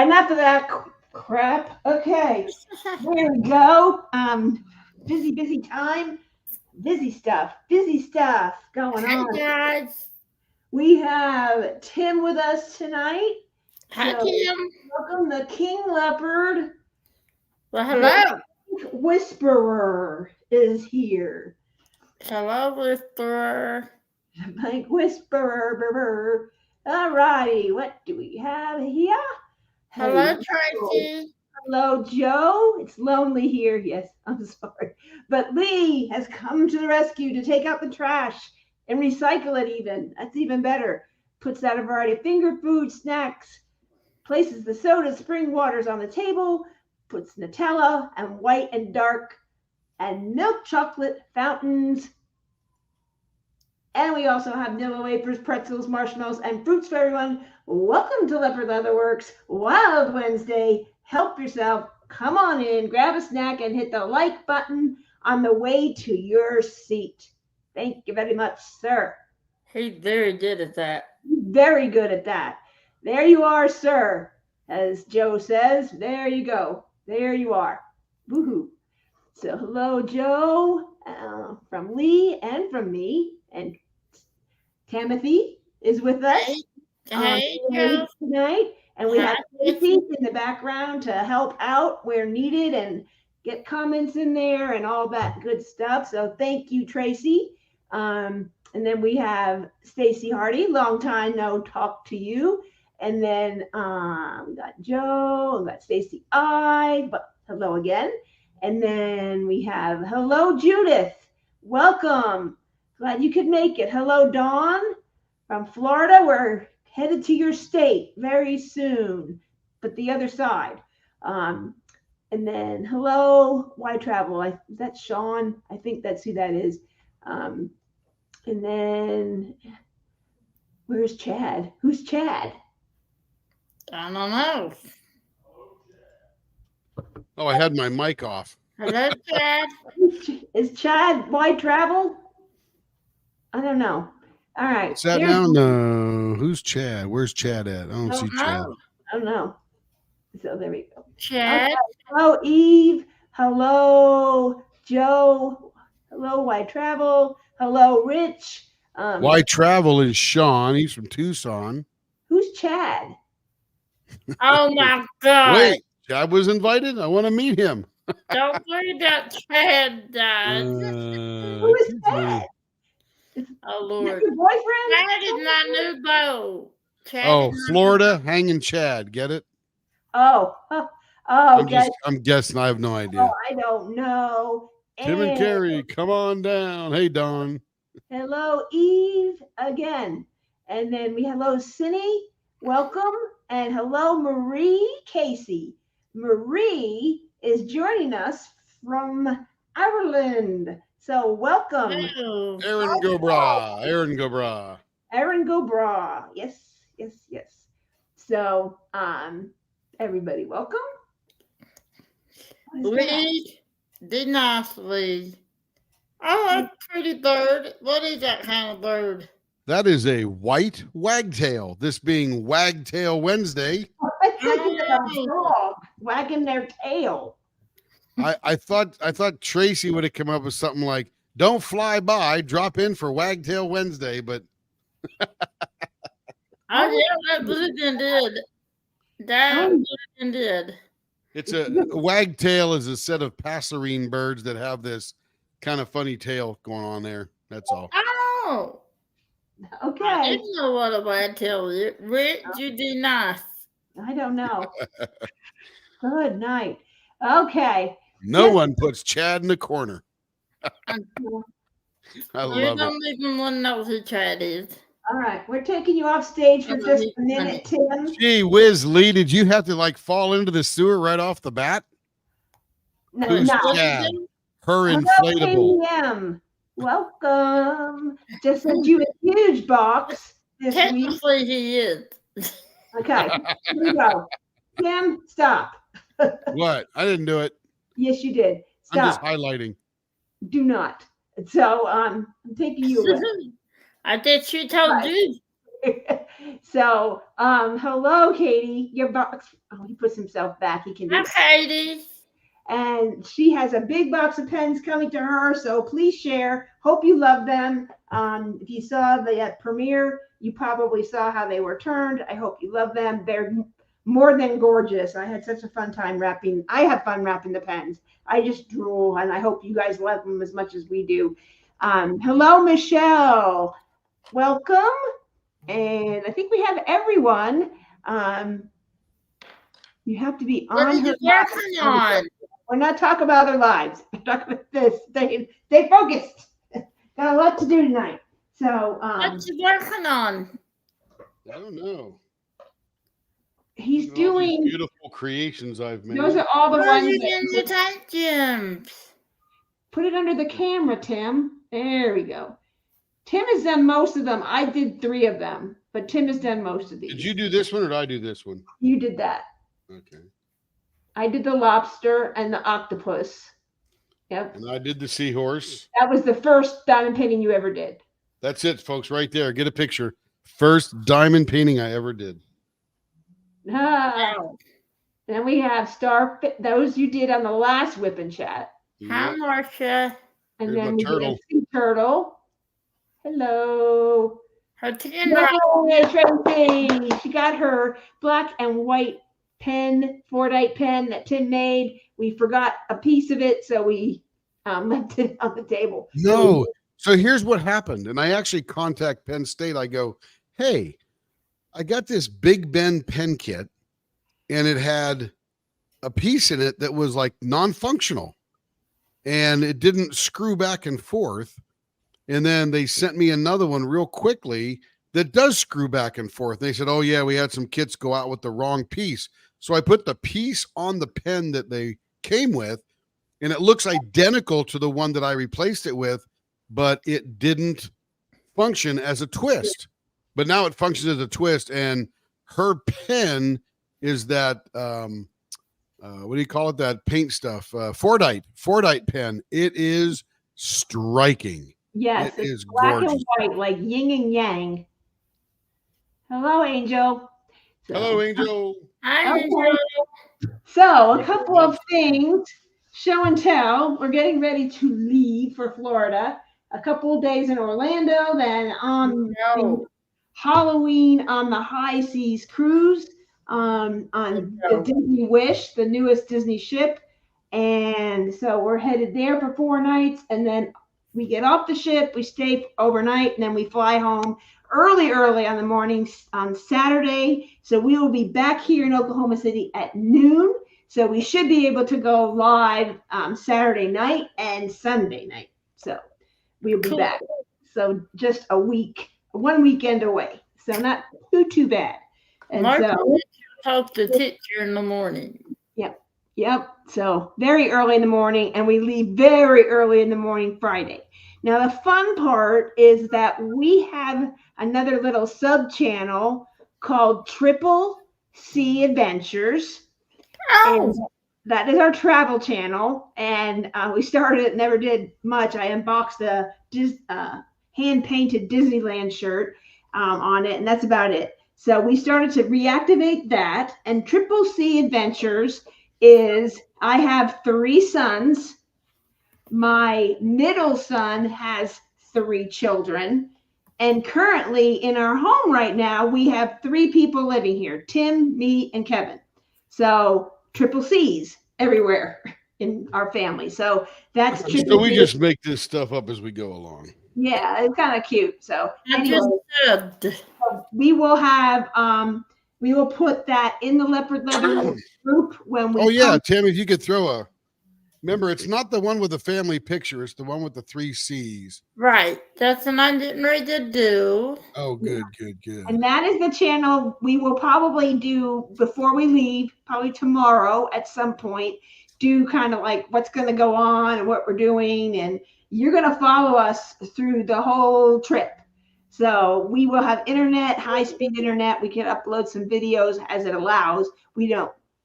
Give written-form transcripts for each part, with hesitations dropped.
right, enough of that crap. Okay, there we go. Busy time. Busy stuff going Hey on. guys. We have Tim with us tonight. Hi So Tim. welcome the King Leopard. Well, The hello. Whisperer is here. Hello, Whisperer. Mike Whisperer. All righty, what do we have here? Hello, Hello. Tracy. Hello, Joe. It's lonely here. Yes, I'm sorry. But Lee has come to the rescue to take out the trash and recycle it even. That's even better. Puts out a variety of finger food, snacks, places the soda spring waters on the table, puts Nutella and white and dark and milk chocolate fountains. And we also have Nilla wafers, pretzels, marshmallows, and fruits for everyone. Welcome to Leopard Leatherworks Wild Wednesday. Help yourself. Come on in, grab a snack, and hit the like button on the way to your seat. Thank you very much, sir. He's very good at that. Very good at that. There you are, sir. As Joe says, there you go. There you are. Woohoo. So, hello, Joe, from Lee and from me. And Timothy is with us Hey, Joe. tonight. And we Hi, have Tracy in the background to help out where needed and get comments in there and all that good stuff. So thank you, Tracy. And then we have Stacy Hardy, long time no talk to you. And then we got Joe, we got Stacy I, but hello again. And then we have hello, Judith. Welcome. Glad you could make it. Hello, Dawn from Florida. We're headed to your state very soon, but the other side. And then hello, Why Travel? That's Sean. I think that's who that is. And then where's Chad? Who's Chad? I don't know. Oh, I had my mic off. Hello, Chad. Is Chad Why Travel? I don't know. All right. What's that now? No. Who's Chad? Where's Chad at? I don't see Chad. I don't know. So there we go. Chad. Okay. Hello, Eve. Hello, Joe. Hello, Why Travel. Hello, Rich. Why Travel is Sean. He's from Tucson. Who's Chad? Oh my God. Wait, Chad was invited? I want to meet him. Don't worry about Chad, guys. Who is Chad? Oh, Lord. Your boyfriend? Chad is my new beau. Oh, Florida, hanging Chad. Get it? Oh, I'm guessing. I have no idea. Oh, I don't know. Tim and Carrie, come on down. Hey, Dawn. Hello, Eve, again. And then we hello, Cindy. Welcome. And hello, Marie Casey. Marie is joining us from Ireland. So welcome. Hello. Aaron Gobra. Aaron Gobra. Yes. So, everybody, welcome. Lee, be nice, Lee. Oh, a pretty bird. What is that kind of bird? That is a white wagtail. This being Wagtail Wednesday. I think it's a dog wagging their tail. I thought Tracy would have come up with something like, "Don't fly by, drop in for Wagtail Wednesday," but Oh yeah, that Blueton did. That Blueton did. it's a wagtail is a set of passerine birds that have this kind of funny tail going on there. That's all. Oh, Okay. I didn't know what a wagtail is. Rich, you be nice. I don't know. Good night. Okay. No one puts Chad in the corner. I You love it. don't even want to know who Chad is. All right. We're taking you off stage for just a minute, Tim. Gee whiz, Lee, did you have to like fall into the sewer right off the bat? Who's Chad? Her inflatable. KBM. Welcome. Just sent you a huge box this week. Technically, he is. Okay. Here we go. Tim, stop. What? I didn't do it. Yes, you did. I'm just Stop. highlighting. Do not. So I'm taking you away. I thought she told you. So, hello, Katie. Your box. Oh, he puts himself back. He can do it. Katie. And she has a big box of pens coming to her. So please share. Hope you love them. If you saw the premiere, you probably saw how they were turned. I hope you love them. They're more than gorgeous. I had such a fun time wrapping. I have fun wrapping the pens. I just drool, and I hope you guys love them as much as we do. Hello, Michelle. Welcome. And I think we have everyone. You have to be What on are you working on? We're not talking about their lives. We're talking about this. Stay focused. Got a lot to do tonight. So What you working on? I don't know. He's doing beautiful creations I've made. Those are all the ones in the tank gyms. Put it under the camera, Tim. There we go. Tim has done most of them. I did 3 of them, but Tim has done most of these. Did you do this one or did I do this one? You did that. Okay. I did the lobster and the octopus. Yep. And I did the seahorse. That was the first diamond painting you ever did. That's it, folks, right there. Get a picture. First diamond painting I ever did. Wow. Then we have starfish. Those you did on the last WIP Chat. Hi, Marcia. And Here's then we turtle. did sea turtle. Hello. Her tin Yay, Tracy. She got her black and white pen, Fordite pen that Tim made. We forgot a piece of it, so we left it on the table. No. So here's what happened. And I actually contact Penn State. I go, hey, I got this Big Ben pen kit, and it had a piece in it that was like non-functional, and it didn't screw back and forth. And then they sent me another one real quickly that does screw back and forth. They said, oh, yeah, we had some kits go out with the wrong piece. So I put the piece on the pen that they came with, and it looks identical to the one that I replaced it with, but it didn't function as a twist. But now it functions as a twist, and her pen is that, what do you call it? That paint stuff, Fordite pen. It is striking. Yes, it it's is black gorgeous. and white, like yin and yang. Hello, Angel. Hello, Angel. Hi, Okay. Angel. So a couple of things, show and tell. We're getting ready to leave for Florida. A couple of days in Orlando, then on Halloween on the High Seas cruise on the Disney Wish, the newest Disney ship. And so we're headed there for 4 nights, and then we get off the ship, we stay overnight, and then we fly home early on the morning on Saturday. So we will be back here in Oklahoma City at noon. So we should be able to go live Saturday night and Sunday night. So we'll be back. So just a week, 1 weekend away. So not too bad. And so talk to teacher in the morning. Yep. So very early in the morning, and we leave very early in the morning Friday. Now, the fun part is that we have another little sub channel called Triple C Adventures. Oh. And that is our travel channel. And we started it, never did much. I unboxed a hand-painted Disneyland shirt on it, and that's about it. So we started to reactivate that. And Triple C Adventures is, I have 3 sons. My middle son has 3 children. And currently in our home right now, we have 3 people living here, Tim, me, and Kevin. So Triple C's everywhere in our family. So that's So we just make this stuff up as we go along. Yeah, it's kind of cute. So anyway, we will put that in the Leopard Leisure group when we. Oh yeah, Tim, if you could throw remember, it's not the one with the family picture; it's the one with the 3 C's. Right, that's what I'm getting ready to do. Oh, good. And that is the channel we will probably do before we leave, probably tomorrow at some point. Do kind of like what's going to go on and what we're doing, and you're going to follow us through the whole trip. So we will have internet, high-speed internet. We can upload some videos as it allows.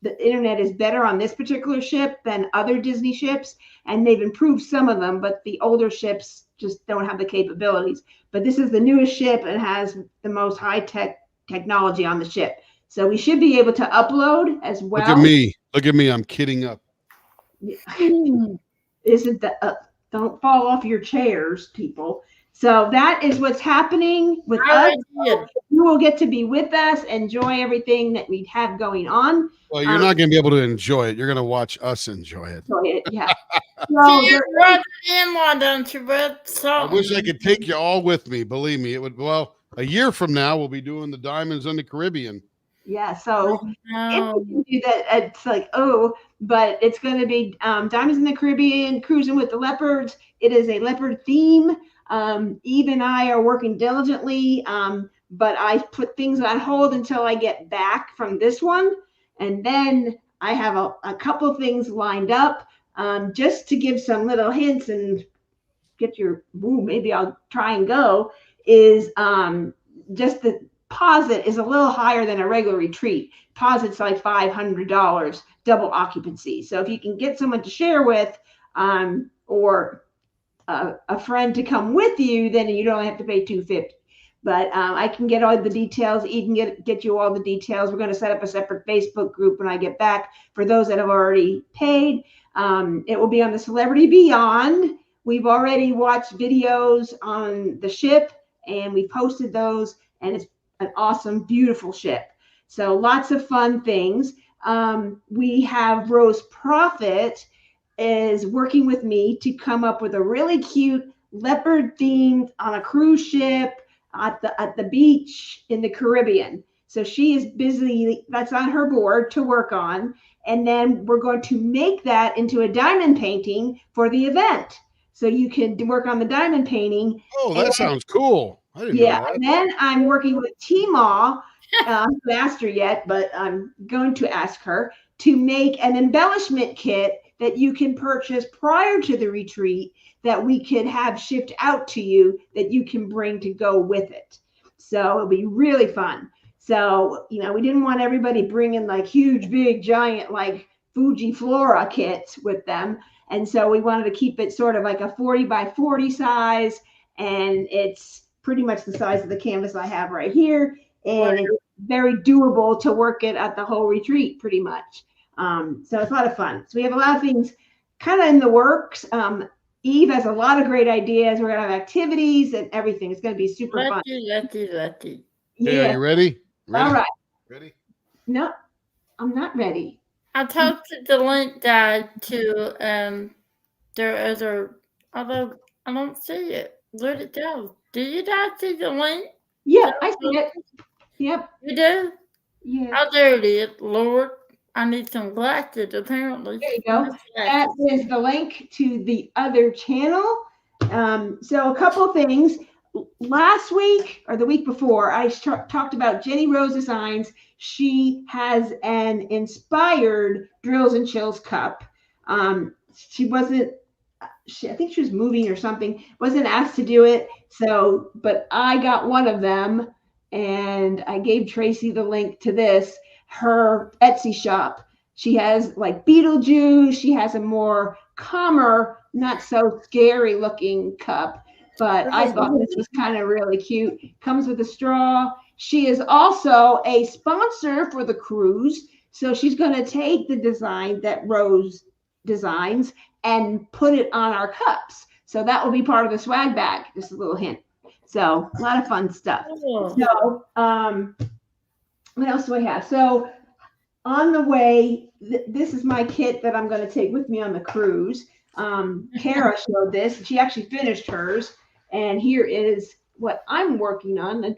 the internet is better on this particular ship than other Disney ships, and they've improved some of them, but the older ships just don't have the capabilities. But this is the newest ship and has the most high-tech technology on the ship. So we should be able to upload as well. Look at me. Look at me. I'm kidding up. Isn't the don't fall off your chairs, people. So that is what's happening with us. You will get to be with us, enjoy everything that we have going on. Well, you're not going to be able to enjoy it. You're going to watch us enjoy it. Yeah. Don't you, Brett? I wish I could take you all with me. Believe me, it would. Well, a year from now, we'll be doing the Diamonds in the Caribbean. Yeah. So if we can do that, it's like, but it's going to be Diamonds in the Caribbean, cruising with the Leopards. It is a leopard theme. Eve and I are working diligently, but I put things on hold until I get back from this one. And then I have a couple of things lined up, just to give some little hints and get your, maybe I'll try and go, is just the deposit is a little higher than a regular retreat. Deposit's like $500, double occupancy. So if you can get someone to share with, or a friend to come with you, then you don't have to pay $250. But I can get all the details. Eve can get you all the details. We're going to set up a separate Facebook group when I get back for those that have already paid. It will be on the Celebrity Beyond. We've already watched videos on the ship, and we posted those, and it's an awesome, beautiful ship. So lots of fun things. We have Rose Prophet is working with me to come up with a really cute leopard theme on a cruise ship at the beach in the Caribbean. So she is busy, that's on her board to work on. And then we're going to make that into a diamond painting for the event. So you can work on the diamond painting. Oh, that sounds cool. I didn't know that. And then I'm working with T-Ma, I haven't asked her yet, but I'm going to ask her to make an embellishment kit that you can purchase prior to the retreat that we could have shipped out to you that you can bring to go with it. So it'll be really fun. So, we didn't want everybody bringing like huge, big, giant, like Fuji Flora kits with them. And so we wanted to keep it sort of like a 40 by 40 size. And it's pretty much the size of the canvas I have right here. And it's very doable to work it at the whole retreat pretty much. So it's a lot of fun. So we have a lot of things kind of in the works. Eve has a lot of great ideas. We're going to have activities and everything. It's going to be super fun. Lucky. Yeah, you ready? All right. Ready? No, I'm not ready. I posted the link guy to their other, although I don't see it. Where'd it go? Do you guys see the link? Yeah, I see it. Yep. You do? Yeah. Oh, there it is. Lord, I need some glasses, apparently. There you go. That is the link to the other channel. So a couple things. Last week or the week before, I talked about Jenny Rose Designs. She has an inspired Drills and Chills cup. I think she was moving or something, wasn't asked to do it. So, but I got one of them, and I gave Tracy the link to this, her Etsy shop. She has like Beetlejuice. She has a more calmer, not so scary looking cup. But I thought this was kind of really cute. Comes with a straw. She is also a sponsor for the cruise. So she's going to take the design that Rose designs and put it on our cups. So that will be part of the swag bag. Just a little hint. So a lot of fun stuff. Oh. So what else do I have? So on the way, this is my kit that I'm going to take with me on the cruise. Kara showed this. She actually finished hers. And here is what I'm working on. And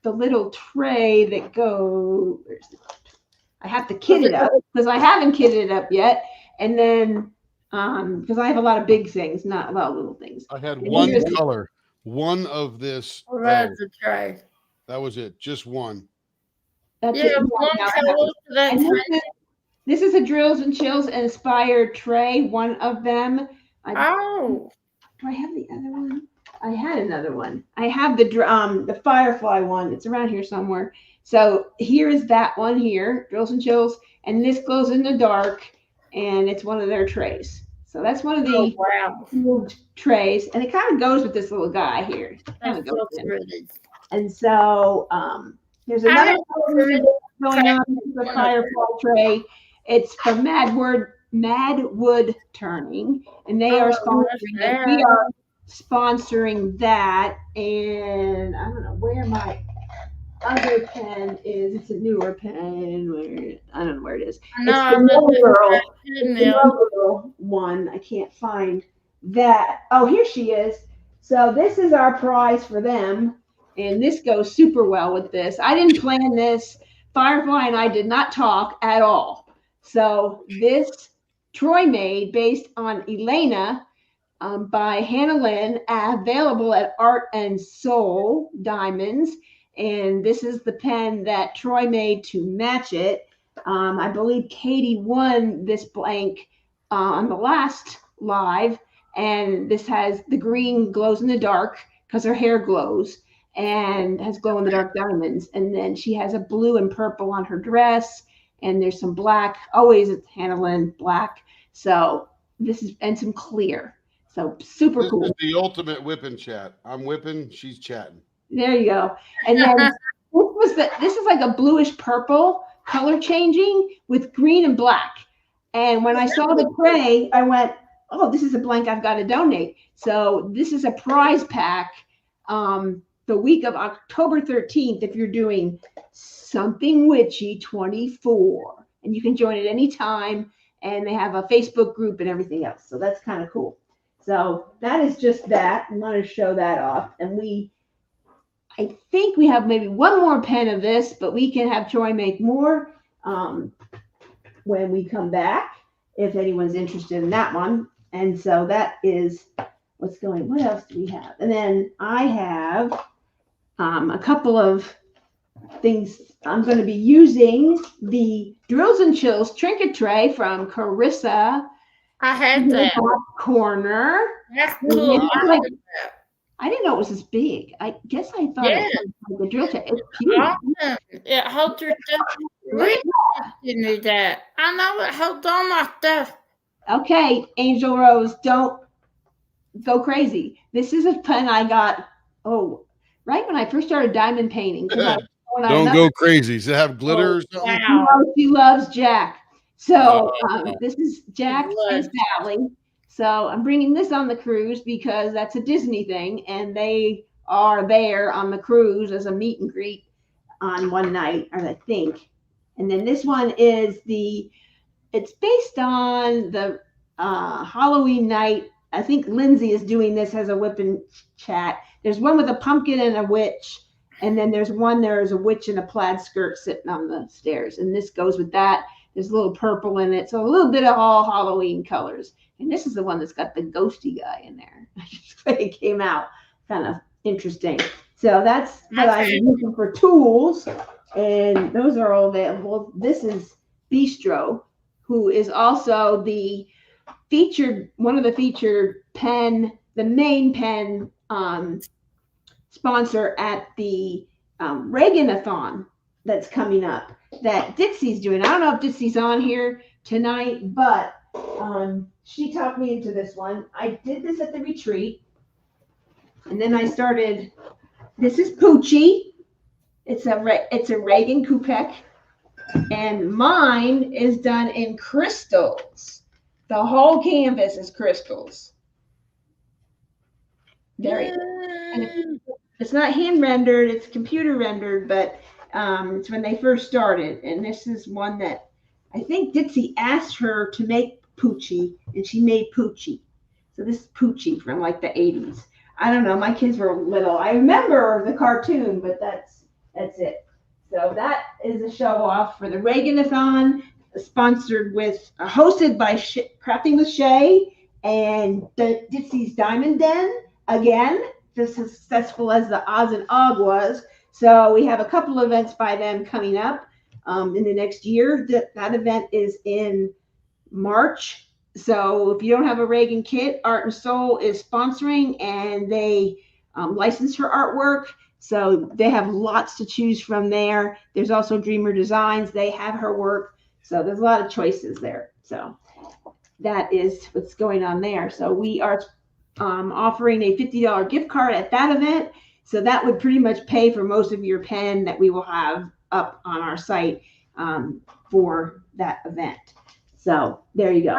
the little tray that goes. I have to kit it up because I haven't kitted it up yet. And then because I have a lot of big things, not a lot of little things. I had one color, one of this. Oh, that's a tray. That was it, just one. That's it. This is a Drills and Chills inspired tray, one of them. Do I have the other one? I had another one. I have the Firefly one. It's around here somewhere. So here is that one here, Drills and Chills, and this glows in the dark, and it's one of their trays. So that's one of Oh, the wow. moved trays, and it kind of goes with this little guy here. Kind of That's goes so in. pretty. And so there's I another have program going on. This is a firefly tray. It's from Madwood Turning, and they are sponsoring it. We are sponsoring that, and I don't know where my other pen is. It's a newer pen. I don't know where it is. I know It's I the love Mo it. Girl. It's the Email. Mo Girl one. I can't find that. Oh, here she is. So this is our prize for them, and this goes super well with this. I didn't plan this. Firefly and I did not talk at all. So this Troy made based on Elena by Hannah Lynn, available at Art and Soul Diamonds. And this is the pen that Troy made to match it. I believe Katie won this blank on the last live. And this has the green glows in the dark because her hair glows and has glow in the dark diamonds. And then she has a blue and purple on her dress. And there's some black, always it's Hannah Lynn black. So this is, and some clear. So super This cool. is the ultimate whipping chat. I'm whipping, she's chatting. There you go. And then this is like a bluish purple color changing with green and black. And when I saw the tray, I went, oh, this is a blank I've got to donate. So this is a prize pack the week of October 13th if you're doing Something Witchy 24. And you can join at any time. And they have a Facebook group and everything else. So that's kind of cool. So that is just that. I want to show that off. And I think we have maybe one more pen of this, but we can have Troy make more when we come back, if anyone's interested in that one. And so that is what's going. What else do we have? And then I have a couple of things. I'm going to be using the Drills and Chills trinket tray from Carissa. I had that. Corner. That's cool. I didn't know it was this big. I guess I thought it was like a drill tray. It's huge. Awesome. It holds your stuff. Really, you need that. I know it holds all my stuff. Okay, Angel Rose, don't go crazy. This is a pen I got. Right when I first started diamond painting. Don't go crazy. Does it have glitter or something? Wow. She loves Jack. So this is Jack and Sally. So I'm bringing this on the cruise because that's a Disney thing, and they are there on the cruise as a meet and greet on one night, or I think. And then this one is it's based on the Halloween night. I think Lindsay is doing this as a WIP Chat. There's one with a pumpkin and a witch, and then there's a witch in a plaid skirt sitting on the stairs, and this goes with that. There's a little purple in it, so a little bit of all Halloween colors. And this is the one that's got the ghosty guy in there. It came out kind of interesting. So that's what I'm using for tools, and those are all available. This is Bistro, who is also one of the featured pen, the main pen sponsor at the Reagathon that's coming up that Dixie's doing. I don't know if Dixie's on here tonight, but she talked me into this one. I did this at the retreat, and then I started. This is Poochie. It's a Reagan Kupek, and mine is done in crystals. The whole canvas is crystals. There it is. And it's not hand rendered; it's computer rendered, but it's when they first started. And this is one that I think Dixie asked her to make Poochie, and she made Poochie. So this is Poochie from like the 80s. I don't know. My kids were little. I remember the cartoon, but that's it. So that is a show off for the Reagathon, hosted by Crafting with Shay and Dixie's Diamond Den. Again, just as successful as the Oz and Og was. So we have a couple of events by them coming up in the next year. That event is in March. So if you don't have a Reagan kit, Art and Soul is sponsoring, and they license her artwork. So they have lots to choose from there. There's also Dreamer Designs. They have her work. So there's a lot of choices there. So that is what's going on there. So we are offering a $50 gift card at that event. So that would pretty much pay for most of your pen that we will have up on our site for that event. So there you go.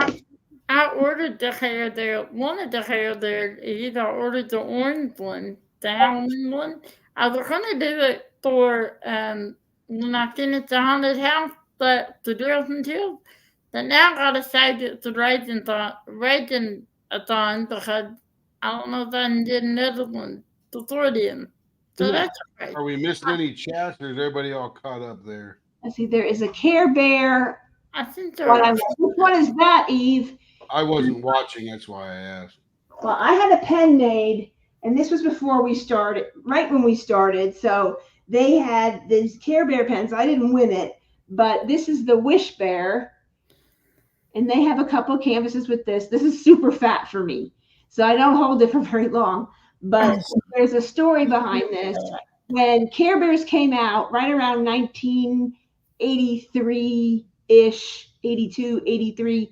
I ordered the hair there. One of the hair there, either ordered the orange one, the Halloween one. I was gonna do it for when I finished the haunted house, but the girls and chills. But now I gotta save it to raging-a-thon because I don't know if I can get another one to throw it in. So that's okay. Are we missing any chats, or is everybody all caught up there? Let's see, there is a Care Bear. I think Which one is that, Eve? I wasn't watching, that's why I asked. Well, I had a pen made, and this was before we started, right when we started. So they had these Care Bear pens. I didn't win it, but this is the Wish Bear. And they have a couple of canvases with this. This is super fat for me, so I don't hold it for very long. But there's a story behind this. When Care Bears came out, right around 1983-ish, 82, 83,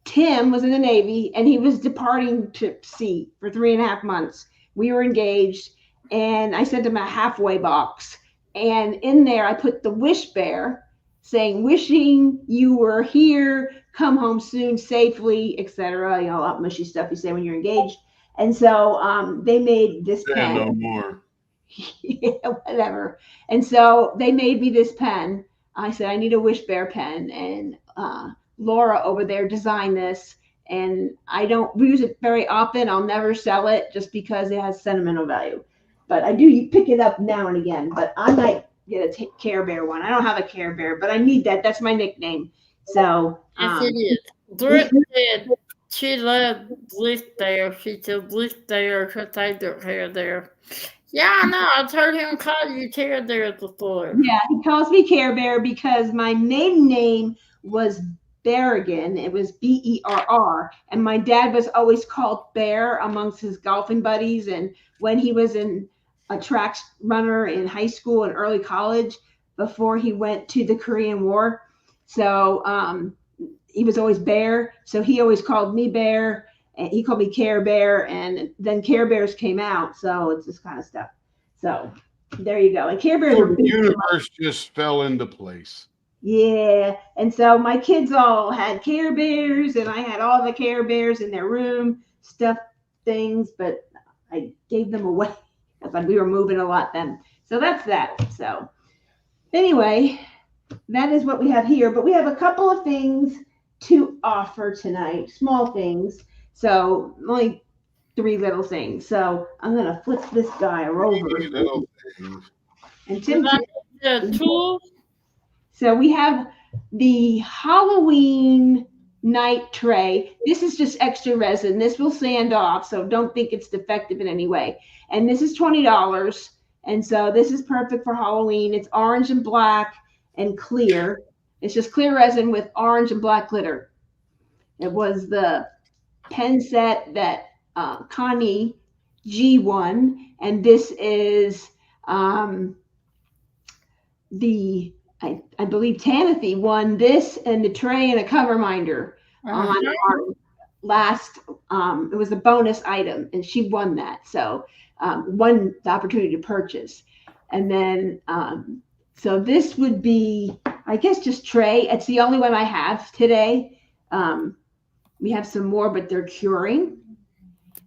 Tim was in the Navy, and he was departing to sea for 3.5 months. We were engaged, and I sent him a halfway box. And in there, I put the Wish Bear, saying, wishing you were here, come home soon, safely, etc. You know, all that mushy stuff you say when you're engaged. And so they made this pen. No more. Yeah, whatever. And so they made me this pen. I said, I need a Wish Bear pen. And Laura over there designed this. And I don't use it very often. I'll never sell it just because it has sentimental value. But I do pick it up now and again. But I might get a Care Bear one. I don't have a Care Bear, but I need that. That's my nickname. So yes, it is. Brooke said she loved Bliss there. She said Bliss there, her favorite hair there. Yeah, I know. I've heard him call you Care Bear before. Yeah, he calls me Care Bear because my maiden name was Berrigan. It was Berr, and my dad was always called Bear amongst his golfing buddies. And when he was a track runner in high school and early college before he went to the Korean War. So he was always Bear. So he always called me Bear, and he called me Care Bear. And then Care Bears came out. So it's this kind of stuff. So there you go. And Care Bears The universe just fell into place. Yeah. And so my kids all had Care Bears, and I had all the Care Bears in their room, stuffed things, but I gave them away. But we were moving a lot then. So that's that. So anyway, that is what we have here. But we have a couple of things to offer tonight, small things. So only 3 little things. So I'm going to flip this guy over. 3 little things. And Tim, tool. so we have the Halloween night tray. This is just extra resin. This will sand off, so don't think it's defective in any way. And this is $20. And so this is perfect for Halloween. It's orange and black and clear. It's just clear resin with orange and black glitter. It was the pen set that Connie G won. And this is I believe Tanathy won this and the tray and a cover minder on our last, it was a bonus item, and she won that. So won the opportunity to purchase. And then, so this would be, I guess, just tray. It's the only one I have today. We have some more, but they're curing.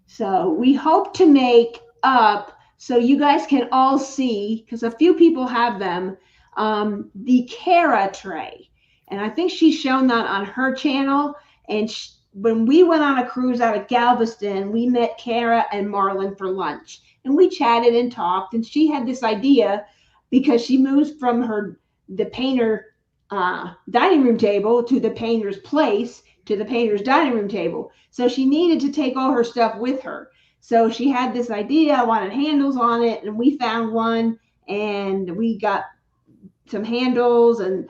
So we hope to make up so you guys can all see, because a few people have them, the Kara tray. And I think she's shown that on her channel. And when we went on a cruise out of Galveston, we met Kara and Marlon for lunch. And we chatted and talked. And she had this idea because she moved from the painter dining room table to the painter's place to the painter's dining room table. So she needed to take all her stuff with her. So she had this idea. I wanted handles on it. And we found one. And we got some handles, and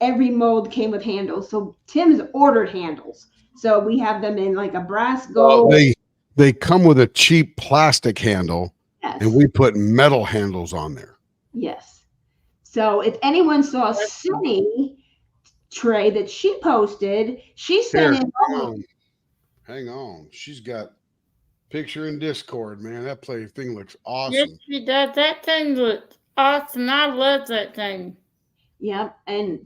every mold came with handles. So Tim's ordered handles. So we have them in like a brass gold. Well, they come with a cheap plastic handle, Yes. and we put metal handles on there. Yes. So if anyone saw Cindy tray that she posted, she sent Here, in. hang on. She's got picture in Discord, man. That thing looks Yes, awesome. she does. That thing looks awesome. I love that thing. Yep. And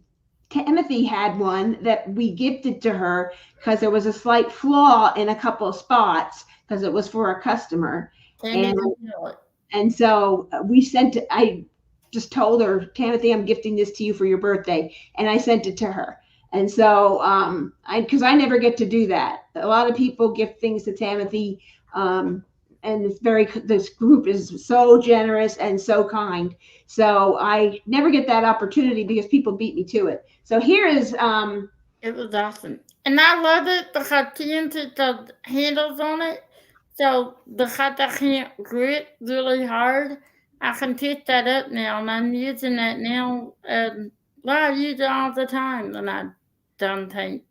Timothy had one that we gifted to her because there was a slight flaw in a couple of spots because it was for a customer. And so we sent it. I just told her, Timothy, I'm gifting this to you for your birthday. And I sent it to her. And so because I never get to do that. A lot of people gift things to Timothy. And this group is so generous and so kind. So I never get that opportunity because people beat me to it. So here is it was awesome. And I love it because TNT the handles on it. So because I can't grip really hard, I can pick that up now, and I'm using that now. I use it all the time when I done paint.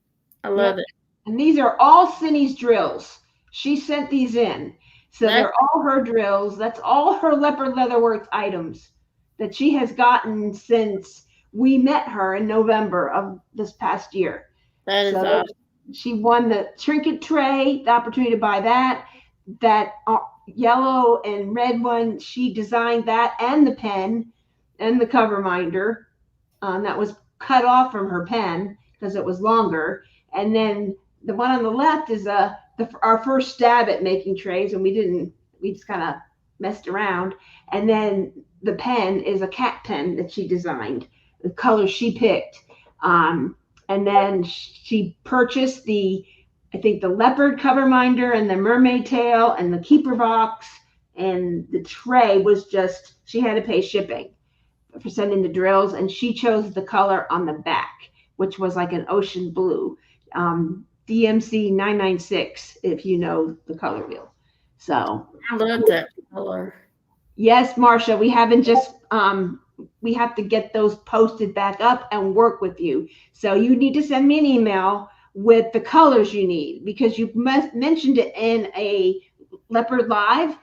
I love it. And these are all Cindy's drills. She sent these in. So they're all her drills. That's all her Leopard Leatherworks items that she has gotten since we met her in November of this past year. That is awesome. She won the trinket tray, the opportunity to buy that. That yellow and red one, she designed that and the pen and the cover minder. That was cut off from her pen because it was longer. And then the one on the left is our first stab at making trays, and we just kind of messed around. And then the pen is a cat pen that she designed, the color she picked. And then she purchased the leopard cover minder and the mermaid tail and the keeper box, and the tray was just, she had to pay shipping for sending the drills, and she chose the color on the back, which was like an ocean blue. DMC 996, if you know the color wheel. So I love that color. Yes, Marsha, we haven't just we have to get those posted back up and work with you. So you need to send me an email with the colors you need, because you mentioned it in a Leopard Live,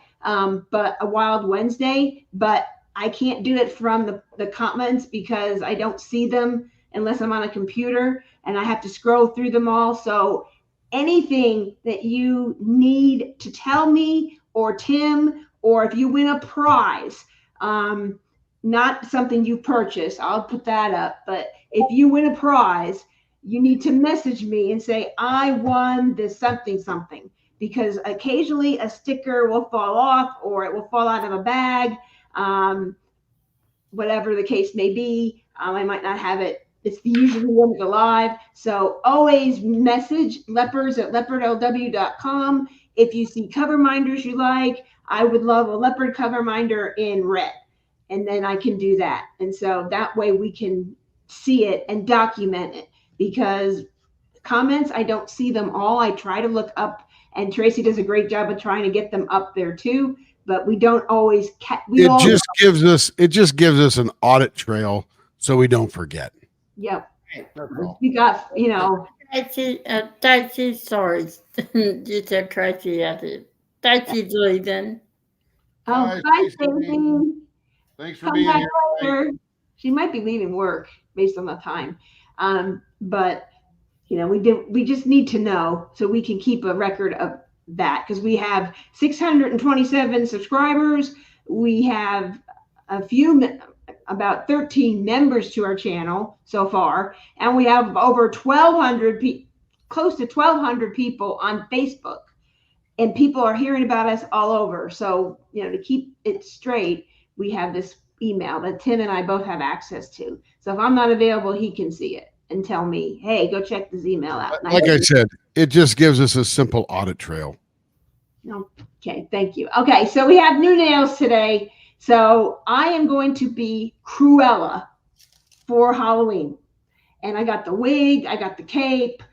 but a Wild Wednesday, but I can't do it from the comments because I don't see them unless I'm on a computer, and I have to scroll through them all. So anything that you need to tell me or Tim, or if you win a prize, not something you purchase, I'll put that up. But if you win a prize, you need to message me and say, I won this something, because occasionally a sticker will fall off or it will fall out of a bag, whatever the case may be. I might not have it. It's usually one of the live. So always message leopards at leopardlw.com. If you see cover minders you like, I would love a leopard cover minder in red. And then I can do that. And so that way we can see it and document it, because comments, I don't see them all. I try to look up, and Tracy does a great job of trying to get them up there too, but we don't always it just gives us an audit trail so we don't forget. Yep. We got, Tracy, sorry. You said Tracy, I did. Tracy's leaving. Oh, bye, Tracy. Thanks for being here. Later. She might be leaving work based on the time. But we just need to know so we can keep a record of that, because we have 627 subscribers. We have about 13 members to our channel so far, and we have over 1,200 close to 1,200 people on Facebook, and people are hearing about us all over. So to keep it straight, we have this email that Tim and I both have access to. So if I'm not available, he can see it and tell me, hey, go check this email out. Like I said, it just gives us a simple audit trail. Okay, thank you. Okay, so we have new nails today. So I am going to be Cruella for Halloween. And I got the wig, I got the cape,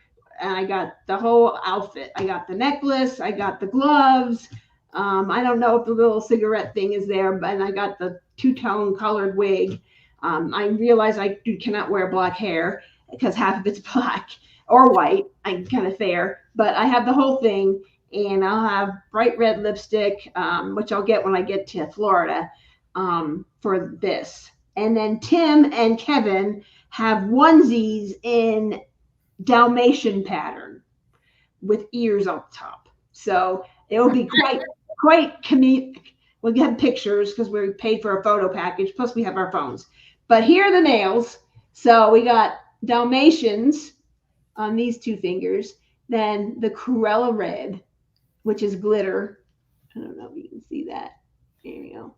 and I got the whole outfit. I got the necklace, I got the gloves. I don't know if the little cigarette thing is there, but I got the two-tone colored wig. I realize I cannot wear black hair because half of it's black or white. I'm kind of fair, but I have the whole thing. and I'll have bright red lipstick, which I'll get when I get to Florida for this. And then Tim and Kevin have onesies in Dalmatian pattern with ears on top. So it will be quite comedic. We'll get pictures because we paid for a photo package. Plus we have our phones. But here are the nails. So we got Dalmatians on these two fingers. Then the Cruella red, which is glitter. I don't know if you can see that. There you go.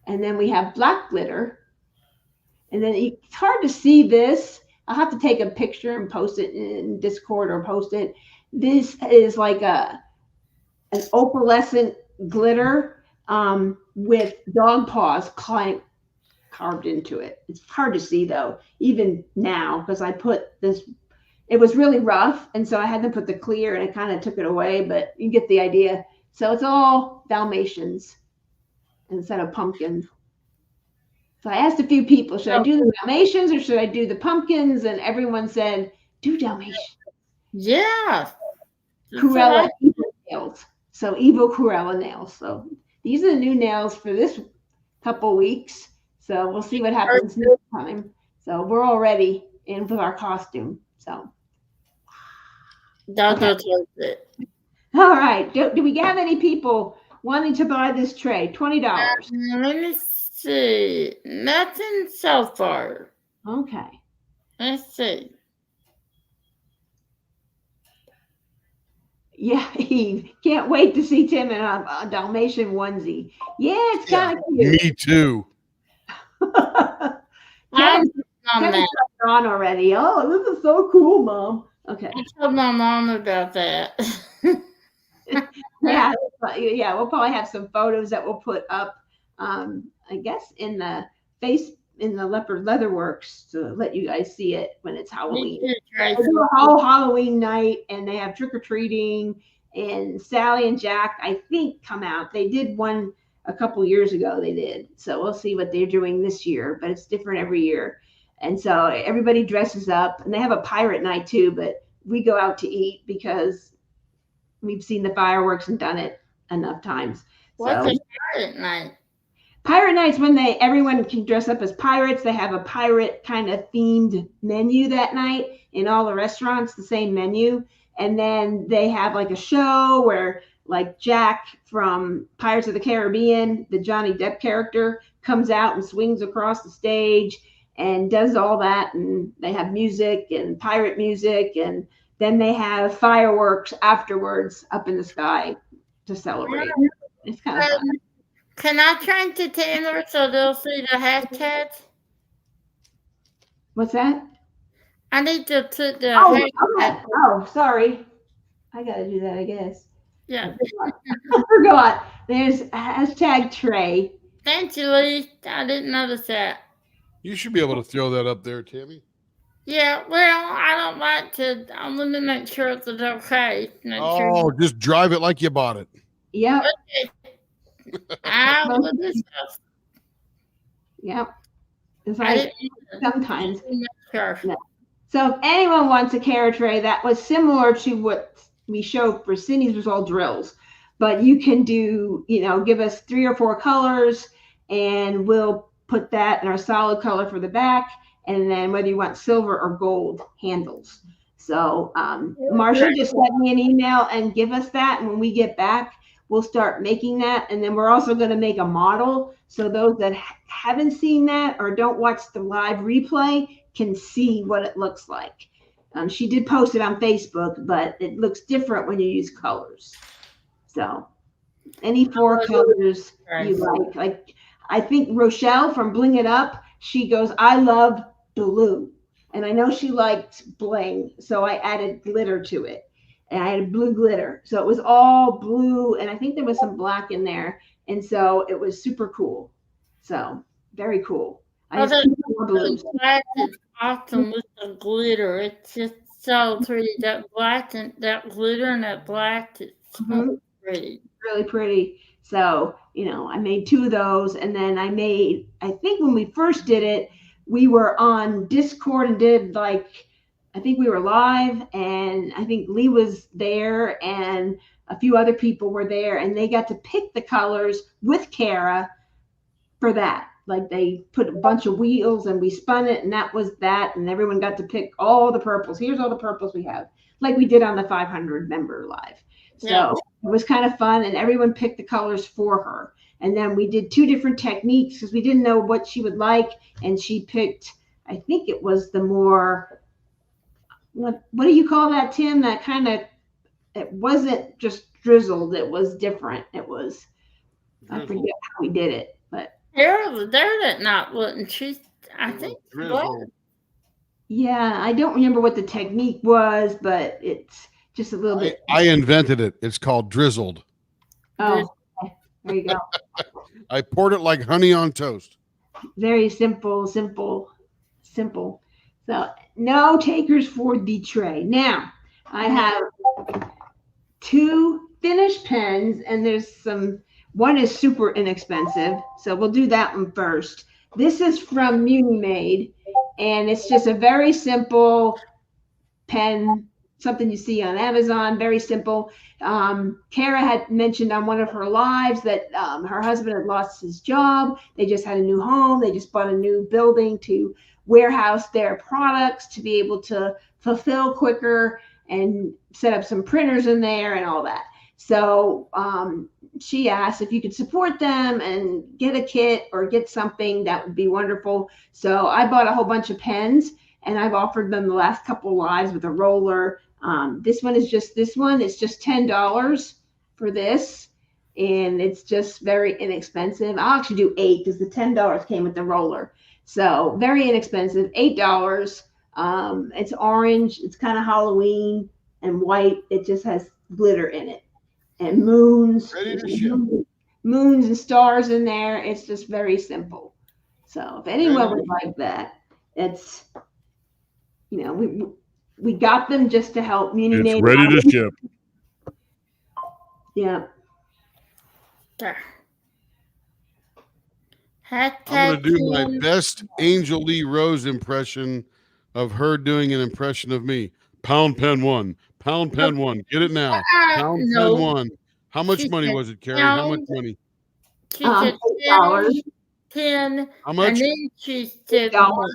And then we have black glitter. And then it's hard to see this. I'll have to take a picture and post it in Discord or post it. This is like an opalescent glitter with dog paws carved into it. It's hard to see though, even now, because I put this, it was really rough. And so I had to put the clear and I kind of took it away, but you get the idea. So it's all Dalmatians instead of pumpkins. So I asked a few people, should I do the Dalmatians or should I do the pumpkins? And everyone said, do Dalmatians. Yeah. Cruella nails. So evil Cruella nails. So these are the new nails for this couple weeks. So we'll see what happens next time. So we're all ready in with our costume. So That's it. All right. Do we have any people wanting to buy this tray? $20. Let me see. Nothing so far. Okay. Let's see. Yeah, Eve. Can't wait to see Tim in a Dalmatian onesie. Yeah, it's kind of cute. Me too. Kevin's on already. Oh, this is so cool, Mom. Okay. I told my mom about that. Yeah, we'll probably have some photos that we'll put up, I guess, in the Leopard Leatherworks to let you guys see it when it's Halloween. They do a whole Halloween night, and they have trick-or-treating, and Sally and Jack, I think, come out. They did one a couple years ago, they did. So we'll see what they're doing this year, but it's different every year. And so everybody dresses up, and they have a pirate night too, but we go out to eat because we've seen the fireworks and done it enough times. What's a pirate night? Pirate night's when everyone can dress up as pirates. They have a pirate kind of themed menu that night in all the restaurants, the same menu. And then they have like a show where like Jack from Pirates of the Caribbean, the Johnny Depp character, comes out and swings across the stage and does all that. And they have music and pirate music. And then they have fireworks afterwards up in the sky to celebrate. It's kind of fun. Can I try to Taylor so they'll see the hashtags? What's that? I need to put the hashtag. Oh, sorry. I got to do that, I guess. Yeah. I forgot. There's hashtag Trey. Thank you, Lee. I didn't notice that. You should be able to throw that up there, Tammy. Yeah, well, I don't like to. I'm going to make sure it's okay. Just drive it like you bought it. Yep. Okay. I will discuss. Yep. It's like sometimes. Sure. No. So if anyone wants a carrot tray, that was similar to what we showed for Cindy's, was all drills. But you can do, give us 3 or 4 colors, and we'll put that in our solid color for the back. And then whether you want silver or gold handles. So Marcia just sent me an email and give us that. And when we get back, we'll start making that. And then we're also going to make a model. So those that haven't seen that or don't watch the live replay can see what it looks like. She did post it on Facebook, but it looks different when you use colors. So any 4 colors you like I think Rochelle from Bling It Up, she goes, I love blue. And I know she liked bling. So I added glitter to it. And I had blue glitter. So it was all blue. And I think there was some black in there. And so it was super cool. So very cool. I just more blues. Black is awesome with the glitter. It's just so pretty. That black and that glitter and that black is so pretty. Really pretty. So, I made 2 of those. And then I think when we first did it, we were on Discord and did I think we were live, and I think Lee was there, and a few other people were there, and they got to pick the colors with Kara for that. Like they put a bunch of wheels and we spun it, and that was that. And everyone got to pick all the purples. Here's all the purples we have, like we did on the 500 member live. So it was kind of fun, and everyone picked the colors for her. And then we did 2 different techniques because we didn't know what she would like. And she picked, I think it was the more, what do you call that, Tim? That kind of, it wasn't just drizzled. It was different. It was, I forget how we did it, but. They're that not wouldn't she? I think. Yeah, I don't remember what the technique was, but it's just a little bit. I invented it. It's called drizzled. Oh, okay. There you go. I poured it like honey on toast. Very simple. So no takers for the tray. Now I have 2 finished pens, and there's one is super inexpensive. So we'll do that one first. This is from Munimade, and it's just a very simple pen, something you see on Amazon, very simple. Kara had mentioned on one of her lives that her husband had lost his job. They just had a new home. They just bought a new building to warehouse their products to be able to fulfill quicker and set up some printers in there and all that. So she asked if you could support them and get a kit or get something, that would be wonderful. So I bought a whole bunch of pens, and I've offered them the last couple lives with a roller. This one is just this one. It's just $10 for this, and it's just very inexpensive. I'll actually do 8 because the $10 came with the roller. So very inexpensive, $8. It's orange. It's kind of Halloween and white. It just has glitter in it. And moons and stars in there. It's just very simple. So if anyone would like that, it's, we got them just to help Munimade. It's ready to ship. Yeah. I'm going to do my best Angel Lee Rose impression of her doing an impression of me. Pound pen 1. Pound pen 1. Get it now. Pound pen 1. How much money was it, Carrie? How much money? She said $10. 10. How much? And then she said $8.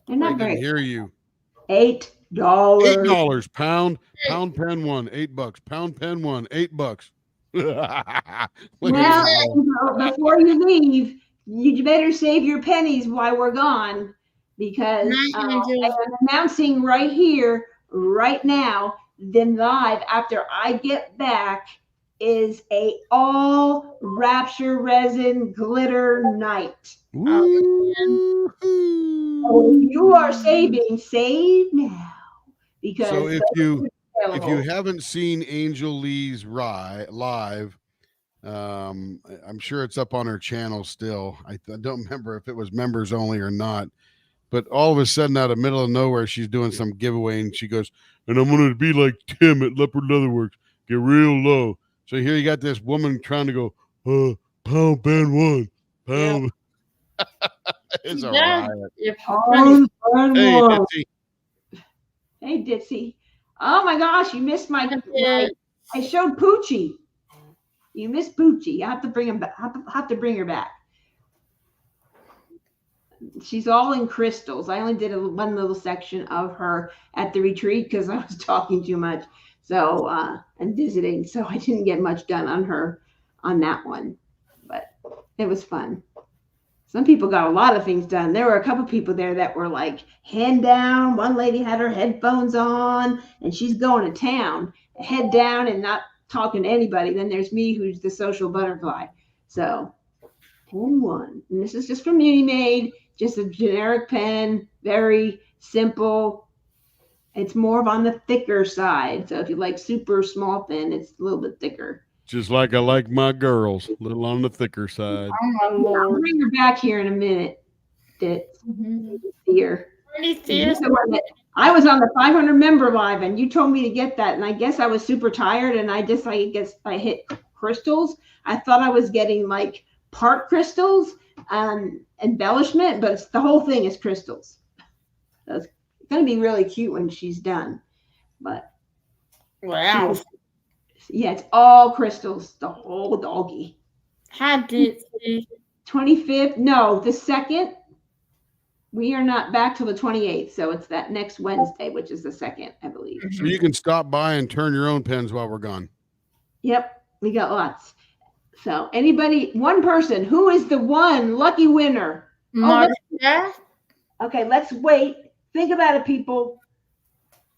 I didn't hear you. $8. $8. Pound pen 1. $8. Pound pen 1. $8. Well, before you leave, you better save your pennies while we're gone, because I'm announcing right here, right now, then live after I get back is a all Rapture resin glitter night. So if you are saving, save now, because so if you haven't seen Angel Lee's live, I'm sure it's up on her channel still. I don't remember if it was members only or not, but all of a sudden, out of middle of nowhere, she's doing some giveaway, and she goes, "And I'm going to be like Tim at Leopard Leatherworks, get real low." So here you got this woman trying to go, pound pen 1, pound. Yeah. It's a riot. Hey, Ditsy. Hey, Ditsy. Oh my gosh, you missed my I showed Poochie. You missed Poochie. I have to bring him back. Have to bring her back. She's all in crystals. I only did one little section of her at the retreat because I was talking too much. So and visiting, so I didn't get much done on her on that one, but it was fun. Some people got a lot of things done. There were a couple people there that were like hand down. One lady had her headphones on and she's going to town, head down and not talking to anybody. Then there's me, who's the social butterfly. So pen 1, and this is just from Munimade, just a generic pen, very simple. It's more of on the thicker side. So if you like super small pen, it's a little bit thicker. Just like I like my girls, a little on the thicker side. I'll bring her back here in a minute. Here. I was on the 500 member live, and you told me to get that, and I guess I was super tired, and I guess I hit crystals. I thought I was getting like part crystals embellishment, but the whole thing is crystals. So it's going to be really cute when she's done. But Wow. Yeah, it's all crystals, the whole doggy. How did she? 25th? No, the 2nd. We are not back till the 28th, so it's that next Wednesday, which is the 2nd, I believe. So you can stop by and turn your own pens while we're gone. Yep, we got lots. So anybody, one person, who is the one lucky winner? Marcia? Okay, let's wait. Think about it, people.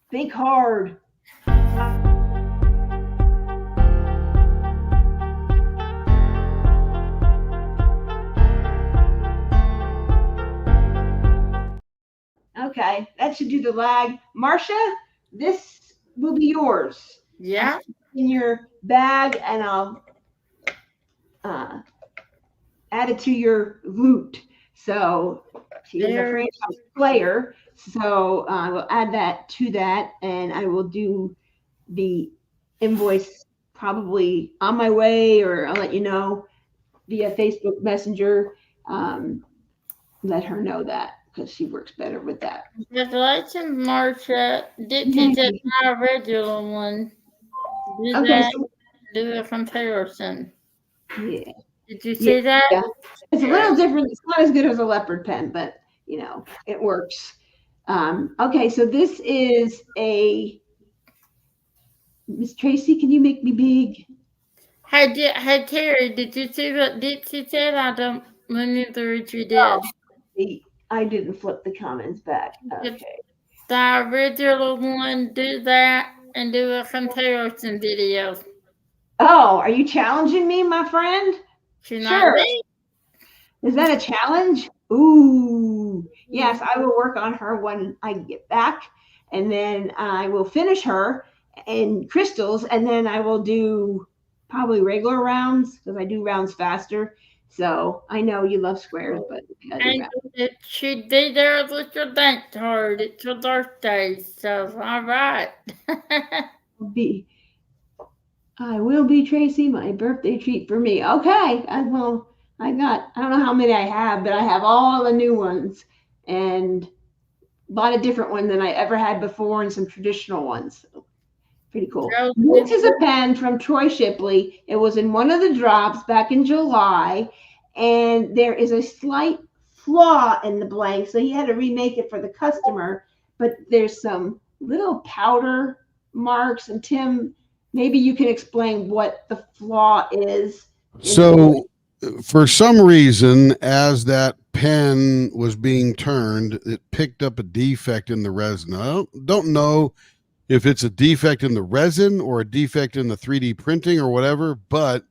Think hard. Okay, that should do the lag. Marcia, this will be yours. Yeah. In your bag, and I'll add it to your loot. So she is a franchise player. So I will add that to that, and I will do the invoice probably on my way, or I'll let you know via Facebook Messenger. Let her know that because she works better with that. Congratulations, Marcia. Dixie said my regular one. Okay. Do a comparison. Yeah. Did you see that? Yeah. It's a little different. It's not as good as a leopard pen, but you know, it works. Okay, so this is a Miss Tracy. Can you make me big? Hey Terry, did you see what Dixie said? I don't remember if you did. Oh, I didn't flip the comments back. Okay. The original one, do that and do a comparison video. Oh, are you challenging me, my friend? Sure. Is that a challenge? Ooh, yes, I will work on her when I get back, and then I will finish her in crystals, and then I will do probably regular rounds because I do rounds faster. So I know you love squares, but and it should be there with your bank card. It's your birthday, so all right. I will be Tracy, my birthday treat for me. Okay, I don't know how many I have, but I have all the new ones and a lot of different ones than I ever had before and some traditional ones. So, pretty cool. This is a pen from Troy Shipley. It was in one of the drops back in July, and there is a slight flaw in the blank, so he had to remake it for the customer, but there's some little powder marks, and Tim, maybe you can explain what the flaw is. So for some reason, as that pen was being turned, it picked up a defect in the resin. I don't know if it's a defect in the resin or a defect in the 3D printing or whatever, but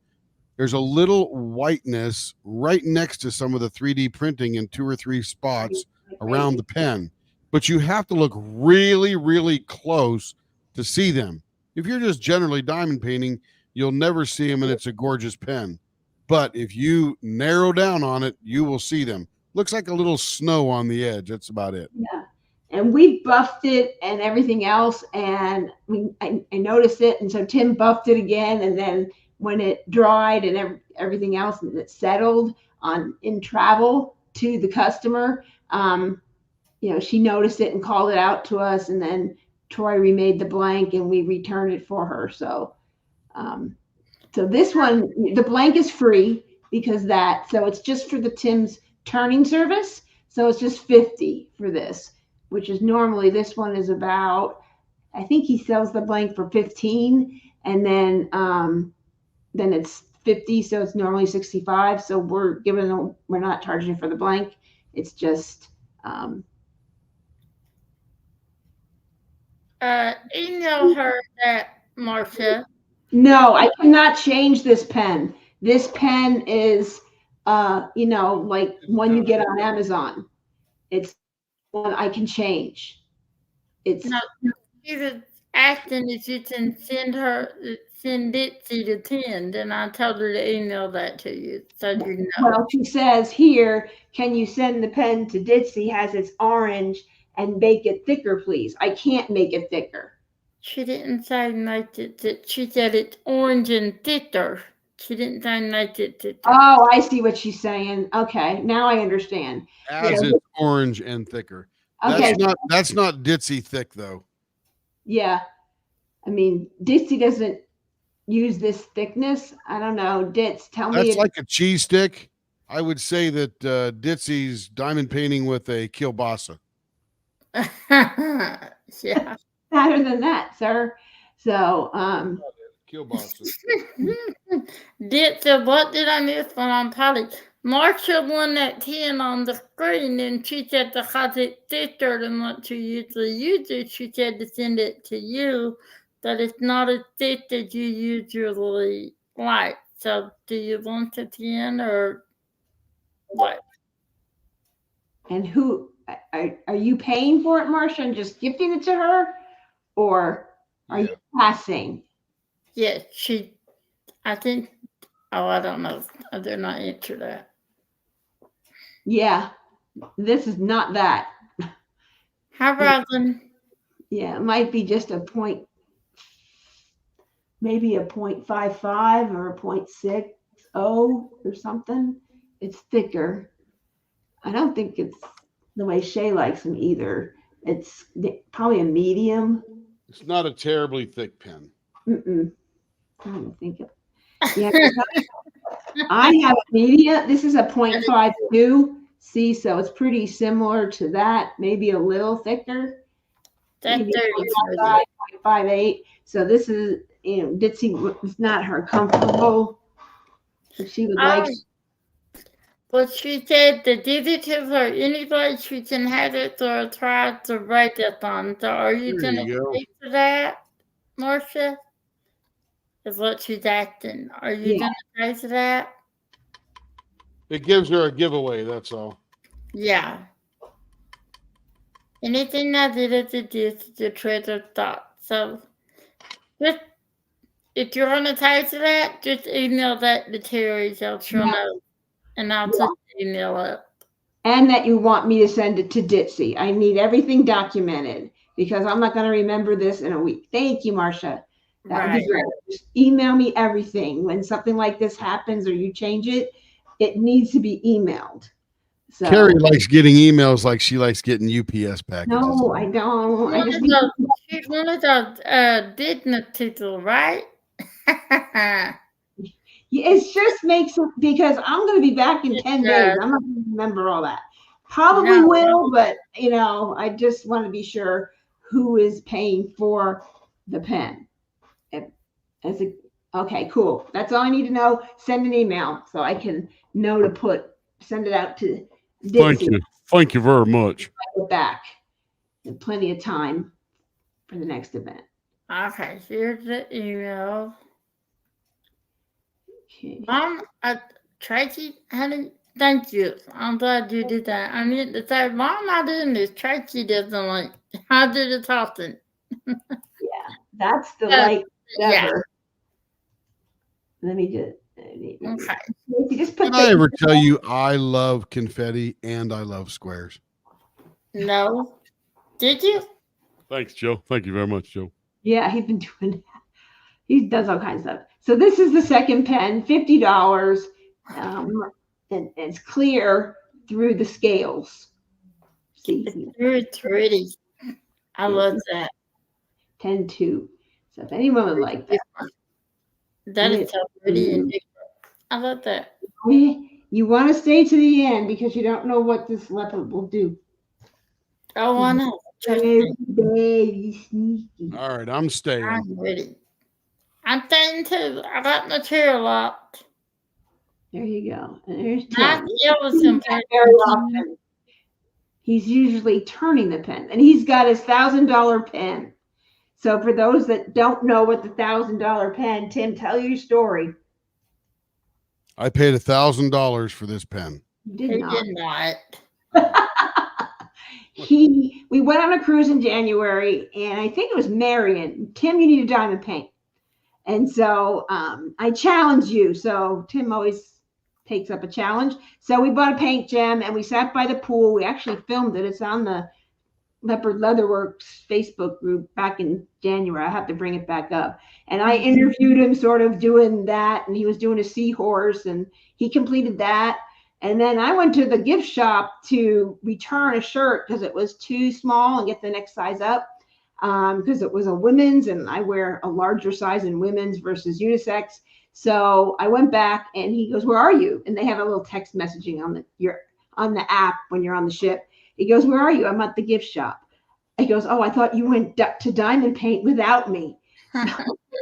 there's a little whiteness right next to some of the 3D printing in 2 or 3 spots around the pen. But you have to look really, really close to see them. If you're just generally diamond painting, you'll never see them, and it's a gorgeous pen. But if you narrow down on it, you will see them. Looks like a little snow on the edge. That's about it. Yeah. And we buffed it and everything else, and I noticed it, and so Tim buffed it again, and then when it dried and everything else, and it settled in travel to the customer, she noticed it and called it out to us, and then Troy remade the blank and we returned it for her. So so this one, the blank is free because so it's just for the Tim's turning service. So it's just $50 for this, which is normally, this one is about, I think he sells the blank for $15, and then it's $50, so it's normally $65. So we're not charging for the blank. It's just email her that, Marcia. No, I cannot change this pen. This pen is like one you get on Amazon. It's one I can change. It's no, she was asking if you can send Dixie to 10, and I told her to email that to you, so you know. Well, she says here, can you send the pen to Ditsy, has its orange, and make it thicker, please? I can't make it thicker. She didn't say make it. She said it's orange and thicker. She didn't say make it thicker. Oh, I see what she's saying. Okay, now I understand. As it's orange and thicker. Okay. That's not Ditsy thick though. Yeah. I mean, Ditsy doesn't use this thickness. I don't know. Ditz, tell me That's if like a cheese stick. I would say that Ditsy's diamond painting with a kielbasa. Yeah. better than that, sir. So, Kielbasa. So what did I miss when I'm potty? Marsha won that 10 on the screen, and she said because it's thicker than what you usually use it, she said to send it to you, that it's not as thick as you usually like. So do you want the 10 or what? and who are you paying for it, Marcia, and just gifting it to her, or are you passing? Yeah, I think, I don't know. I did not answer that. Yeah, this is not that. How about them? Yeah, it might be just a point, maybe a 0.55 or a 0.60 or something. It's thicker. I don't think it's the way Shay likes them either. It's probably a medium. It's not a terribly thick pen. Mm-mm. I don't think it. Yeah, I have a medium. This is a 0.52. See, so it's pretty similar to that. Maybe a little thicker. That's Maybe 30. 0.58. So this is, Ditsy, it's not her comfortable. If she would like. But she said the digitives or anybody she can have it or try to write it on. So are you There going you to go. pay for that, Marcia? Is what she's asking. Are you going to pay for that? It gives her a giveaway, that's all. Yeah. Anything I did at the treasure thought. So just if you're going to pay for that, just email that to Terry so she'll know. And I'll just email it. And that you want me to send it to Ditsy. I need everything documented because I'm not going to remember this in a week. Thank you, Marcia. That would be great. Just email me everything. When something like this happens or you change it, it needs to be emailed. So, Carrie likes getting emails like she likes getting UPS packages. No, I don't. She's one of those business people, right? It just makes it because I'm going to be back in 10 days. I'm not going to remember all that. Probably will, but I just want to be sure who is paying for the pen. Okay, cool. That's all I need to know. Send an email so I can know to send it out to Dixie. Thank you very much. Get back. And plenty of time for the next event. Okay, here's the email. Okay. Mom, Tracy, honey, thank you. I'm glad you did that. I mean to say, Mom, I did this. Tracy doesn't like. I did the talking. Yeah, that's the light ever. Yeah. Let me just. Okay. Did I ever tell you I love confetti and I love squares? No. Did you? Thanks, Joe. Thank you very much, Joe. Yeah, he's been doing that. He does all kinds of stuff. So this is the second pen, $50. And it's clear through the scales. See, it's very pretty. I love that. 10-2. So if anyone would like that. That is so pretty and different. I love that. You want to stay to the end because you don't know what this leopard will do. Oh, I know. Baby sneaky. All right, I'm staying. I'm ready. I'm staying too. I got my chair locked. There you go. And there's Tim. Very often. He's usually turning the pen, and he's got his $1,000 pen. So for those that don't know what the $1,000 pen, Tim, tell your story. I paid $1,000 for this pen. He did not. We went on a cruise in January, and I think it was Marion. Tim, you need a diamond paint. And so I challenged you. So Tim always takes up a challenge. So we bought a paint gem, and we sat by the pool. We actually filmed it. It's on the Leopard Leatherworks Facebook group back in January. I have to bring it back up. And I interviewed him sort of doing that, and he was doing a seahorse, and he completed that. And then I went to the gift shop to return a shirt because it was too small and get the next size up. because it was a women's and I wear a larger size in women's versus unisex. So I went back and he goes, "Where are you?" And they have a little text messaging on the app when you're on the ship. He goes, "Where are you?" "I'm at the gift shop." He goes, "Oh, I thought you went to diamond paint without me."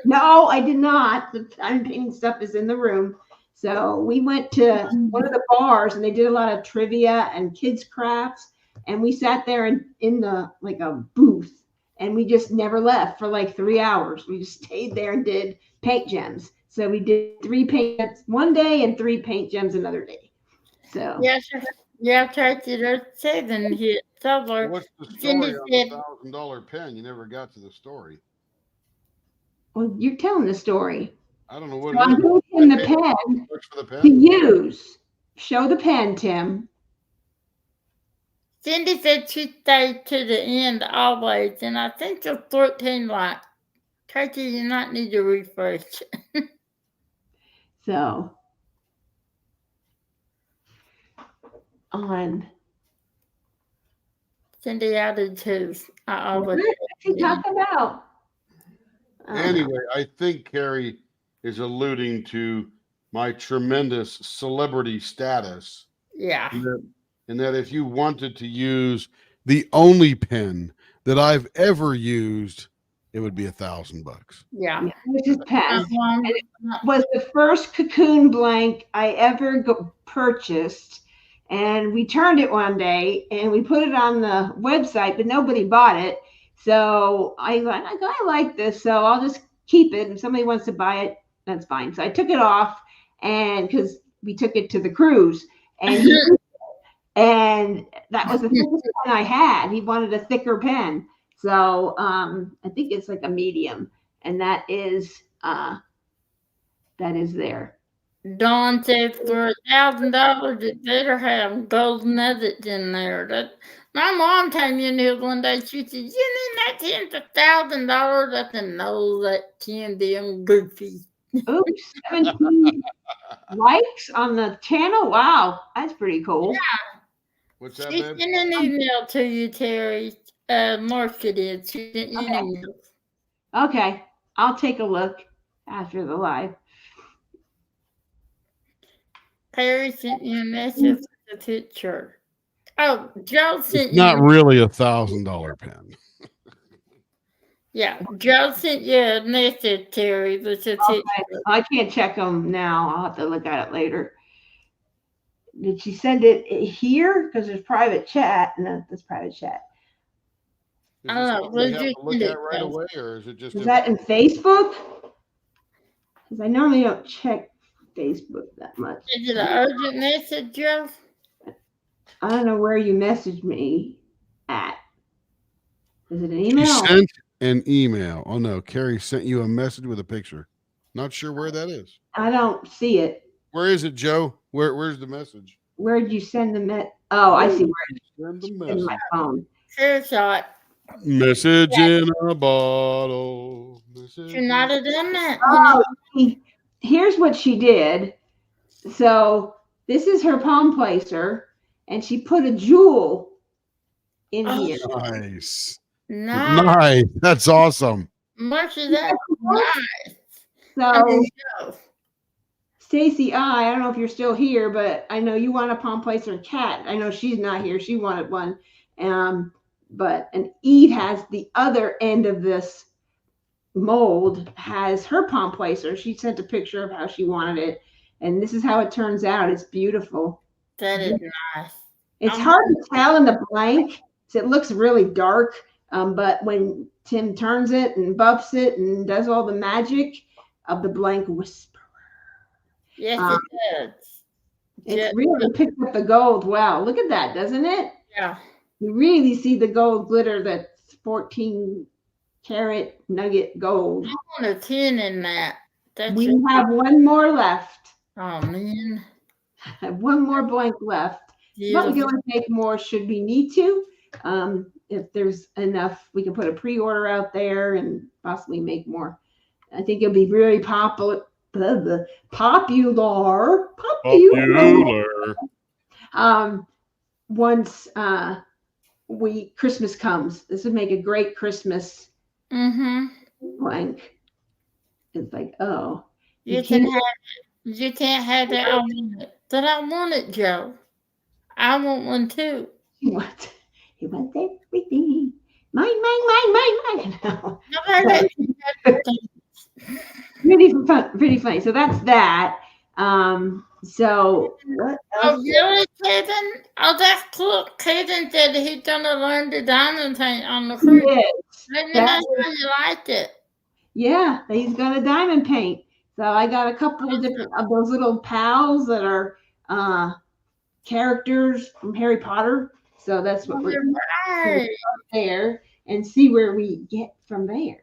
No, I did not. The diamond painting stuff is in the room. So we went to one of the bars and they did a lot of trivia and kids crafts. And we sat there in the like a booth and we just never left for like 3 hours. We just stayed there and did paint gems. So we did 3 paint gems one day and 3 paint gems another day. So Tracy, there's 7 here. So What's the Cindy story on said, the $1,000 pen? You never got to the story. well, you're telling the story. I don't know what So I'm it is. giving him the I paid pen $1 for the to pen. use. Show the pen, Tim. Cindy said she stayed to the end always, and I think the 14 like, Tracy, you might need to refresh. So on. Cindy added 2. I always. What's he talking about? Anyway, I think Carrie is alluding to my tremendous celebrity status. Yeah. And that if you wanted to use the only pen that I've ever used, it would be $1,000. Yeah. Which is pen. It Was the first cocoon blank I ever purchased. And we turned it one day and we put it on the website, but nobody bought it. So I like this, so I'll just keep it. If somebody wants to buy it, that's fine. So I took it off, and because we took it to the cruise, and and that was the thickest pen I had. He wanted a thicker pen, so I think it's like a medium, and that is there. Dawn said for $1,000, it better have gold nuggets in there. My mom came in here one day. She said, "You mean that $10's $1,000?" I said, "No, that 10 damn goofy." Oops, 17 likes on the channel. Wow, that's pretty cool. Yeah. What's that, She babe? sent an email to you, Terry. Marcia did. She sent you an email. Okay, I'll take a look after the live. Terry sent you a message with a picture. Oh, Joe sent It's not you. really $1,000 pen. Yeah, Joe sent you a message, Terry, with a picture. I can't check them now. I'll have to look at it later. Did she send it here? Because there's private chat. No, that's private chat. Is I this don't know. something we Where'd have you to look send at it right from? away, or is it just Is that in Facebook? Because I normally don't check Facebook that much. Is it an urgent message, Joe? I don't know where you messaged me at. Is it an She email? sent an email? Oh no, Carrie sent you a message with a picture. Not sure where that is. I don't see it. Where is it, Joe? Where's the message? Where did you send the Oh, I see where Send the it's in message. my phone. Screenshot. Message in a bottle. Message Should not have done that. Oh, here's what she did. So this is her palm placer, and she put a jewel in here. Nice. Nice. Nice. That's awesome. Marcia, that's nice. So Joe. Stacy, I don't know if you're still here, but I know you want a palm placer cat. I know she's not here. She wanted one. And Eve has the other end of this mold, has her palm placer. She sent a picture of how she wanted it. And this is how it turns out. It's beautiful. That is nice. It's hard to tell in the blank. So it looks really dark. But when Tim turns it and buffs it and does all the magic of the blank whisper. Yes, it does. It's really picked up the gold. Wow, look at that, doesn't it? Yeah. You really see the gold glitter. That's 14 karat nugget gold. I want a 10 in that. We have one more left. Oh, man. I have one more blank left. But we can always make more should we need to. If there's enough, we can put a pre-order out there and possibly make more. I think it'll be really popular. Once Christmas comes. This would make a great Christmas blank. It's like, oh, you can't have that. I want it. But I want it, Joe. I want one too. He wants everything. Mine. No. Pretty funny. So that's that. So what else? Really, Caden? Oh, that's cool. Caden said he's gonna learn to diamond paint on the cruise. Let me know how you liked it. Yeah, he's gonna diamond paint. So I got a couple of different of those little pals that are characters from Harry Potter. So that's what we're right there and see where we get from there.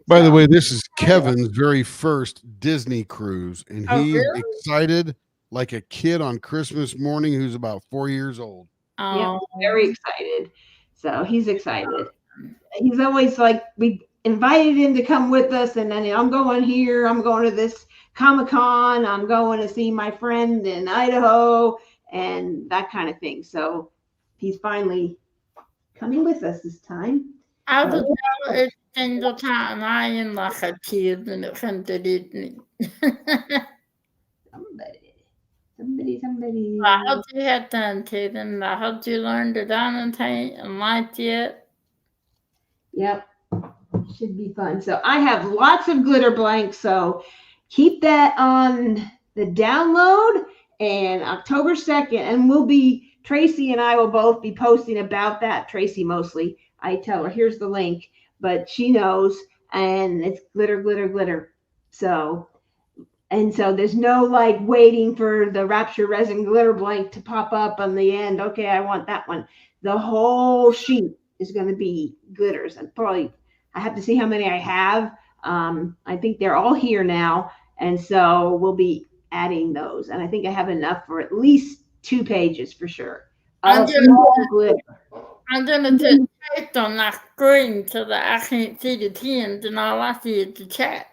By the way, this is Kevin's very first Disney cruise, and he's excited like a kid on Christmas morning who's about 4 years old. Yeah, very excited. So he's excited. He's always like, we invited him to come with us, and then I'm going here, I'm going to this Comic-Con, I'm going to see my friend in Idaho, and that kind of thing. So he's finally coming with us this time. I was every single time I am like a kid when it comes to Disney. Somebody. I hope you had done, Caden. I hope you learned to diamond paint and liked it. Yep. Should be fun. So I have lots of glitter blanks. So keep that on the download, and October 2nd, and Tracy and I will both be posting about that. Tracy mostly. I tell her, here's the link, but she knows, and it's glitter. So there's no like waiting for the Rapture Resin glitter blank to pop up on the end. Okay, I want that one. The whole sheet is going to be glitters, and probably I have to see how many I have. I think they're all here now, and so we'll be adding those. And I think I have enough for at least 2 pages for sure. I'm gonna put tape on that screen so that I can't see the tins, and all I see is the chat.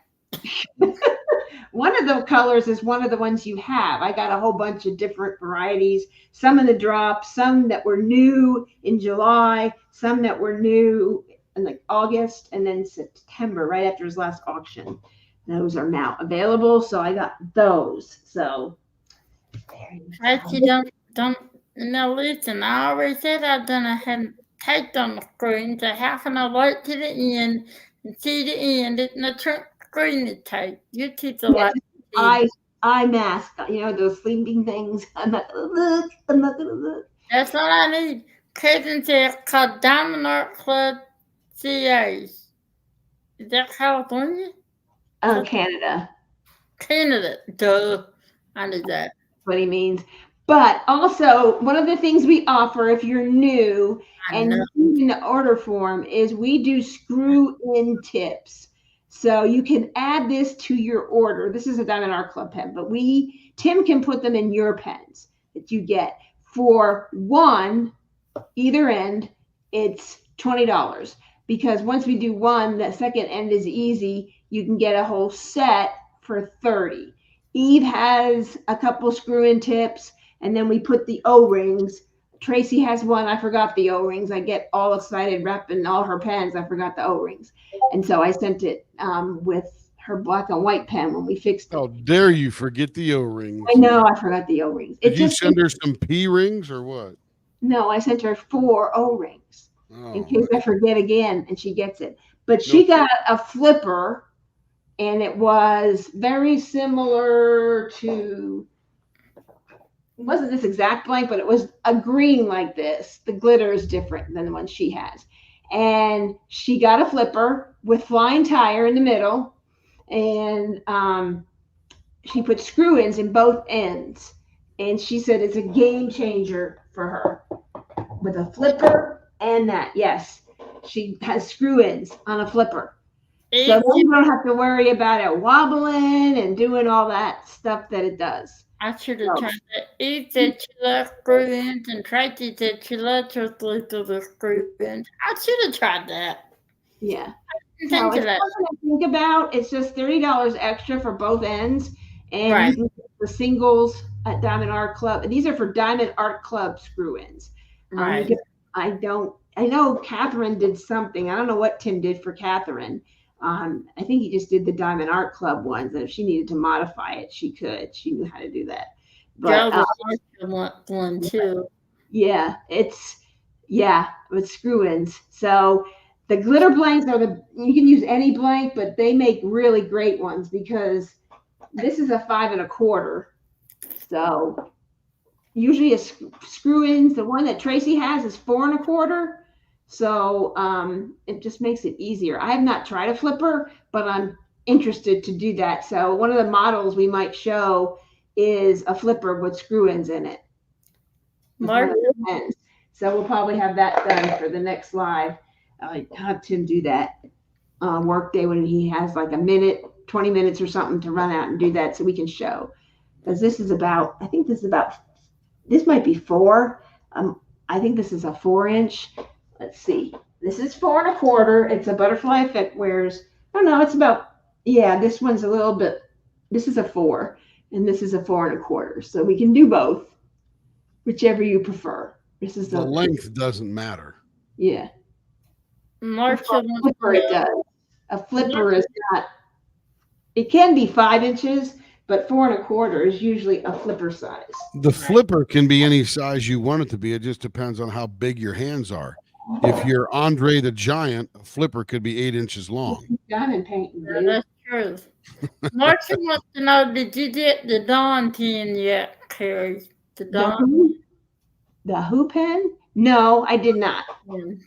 One of the colors is one of the ones you have. I got a whole bunch of different varieties, some in the drop, some that were new in July, some that were new in like August, and then September, right after his last auction. Those are now available, so I got those. So actually, don't now listen. I already said I'm gonna have taped on the screen, so how can I wait to the end and see the end and the screen is taped? You keep the light. Eye mask, those sleeping things. I'm not gonna look. That's all I need. Caden said called Diamond Art Club CAs. Is that California? Canada. Canada. Duh. I knew that. That's what he means. But also, one of the things we offer if you're new and in the order form is we do screw-in tips. So you can add this to your order. This is a Diamond Art Club pen, but Tim can put them in your pens that you get. For one, either end, it's $20. Because once we do one, the second end is easy. You can get a whole set for $30. Eve has a couple screw-in tips, and then we put the O-rings. Tracy has one. I forgot the O-rings. I get all excited wrapping all her pens. I forgot the O-rings. And so I sent it with her black and white pen when we fixed it. How dare you forget the O-rings? I know I forgot the O-rings. Did you send her some P-rings or what? No, I sent her 4 O-rings in case I forget again, and she gets it. But she got a flipper, and it was very similar to, it wasn't this exact blank, but it was a green like this. The glitter is different than the one she has. And she got a flipper with flying tire in the middle, and she put screw-ins in both ends. And she said it's a game changer for her with a flipper and that. Yes, she has screw-ins on a flipper. So you don't have to worry about it wobbling and doing all that stuff that it does. I should have tried that. Eve said she loved screw-ins, and Tracy said she loved her little screw-ins. I should have tried that. Yeah. It's nothing to think about. It's just $30 extra for both ends. And you can get the singles at Diamond Art Club. And these are for Diamond Art Club screw-ins. Right. I don't I know Catherine did something. I don't know what Tim did for Catherine. I think he just did the Diamond Art Club ones. And if she needed to modify it, she could. She knew how to do that. But one too. yeah, with screw-ins. So the glitter blanks you can use any blank, but they make really great ones because this is a 5 1/4. So usually a screw-ins, the one that Tracy has is 4 1/4. So it just makes it easier. I have not tried a flipper, but I'm interested to do that. So one of the models we might show is a flipper with screw-ins in it. So we'll probably have that done for the next live. I have Tim do that work day when he has like a minute, 20 minutes or something to run out and do that so we can show. Because this might be 4. I think this is a 4-inch. Let's see. This is 4 1/4. It's a butterfly effect wears. Oh no, it's about, this one's a little bit, this is a 4 and this is a 4 1/4. So we can do both, whichever you prefer. This is the length doesn't matter. Yeah. Marcia, a flipper it does. A flipper is not, it can be 5 inches, but 4 1/4 is usually a flipper size. The flipper can be any size you want it to be. It just depends on how big your hands are. If you're Andre the Giant, a flipper could be 8 inches long. Diamond painting, dude. that's true. Marcia wants to know, did you get the Dawn tin yet, Carrie? The Dawn? The who pen? No, I did not. pen.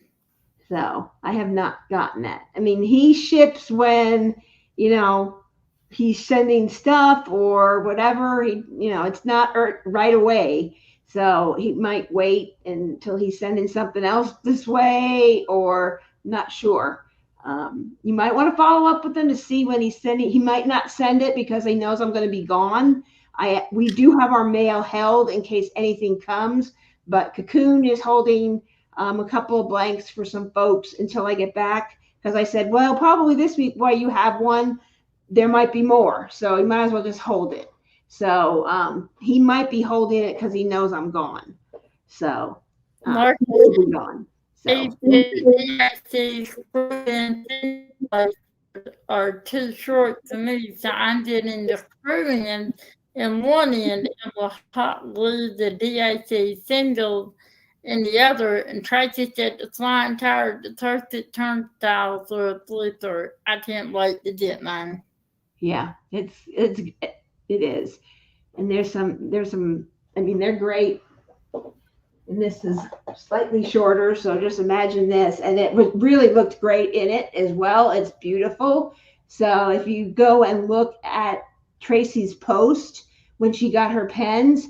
So I have not gotten that. I mean, he ships when, he's sending stuff or whatever. It's not right away. So he might wait until he's sending something else this way, or not sure. You might want to follow up with him to see when he's sending. He might not send it because he knows I'm going to be gone. We do have our mail held in case anything comes, but Cocoon is holding a couple of blanks for some folks until I get back. Because I said, well, probably this week while you have one, there might be more. So you might as well just hold it. So he might be holding it because he knows I'm gone. So Mark he'll be gone. So. Are too short for me, so I'm getting the screw in one end and will hot glue the DIC single in the other, and try to set the flying tire to turnstile through a flipper. I can't wait to get mine. Yeah, it is. And there's some, I mean, they're great. And this is slightly shorter, so just imagine this. And it really looked great in it as well. It's beautiful. So if you go and look at Tracy's post when she got her pens,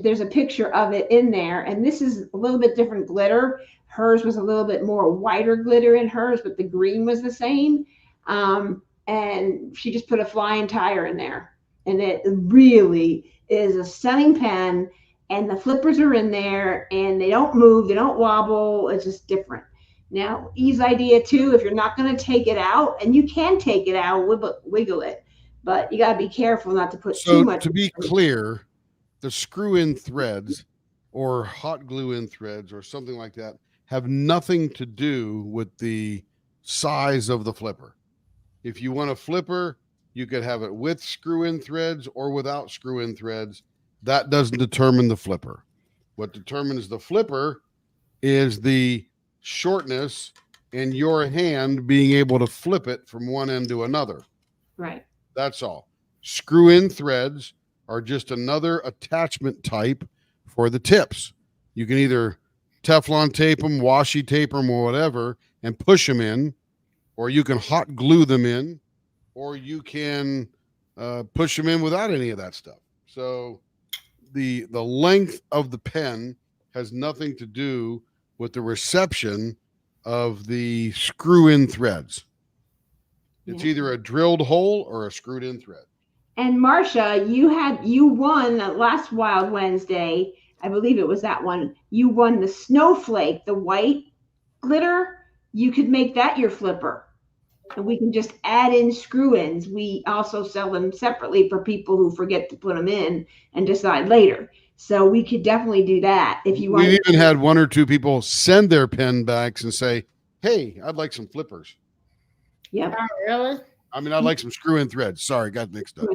there's a picture of it in there. And this is a little bit different glitter. Hers was a little bit more whiter glitter in hers, but the green was the same. And she just put a flying tire in there. And it really is a stunning pen. And the flippers are in there and they don't move, they don't wobble. It's just different. Now, E's idea too, if you're not going to take it out, and you can take it out, wiggle it, but you got to be careful not to put too much. To be clear, the screw-in threads or hot glue-in threads or something like that have nothing to do with the size of the flipper. If you want a flipper, you could have it with screw-in threads or without screw-in threads. That doesn't determine the flipper. What determines the flipper is the shortness and your hand being able to flip it from one end to another. Right. That's all. Screw-in threads are just another attachment type for the tips. You can either Teflon tape them, washi tape them, or whatever, and push them in, or you can hot glue them in, or you can push them in without any of that stuff. So the length of the pen has nothing to do with the reception of the screw-in threads. It's either a drilled hole or a screwed-in thread. And Marcia, you won last Wild Wednesday. I believe it was that one. You won the snowflake, the white glitter. You could make that your flipper. And we can just add in screw-ins. We also sell them separately for people who forget to put them in and decide later. So we could definitely do that if you want. We've even had one or two people send their pen backs and say, hey, I'd like some flippers. Yep. Oh, really? I mean, I'd like some screw-in threads. Sorry, got mixed up.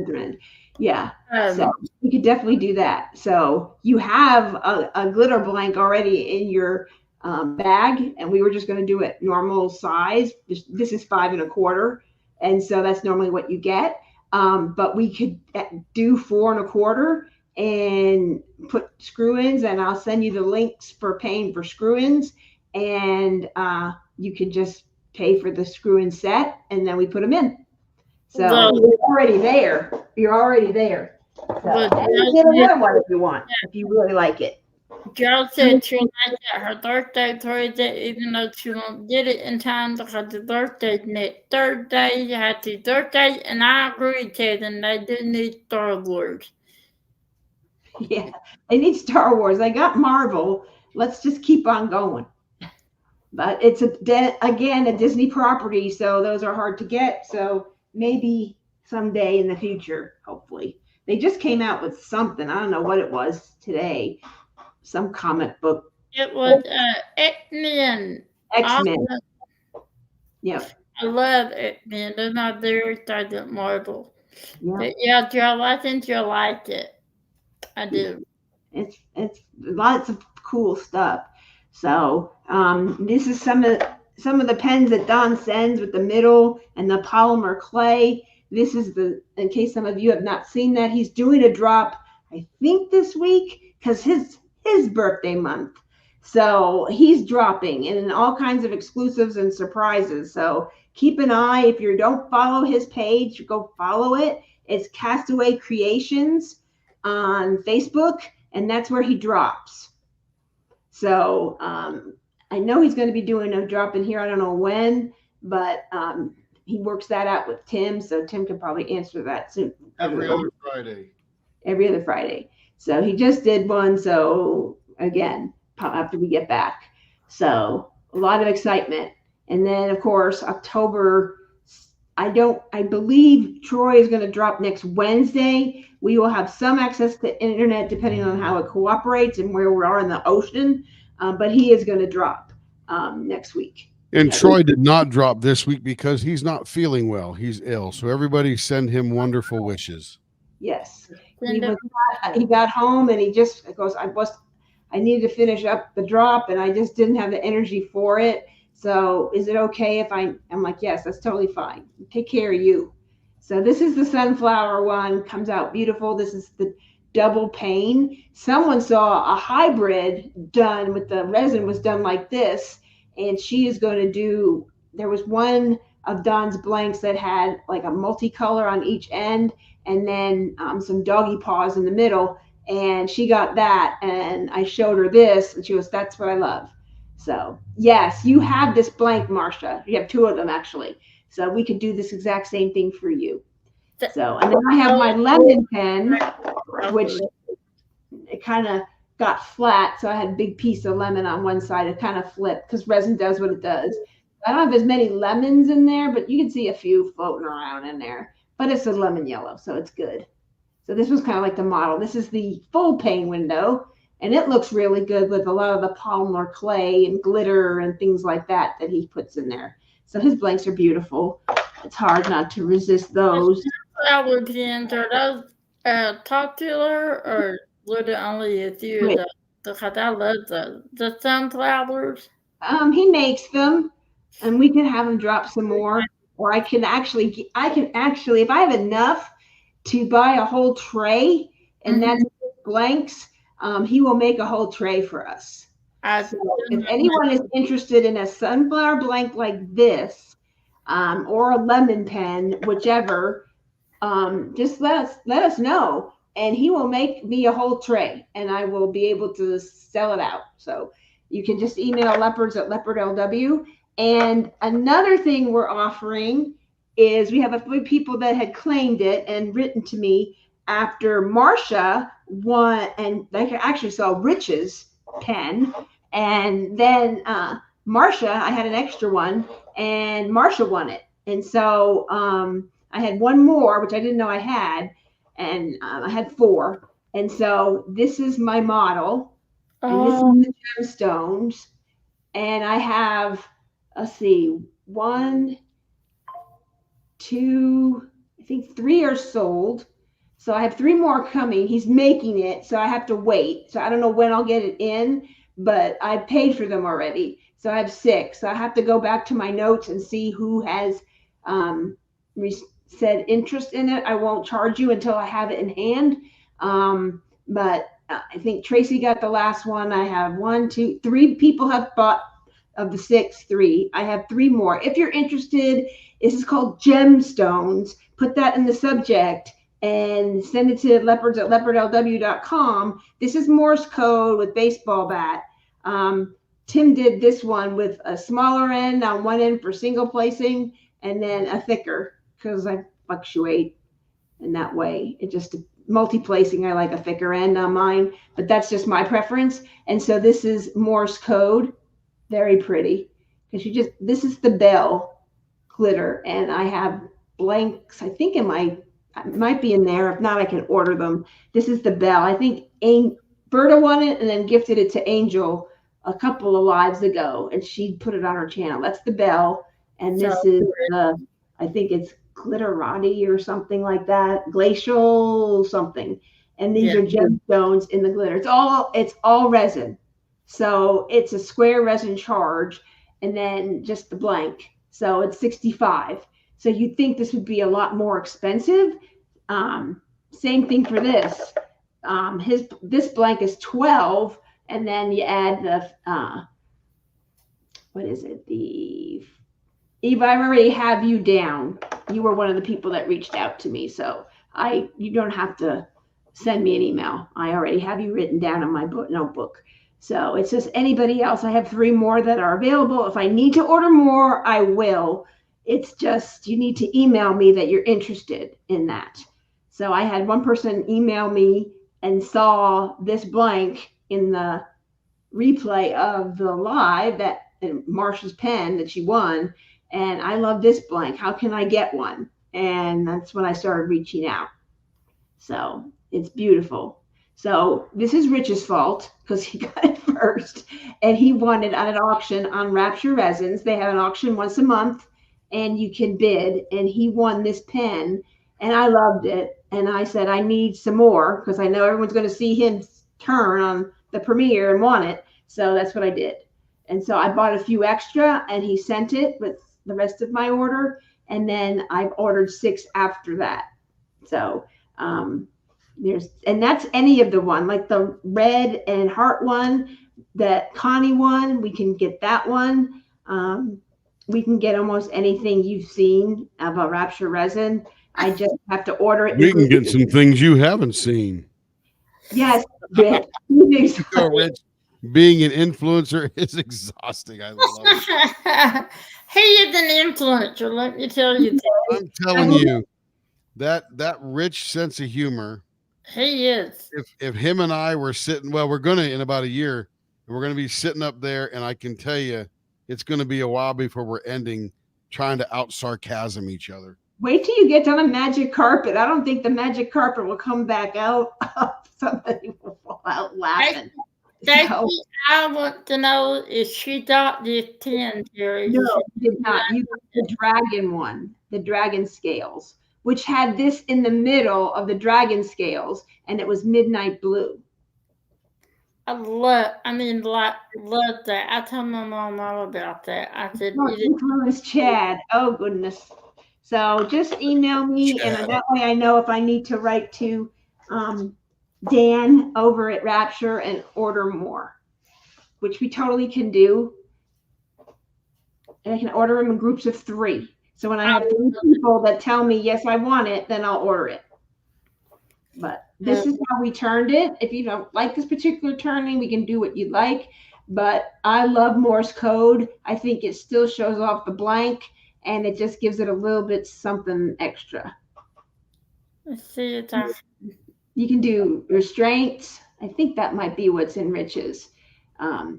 Yeah. So we could definitely do that. So you have a glitter blank already in your bag, and we were just going to do it normal size. This is 5 1/4, and so that's normally what you get. But we could do 4 1/4 and put screw-ins, and I'll send you the links for paying for screw-ins, and you can just pay for the screw-in set, and then we put them in. So you're already there. You're already there. So, you get another one if you want, if you really like it. Girl said she'll like it her birthday Thursday, even though she won't get it in time because the birthday's next Thursday. Happy birthday, and I agree, Ted, and they do need Star Wars. Yeah, they need Star Wars. I got Marvel. Let's just keep on going. But it's again a Disney property, so those are hard to get. So maybe someday in the future, hopefully. They just came out with something. I don't know what it was today. Some comic book. It was X-Men. X-Men. Yep. I love X-Men. They're not very excited at Marvel. Yep. But yeah, Joe, I think you'll like it. I do. It's lots of cool stuff. So this is some of the pens that Don sends with the middle and the polymer clay. This is in case some of you have not seen that, he's doing a drop, I think this week, because his birthday month. So he's dropping in all kinds of exclusives and surprises. So keep an eye. If you don't follow his page, go follow it. It's Castaway Creations on Facebook, and that's where he drops. So I know he's going to be doing a drop in here. I don't know when, but he works that out with Tim. So Tim can probably answer that soon. Every other Friday. Every other Friday. So he just did one. So again, after we get back. So a lot of excitement. And then of course, October, I believe Troy is going to drop next Wednesday. We will have some access to internet depending on how it cooperates and where we are in the ocean. But he is going to drop next week. And Troy did not drop this week because he's not feeling well. He's ill. So everybody send him wonderful wishes. Yes. He got home and he just goes, I needed to finish up the drop and I just didn't have the energy for it. So is it okay if I'm like, yes, that's totally fine. Take care of you. So this is the sunflower one, comes out beautiful. This is the double pane. Someone saw a hybrid done with the resin was done like this. And she is going to do, there was one of Don's blanks that had like a multicolor on each end and then some doggy paws in the middle. And she got that. And I showed her this and she goes, that's what I love. So yes, you have this blank, Marcia. You have 2 of them actually. So we could do this exact same thing for you. So, and then I have my lemon pen, which it kind of got flat. So I had a big piece of lemon on one side. It kind of flipped because resin does what it does. I don't have as many lemons in there, but you can see a few floating around in there. But it's a lemon yellow, so it's good. So this was kind of like the model. This is the full pane window. And it looks really good with a lot of the polymer clay and glitter and things like that he puts in there. So his blanks are beautiful. It's hard not to resist those. Flower pens, are those popular or would it only a few? Because I love the sunflowers. He makes them, and we can have him drop some more. Or I can actually, if I have enough to buy a whole tray, and that's blanks. He will make a whole tray for us. So if anyone is interested in a sunflower blank like this, or a lemon pen, whichever, just let us know, and he will make me a whole tray, and I will be able to sell it out. So you can just email Leopards at Leopard LW. And another thing we're offering is we have a few people that had claimed it and written to me after Marcia won, and they actually saw Rich's pen. And then Marcia, I had an extra one, and Marcia won it. And so I had one more, which I didn't know I had, and I had 4. And so this is my model, and this is Oh, the gemstones. And I have, let's see, one, two, I think three are sold. So I have three more coming. He's making it, so I have to wait. So I don't know when I'll get it in, but I paid for them already. So I have six. So I have to go back to my notes and see who has um, said interest in it. I won't charge you until I have it in hand. But I think Tracy got the last one. I have one, two, three people have bought of the six, three. I have three more. If you're interested, this is called gemstones. Put that in the subject and send it to leopards at leopardlw.com. This is Morse code with baseball bat. Tim did this one with a smaller end on one end for single placing and then a thicker because I fluctuate in that way. It just multi-placing, I like a thicker end on mine, but that's just my preference. And so this is Morse code. Very pretty. Because this is the bell glitter, and I have blanks, I think it might be in there. If not, I can order them. This is the bell. I think Berta won it and then gifted it to Angel a couple of lives ago, and she put it on her channel. That's the bell, and this is I think it's glitterati or something like that, glacial something. And these are gemstones in the glitter. It's all resin. So it's a square resin charge and then just the blank. So it's 65. So you'd think this would be a lot more expensive. Same thing for this. This blank is 12, and then you add the what is it? The Eve, I already have you down. You were one of the people that reached out to me, so you don't have to send me an email. I already have you written down in my notebook. So it's just anybody else. I have three more that are available. If I need to order more, I will. It's just you need to email me that you're interested in that. So I had one person email me and saw this blank in the replay of the live that Marsha's pen that she won. And I love this blank. How can I get one? And that's when I started reaching out. So it's beautiful. So this is Rich's fault because he got it first, and he won it at an auction on Rapture Resins. They have an auction once a month, and you can bid. And he won this pen, and I loved it. And I said I need some more because I know everyone's going to see him turn on the premiere and want it. So that's what I did. And so I bought a few extra, and he sent it with the rest of my order. And then I've ordered 6 after that. So and that's any of the one, like the red and heart one, that Connie one, we can get that one. We can get almost anything you've seen of a Rapture resin. I just have to order it. We can get some things you haven't seen. Yes, Rich. Rich, being an influencer is exhausting. I love it. He is an influencer, let me tell you that. I'm telling you, that rich sense of humor. He is. If him and I were sitting, well, we're gonna in about a year, and we're gonna be sitting up there, and I can tell you, it's gonna be a while before we're ending trying to out sarcasm each other. Wait till you get on a magic carpet. I don't think the magic carpet will come back out. Somebody will fall out laughing. I want to know if she got this 10, Jerry. No, she did not. You got the dragon one, the dragon scales, which had this in the middle of the dragon scales, and it was midnight blue. I love that. I told my mom all about that. I said, influence Chad. Oh, goodness. So just email me, Chad. And that way I know if I need to write to Dan over at Rapture and order more, which we totally can do. And I can order them in groups of 3. So when I have 3 people that tell me, yes, I want it, then I'll order it. But this is how we turned it. If you don't like this particular turning, we can do what you like. But I love Morse code. I think it still shows off the blank, and it just gives it a little bit something extra. Let's see it. You can do restraints. I think that might be what's in Rich's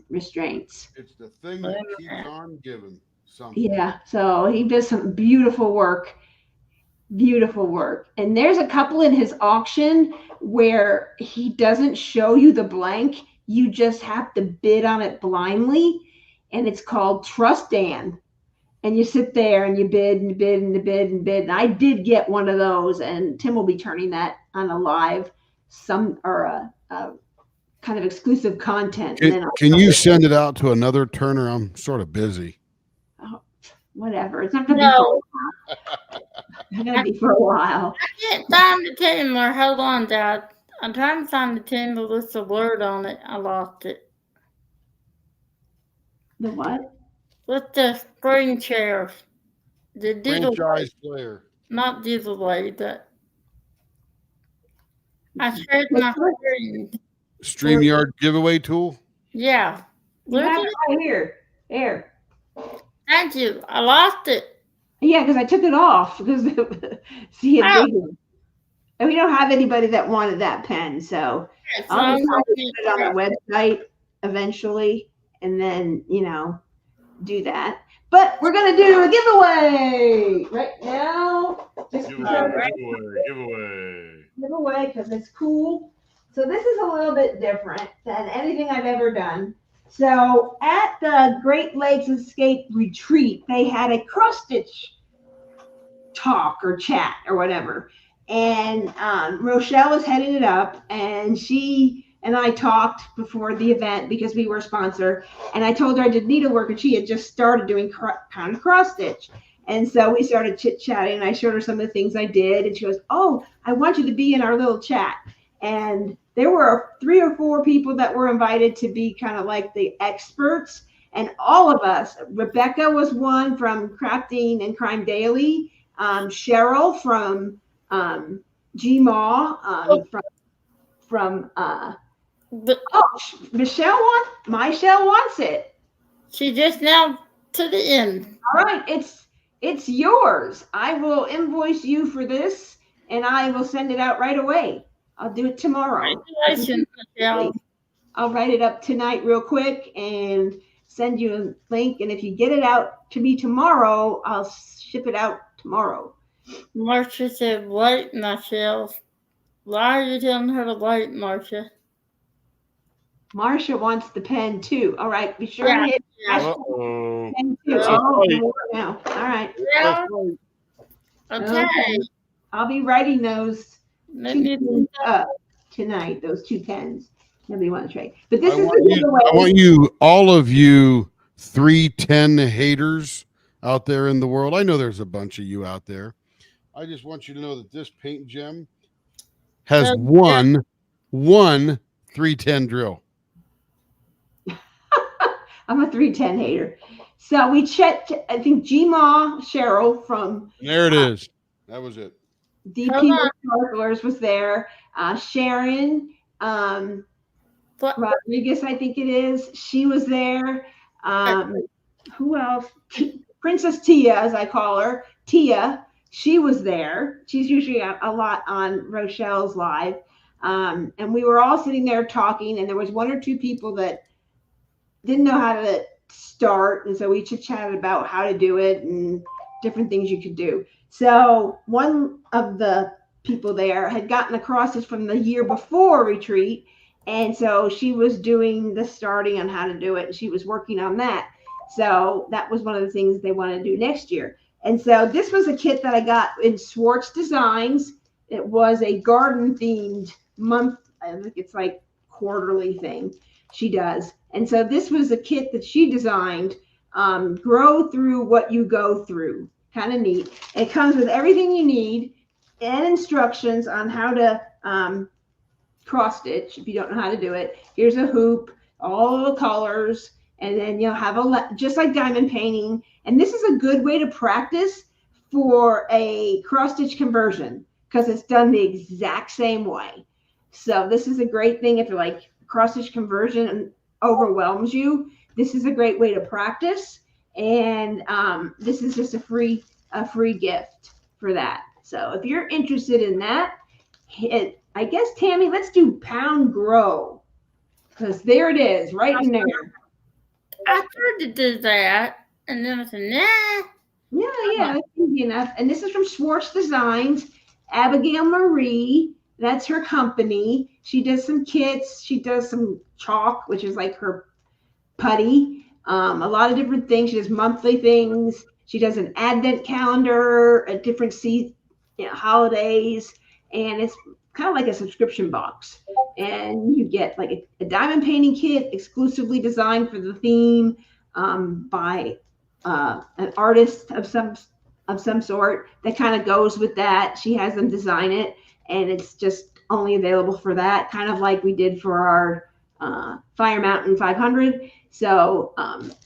restraints. It's the thing that keeps on giving something. Yeah, so he does some beautiful work. Beautiful work. And there's a couple in his auction where he doesn't show you the blank. You just have to bid on it blindly. And it's called Trust Dan. And you sit there and you bid and bid and bid and bid. And I did get one of those, and Tim will be turning that on a live a kind of exclusive content. And then Can you send it out to another Turner? I'm sort of busy. Whatever. It's not going to be for a while. It's going to be for a while. I can't find the Taylor. Hold on, Dad. I'm trying to find the Taylor with the word on it. I lost it. The what? With the screen share. The digital Franchise player. Not digital way, but I shared my screen. StreamYard giveaway tool? Yeah. You have it right here. There. Thank you. I lost it. Yeah, because I took it off because see it bigger. And we don't have anybody that wanted that pen, so I'll just put it on the website eventually, and then do that. But we're gonna do a giveaway right now. Giveaway because it's cool. So this is a little bit different than anything I've ever done. So at the Great Lakes Escape Retreat, they had a cross-stitch talk or chat or whatever. And Rochelle was heading it up, and she and I talked before the event because we were a sponsor. And I told her I did needlework, and she had just started doing kind of cross-stitch. And so we started chit-chatting, and I showed her some of the things I did. And she goes, "Oh, I want you to be in our little chat." And there were 3 or 4 people that were invited to be kind of like the experts. And all of us, Rebecca was one from Crafting and Crime Daily, Cheryl from GMAW, Michelle wants it. She just now to the end. All right, it's yours. I will invoice you for this, and I will send it out right away. I'll do it tomorrow. Congratulations, Michelle. I'll write it up tonight real quick and send you a link. And if you get it out to me tomorrow, I'll ship it out tomorrow. Marcia said, "Wait, Michelle. Why are you telling her to wait, Marcia?" Marcia wants the pen too. All right, be sure to hit pen too. Now. All right. Yeah. Okay. I'll be writing those up tonight. Those 2 pens. Nobody want to trade, but this is the giveaway. I want you, all of you 310 haters out there in the world. I know there's a bunch of you out there. I just want you to know that this paint gem has one 310 drill. I'm a 310 hater. So we checked, I think GMAW Cheryl from. And there it is. That was it. DP Sparklers was there. Sharon Rodriguez, I think it is. She was there. Who else? Princess Tia, as I call her. Tia. She was there. She's usually a lot on Rochelle's live. And we were all sitting there talking, and there was 1 or 2 people that didn't know how to start. And so we chit-chatted about how to do it and different things you could do. So one of the people there had gotten a cross-stitch from the year before retreat. And so she was doing the starting on how to do it. And she was working on that. So that was one of the things they want to do next year. And so this was a kit that I got in Swartz Designs. It was a garden themed month. I think it's like quarterly thing she does. And so this was a kit that she designed, grow through what you go through. Kind of neat. It comes with everything you need and instructions on how to cross stitch if you don't know how to do it. Here's a hoop, all the colors, and then you'll have just like diamond painting. And this is a good way to practice for a cross stitch conversion because it's done the exact same way. So this is a great thing if you're like cross stitch conversion overwhelms you. This is a great way to practice. And this is just a free gift for that. So if you're interested in that, I guess, Tammy, let's do Pound Grow because there it is right in there. I tried to do that, and then I said, nah. Yeah, easy enough. And this is from Schwartz Designs. Abigail Marie, that's her company. She does some kits. She does some chalk, which is like her putty. A lot of different things. She does monthly things. She does an advent calendar, a different holidays, and it's kind of like a subscription box. And you get like a diamond painting kit exclusively designed for the theme by an artist of some sort that kind of goes with that. She has them design it, and it's just only available for that, kind of like we did for our Fire Mountain 500. So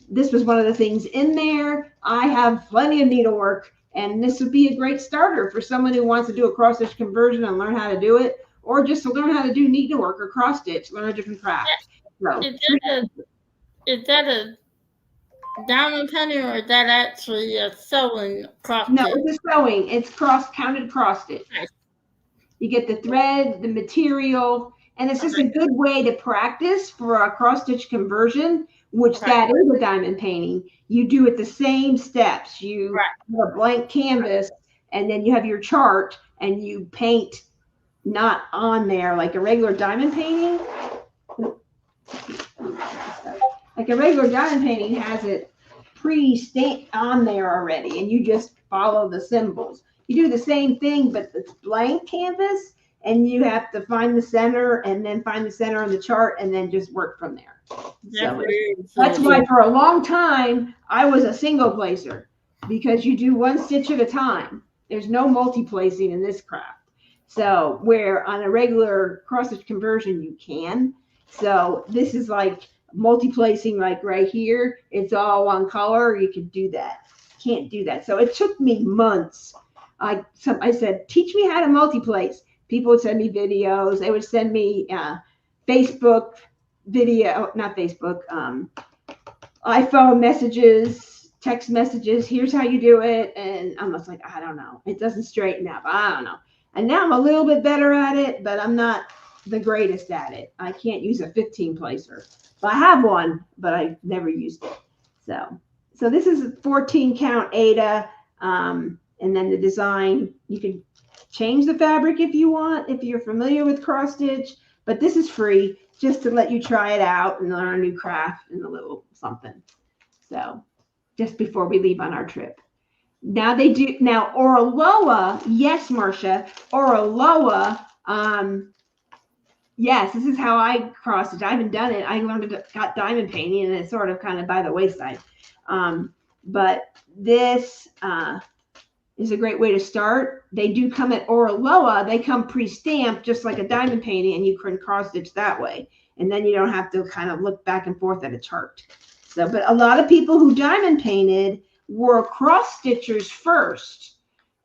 this was one of the things in there. I have plenty of needlework, and this would be a great starter for someone who wants to do a cross stitch conversion and learn how to do it, or just to learn how to do needlework or cross stitch, learn a different craft. So, is that a diamond penny, or is that actually a sewing cross no, stitch? it's a sewing. It's counted cross stitch. Nice. You get the thread, the material, and it's just a good way to practice for a cross stitch conversion, which that is a diamond painting. You do it the same steps. You have a blank canvas, and then you have your chart, and you paint not on there like a regular diamond painting. Like a regular diamond painting has it pre-stamped on there already, and you just follow the symbols. You do the same thing, but it's blank canvas, and you have to find the center, and then find the center on the chart, and then just work from there. So that's why for a long time I was a single placer, because you do one stitch at a time. There's no multi-placing in this craft. So where on a regular cross stitch conversion you can. So this is like multi-placing, like right here. It's all one color. You could do that. Can't do that. So it took me months. I said, teach me how to multi-place. People would send me videos. They would send me Facebook video, not Facebook, iPhone messages, text messages. Here's how you do it. And I'm just like, I don't know. It doesn't straighten up. I don't know. And now I'm a little bit better at it, but I'm not the greatest at it. I can't use a 15 placer. So I have one, but I never used it. So this is a 14 count Ada. And then the design, you can change the fabric if you want, if you're familiar with cross stitch, but this is free just to let you try it out and learn a new craft and a little something. So just before we leave on our trip. Now Oraloa, yes, Marcia, Oraloa, yes, this is how I cross stitch. I haven't done it. I got diamond painting, and it's sort of kind of by the wayside. But this is a great way to start. They do come at Oraloa. They come pre-stamped, just like a diamond painting, and you can cross stitch that way. And then you don't have to kind of look back and forth at a chart. So, but a lot of people who diamond painted were cross stitchers first.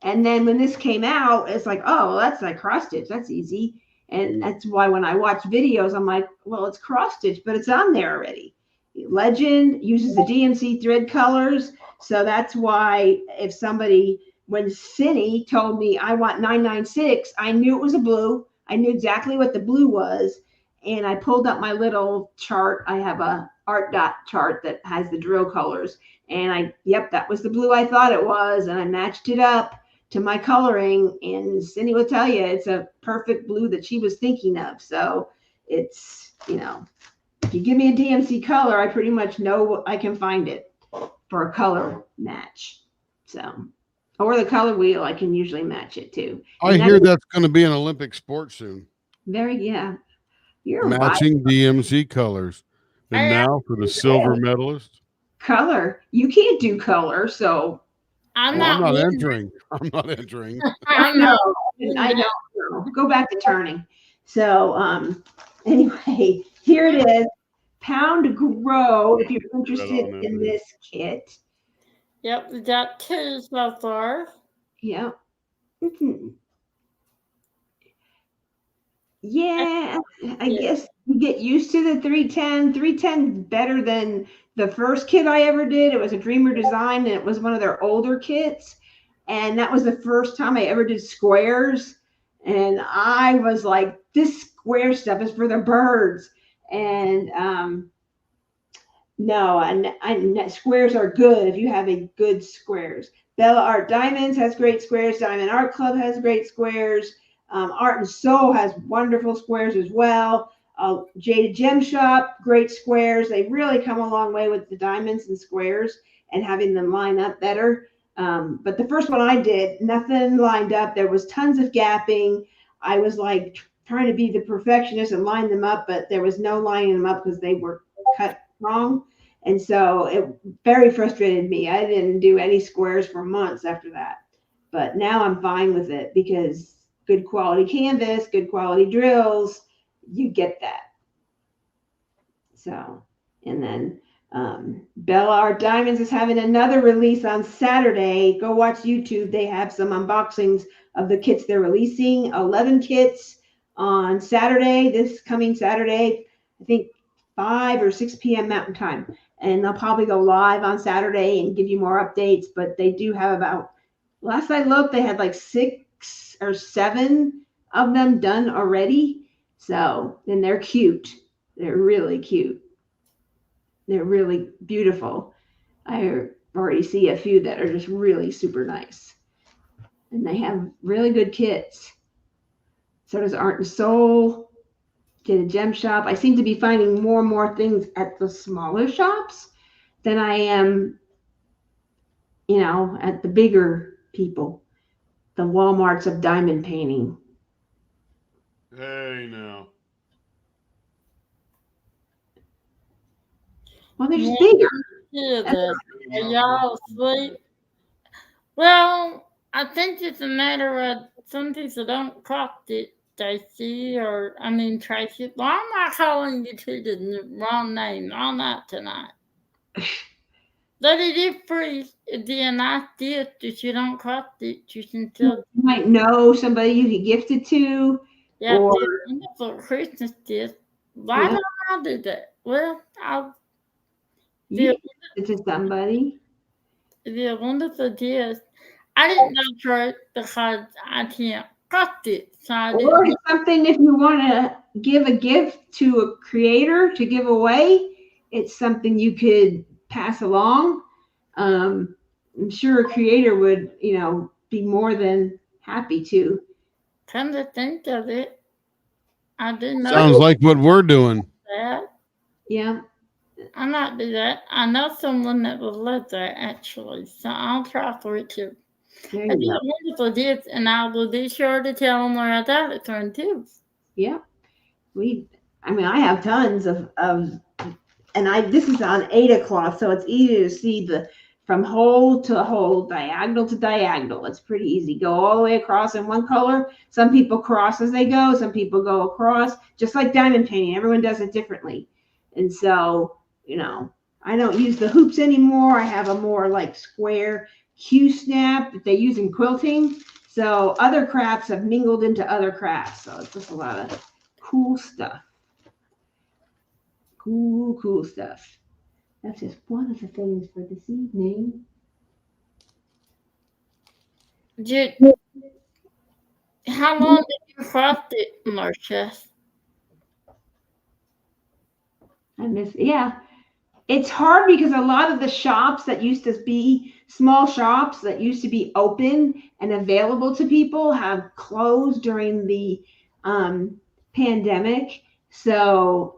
And then when this came out, it's like, oh, well, that's like cross stitch. That's easy. And that's why when I watch videos, I'm like, well, it's cross stitch, but it's on there already. Legend uses the DMC thread colors. So that's why if somebody, when Cindy told me I want 996, I knew it was a blue. I knew exactly what the blue was. And I pulled up my little chart. I have a art dot chart that has the drill colors. And that was the blue I thought it was. And I matched it up to my coloring. And Cindy will tell you it's a perfect blue that she was thinking of. So it's, if you give me a DMC color, I pretty much know I can find it for a color match. So, or the color wheel, I can usually match it too. I hear that's going to be an Olympic sport soon. You're matching right. DMC colors. And now for the silver medalist. Color. You can't do color, so I'm not entering. I'm not entering. I know. Go back to turning. So anyway, here it is. Pound Grow, if you're interested in this kit. Yep, we got two so far. Yep. Yeah, I guess you get used to the 310. 310 better than the first kit I ever did. It was a Dreamer Design, and it was one of their older kits. And that was the first time I ever did squares. And I was like, this square stuff is for the birds. And no, and squares are good if you have a good squares. Bella Art Diamonds has great squares. Diamond Art Club has great squares. Art and Soul has wonderful squares as well. Jada Gem Shop, great squares. They really come a long way with the diamonds and squares and having them line up better. But the first one I did, nothing lined up. There was tons of gapping. I was like trying to be the perfectionist and line them up, but there was no lining them up because they were cut wrong. And so it very frustrated me. I didn't do any squares for months after that. But now I'm fine with it because good quality canvas, good quality drills, you get that. So, and then Bella Art Diamonds is having another release on Saturday. Go watch YouTube. They have some unboxings of the kits they're releasing. 11 kits on Saturday, this coming Saturday, I think 5 or 6 p.m. Mountain Time. And they'll probably go live on Saturday and give you more updates. But they do have about, last I looked, they had like 6 or 7 of them done already. So, and they're cute. They're really cute. They're really beautiful. I already see a few that are just really super nice. And they have really good kits. So does Art and Soul. Get a gem shop. I seem to be finding more and more things at the smaller shops than I am, at the bigger people. The Walmarts of diamond painting. Hey, now. Well, they're just bigger. Yeah, are y'all asleep? Well, I think it's a matter of some people don't crop it, Tracy, Tracy. Why am I calling you to the wrong name all night tonight? That it is free. The idea that you don't crop it, you can tell. You might know somebody you could gift it to. Yeah, or, wonderful Christmas gift. Why don't I do that? Well, I'll you gift it to somebody. Be a wonderful gift. I didn't know for it because I can't cut it. So or it's something if you want to give a gift to a creator to give away, it's something you could pass along. I'm sure a creator would, be more than happy to. Come to think of it, I didn't know. Sounds like what we're doing. That. Yeah. I might do that. I know someone that would love that actually, so I'll try for it too. There I you did go. a wonderful gift, and I will be sure to tell them where I got it from too. Yeah. I have tons of and this is on Ada cloth, so it's easy to see from hole to hole, diagonal to diagonal. It's pretty easy. Go all the way across in one color. Some people cross as they go. Some people go across, just like diamond painting. Everyone does it differently. And so, I don't use the hoops anymore. I have a more like square Q-snap that they use in quilting. So other crafts have mingled into other crafts. So it's just a lot of cool stuff. Cool stuff. That's just one of the things for this evening. How long did you craft it, Marcia? It's hard because a lot of the shops that used to be small shops that used to be open and available to people have closed during the pandemic. So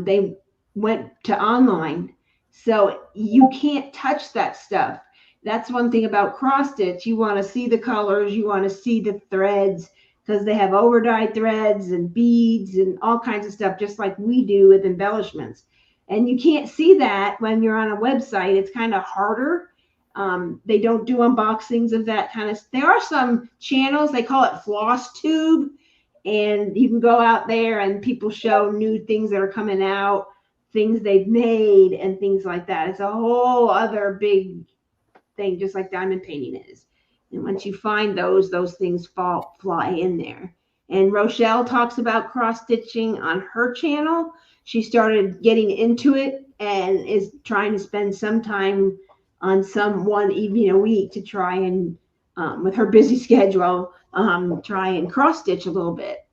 they went to online. So you can't touch that stuff. That's one thing about cross stitch. You want to see the colors, you want to see the threads because they have over dyed threads and beads and all kinds of stuff, just like we do with embellishments. And you can't see that when you're on a website. It's kind of harder. They don't do unboxings of that kind of. There are some channels, they call it Floss Tube, and you can go out there and people show new things that are coming out, things they've made and things like that. It's a whole other big thing, just like diamond painting is. And once you find those things fly in there. And Rochelle talks about cross stitching on her channel. She started getting into it and is trying to spend some time on one evening a week to try and, with her busy schedule, try and cross stitch a little bit.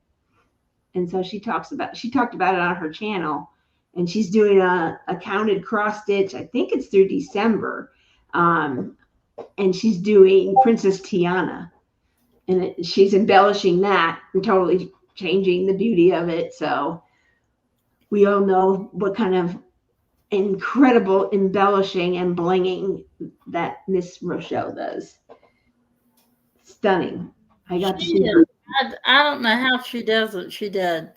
And so she talked about it on her channel, and she's doing a counted cross stitch. I think it's through December. and she's doing Princess Tiana, and she's embellishing that and totally changing the beauty of it. So we all know what kind of incredible embellishing and blinging that Miss Rochelle does. Stunning. I got to She see is. her. I don't know how she does what she did.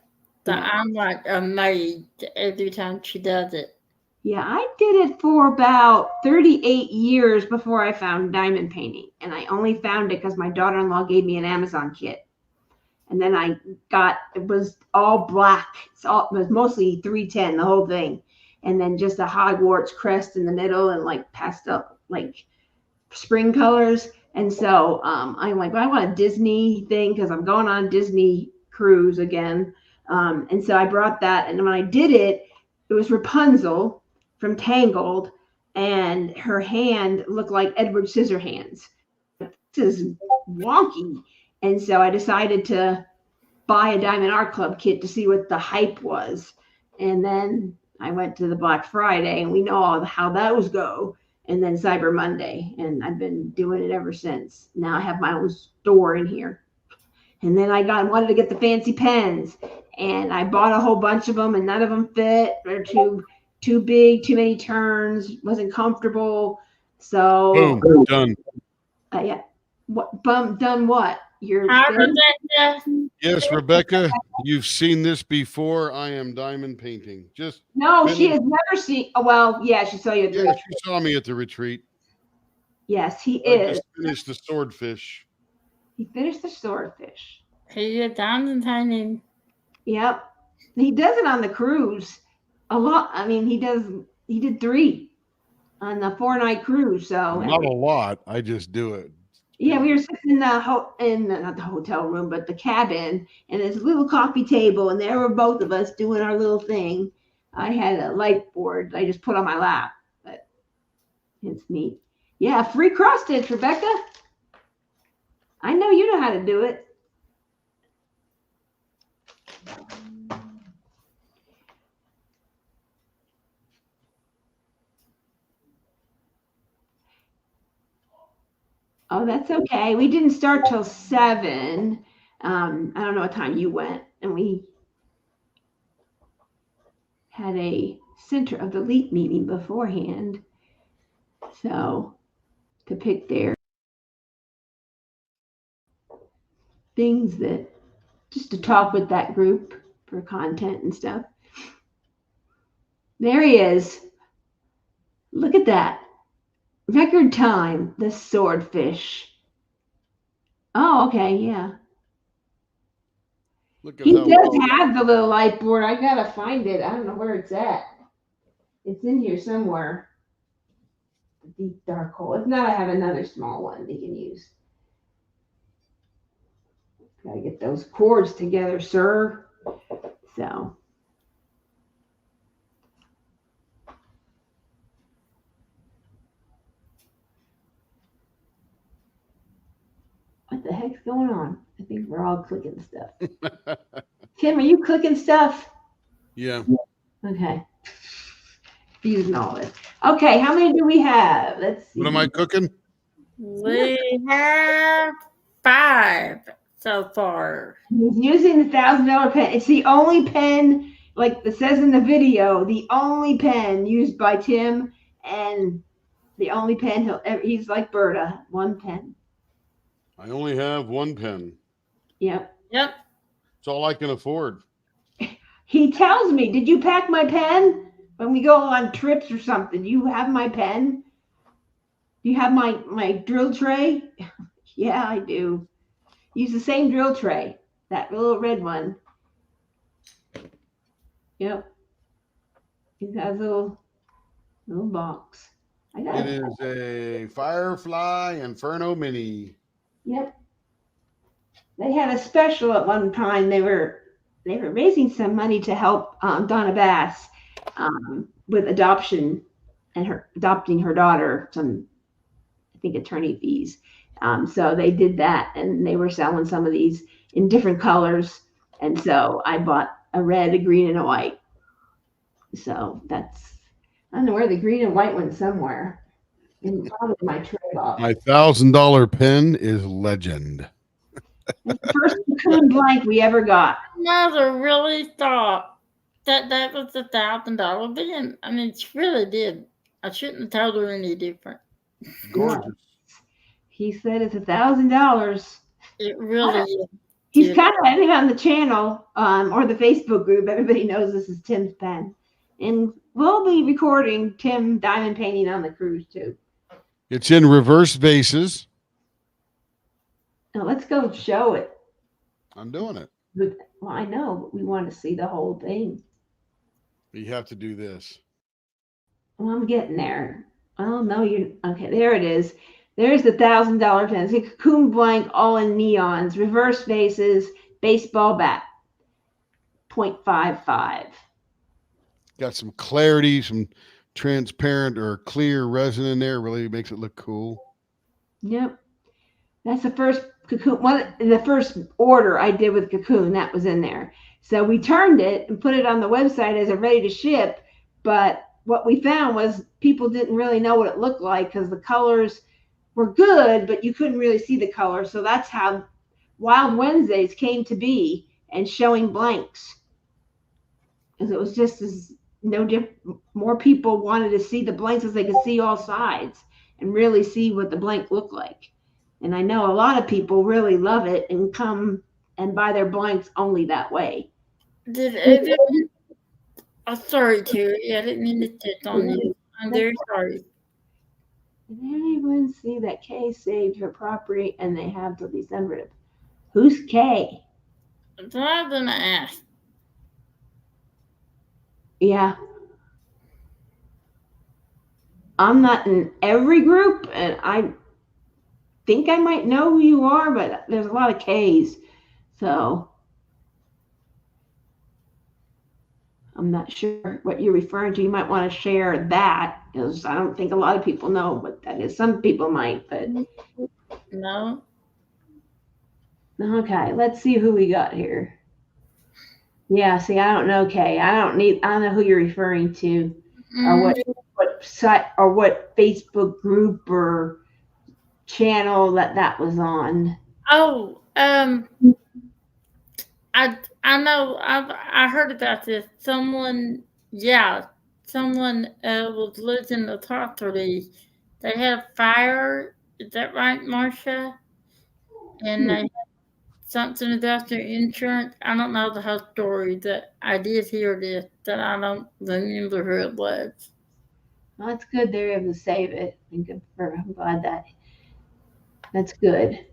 Yeah. I'm like amazed every time she does it. Yeah, I did it for about 38 years before I found diamond painting. And I only found it because my daughter-in-law gave me an Amazon kit. And then it was all black. It was mostly 310, the whole thing. And then just a Hogwarts crest in the middle and like pastel, like spring colors. And so I'm like, well, I want a Disney thing because I'm going on a Disney cruise again. And so I brought that. And when I did it, it was Rapunzel from Tangled. And her hand looked like Edward Scissorhands. This is wonky. And so I decided to buy a Diamond Art Club kit to see what the hype was. And then I went to the Black Friday, and we know all how those go. And then Cyber Monday, and I've been doing it ever since. Now I have my own store in here. And then I wanted to get the fancy pens, and I bought a whole bunch of them, and none of them fit. They're too big, too many turns, wasn't comfortable. So Boom, done. Yeah. Done what? Hi, Rebecca. Yes, Rebecca, you've seen this before. I am diamond painting. Just no, she has never seen. Oh, well, yeah, she saw you at the retreat. She saw me at the retreat. Yes, he I is. just finished the swordfish. He finished the swordfish. He is diamond painting. Yep, he does it on the cruise a lot. I mean, he did 3 on the 4-night cruise. So not a lot. I just do it. Yeah, we were sitting in not the hotel room, but the cabin, and there's a little coffee table, and there were both of us doing our little thing. I had a light board I just put on my lap, but it's neat. Yeah, free cross stitch, Rebecca. I know you know how to do it. Oh, that's okay. We didn't start till 7. I don't know what time you went, and we had a Center of the Leap meeting beforehand. So to pick their things that just to talk with that group for content and stuff. There he is. Look at that. Record time, the swordfish. Oh, okay, yeah. He does have the little light board. I gotta find it. I don't know where it's at. It's in here somewhere. The deep dark hole. If not, I have another small one they can use. Gotta get those cords together, sir. So. What the heck's going on? I think we're all clicking stuff. Tim, are you clicking stuff? Yeah. Okay. Using all this. Okay, how many do we have? Let's see. What am I cooking? We have 5 so far. He's using the $1,000 pen. It's the only pen, like it says in the video, the only pen used by Tim, and the only pen he's like Berta, 1 pen. I only have 1 pen. Yep. Yep. It's all I can afford. He tells me, did you pack my pen when we go on trips or something? Do you have my pen? Do you have my drill tray? Yeah, I do. Use the same drill tray, that little red one. Yep. It has a little box. It is a Firefly Inferno Mini. Yep. They had a special at one time. They were raising some money to help Donna Bass with adoption and her adopting her daughter, some, I think, attorney fees. So they did that, and they were selling some of these in different colors. And so I bought a red, a green, and a white. So I don't know where the green and white went somewhere. And probably my tray box. My $1,000 pen is legend. First cocoon blank we ever got. Mother really thought that was $1,000 bin. I mean, she really did. I shouldn't have told her any different. Gorgeous. He said it's $1,000. It really is. He's Yeah. kind of, I think, on the channel or the Facebook group. Everybody knows this is Tim's pen. And we'll be recording Tim diamond painting on the cruise too. It's in reverse vases. Now let's go show it. I'm doing it. Well, I know, but we want to see the whole thing. You have to do this. Well, I'm getting there. Oh no, you okay? There it is. There's the $1,000 pen. It's a cocoon blank, all in neons, reverse vases, baseball bat, 0.55. Got some clarity, some transparent or clear resin in there. Really makes it look cool. Yep. That's the first cocoon, the first order I did with cocoon that was in there. So we turned it and put it on the website as a ready to ship. But what we found was people didn't really know what it looked like because the colors were good, but you couldn't really see the color. So that's how Wild Wednesdays came to be and showing blanks. Because it was just as no different. More people wanted to see the blanks as they could see all sides and really see what the blank looked like. And I know a lot of people really love it and come and buy their blanks only that way. Oh, sorry, Terry. I didn't mean to touch on you. I'm very sorry. Did anyone see that Kay saved her property and they have till December? Who's Kay? That's what I was going to ask. Yeah. I'm not in every group, and I think I might know who you are, but there's a lot of K's. So I'm not sure what you're referring to. You might want to share that because I don't think a lot of people know what that is. Some people might, but No. okay. Let's see who we got here. Yeah, see, I don't know, Kay. I don't know who you're referring to, or what site or what Facebook group or channel that was on. Oh, I know. I heard about this. Someone was losing the property. They had a fire. Is that right, Marcia? And they had something about their insurance. I don't know the whole story. That I did hear this. That I don't remember who it was. Well, it's good they're able to save it. I'm glad that's good.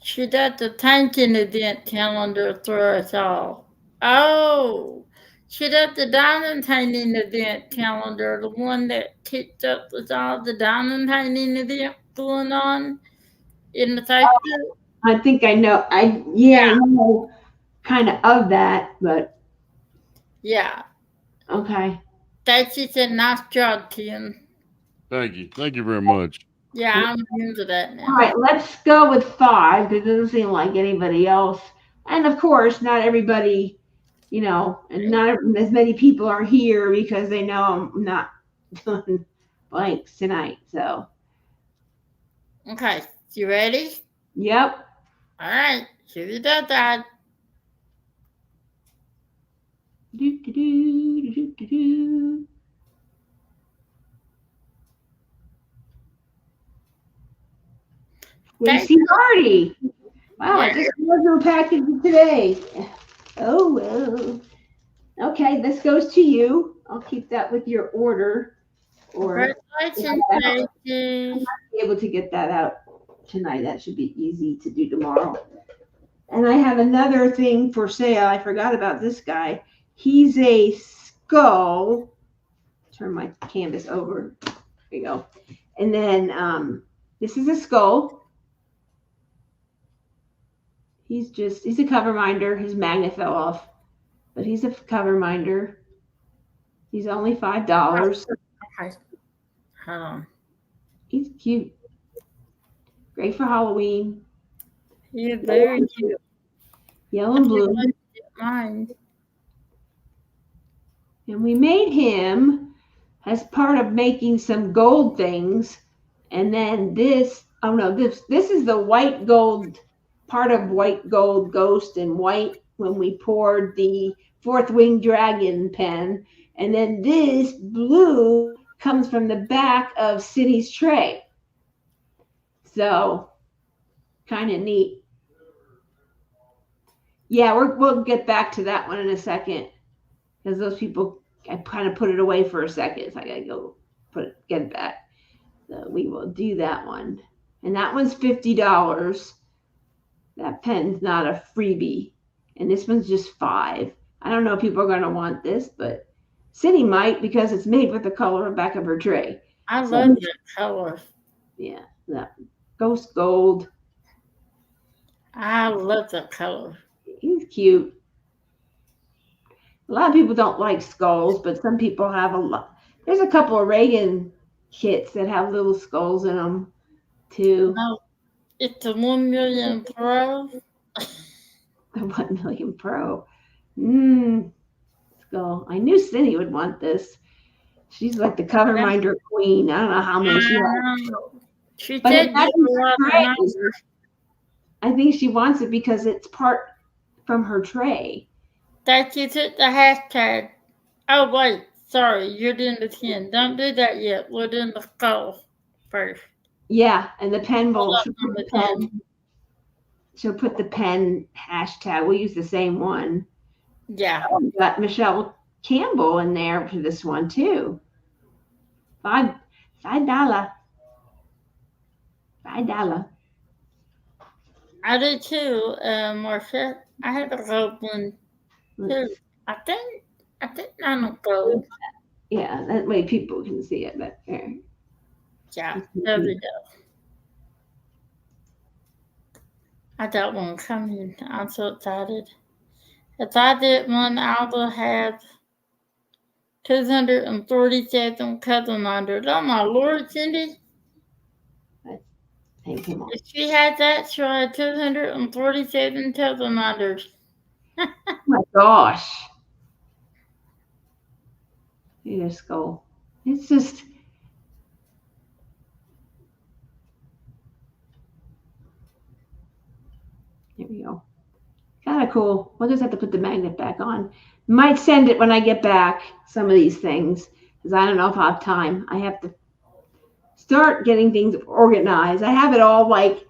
She got the tanking event calendar for us all. Oh, she got the diamond painting event calendar, the one that kicked up with all the diamond painting event going on in the Facebook. I think I know. I know kind of that, but yeah. Okay. Stacy said, "Nice job, Tim." Thank you. Thank you very much. Yeah, I'm into that now. All right, let's go with 5 because it doesn't seem like anybody else. And of course, not everybody, and not as many people are here because they know I'm not doing blanks tonight. So. Okay, you ready? Yep. All right, here you go, Dad. Stacy Hardy. Wow, I just was no package today. Oh, well. Okay, this goes to you. I'll keep that with your order. Congratulations, Stacy. I might be able to get that out tonight. That should be easy to do tomorrow. And I have another thing for sale. I forgot about this guy. He's a skull. Turn my canvas over. There you go. And then this is a skull. He's a cover minder. His magnet fell off, but he's a cover minder. He's only $5. Okay. Hold on. He's cute. Great for Halloween. Yeah, very cute. Yellow and blue. Mine. And we made him as part of making some gold things. And then this, oh no, this is the white gold, part of white gold ghost and white when we poured the fourth winged dragon pen. And then this blue comes from the back of Cindy's tray. So kind of neat. Yeah, we'll get back to that one in a second because those people, I kind of put it away for a second. So I gotta go get it back. So we will do that one. And that one's $50. That pen's not a freebie. And this one's just $5. I don't know if people are going to want this, but Cindy might because it's made with the color back of her tray. I love that color. Yeah, that ghost gold. I love that color. He's cute. A lot of people don't like skulls, but some people have a lot. There's a couple of Reagan kits that have little skulls in them too. No, it's a 1 million Pro. The 1 million Pro. Skull. I knew Cindy would want this. She's like the cover minder queen. I don't know how many she has. She But did it get a lot of tray. numbers. I think she wants it because it's part from her tray. That you took the hashtag. Oh, wait. Sorry. You're doing the 10. Don't do that yet. We're doing the skull first. Yeah, and the pen will. Hold up on the 10. She'll put the pen hashtag. We'll use the same one. Yeah. We got Michelle Campbell in there for this one too. $5. $5. I do too, Marcia. I had a gold one too. I think I'm a gold. Yeah, that way people can see it back there. Yeah, there we go. I got one coming. I'm so excited. If I did one, I will have 247 cousin unders. Oh my Lord, Cindy! If she had that, she'll have 247 cousin unders. Oh my gosh! Here's skull. It's just. There we go. Kind of cool. We'll just have to put the magnet back on. Might send it when I get back, some of these things, because I don't know if I have time. I have to start getting things organized. I have it all like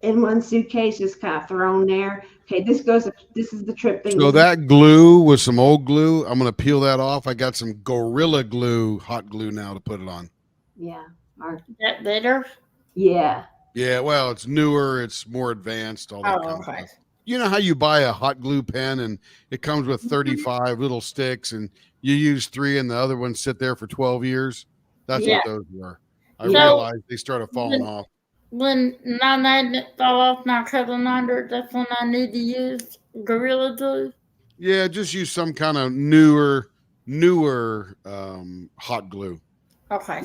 in one suitcase, just kind of thrown there. Okay, this is the trip thing. So that glue was some old glue. I'm going to peel that off. I got some Gorilla Glue, hot glue now to put it on. Yeah. That better? Yeah. Yeah, well, it's newer. It's more advanced. All that kind of stuff. You know how you buy a hot glue pen and it comes with 35 little sticks and you use 3 and the other ones sit there for 12 years? That's what those were. I realized they started falling off. When my magnet fell off my cousin under, that's when I need to use Gorilla Glue. Yeah, just use some kind of newer hot glue. Okay.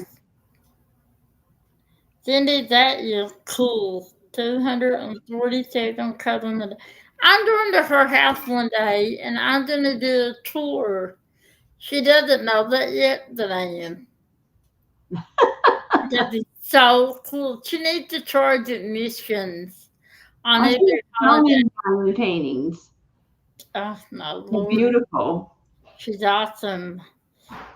Cindy, that is cool. 247 cousin under. I'm going to her house one day and I'm going to do a tour. She doesn't know that yet that I am. That'd be so cool. She needs to charge admissions on every holiday. Paintings. Oh, no. Lord. Beautiful. She's awesome.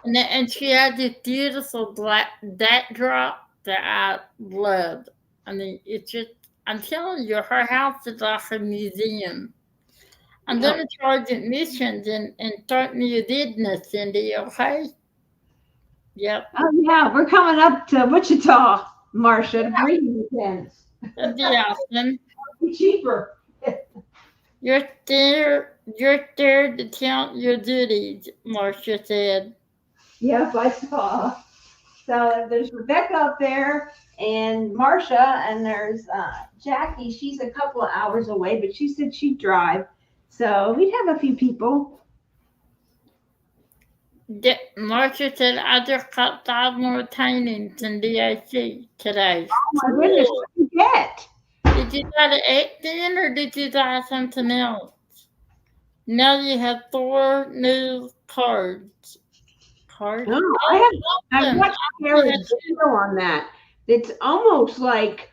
And she had this beautiful black backdrop that I love. I mean, it's just, I'm telling you, her house is like a museum. I'm going to charge admissions and start me a business, Cindy, okay? Yep. Oh, yeah. We're coming up to Wichita, Marcia, to bring the pens. That'd be awesome. Be cheaper. You're there to count your duties, Marcia said. Yep, I saw. So there's Rebecca up there and Marcia, and there's Jackie. She's a couple of hours away, but she said she'd drive. So we'd have a few people. Marcia said, I just got 5 more paintings in DAC today. Oh my goodness, what did you get? Did you buy the 8 or did you buy something else? Now you have 4 new cards. No, I watched Carrie's video on that. It's almost like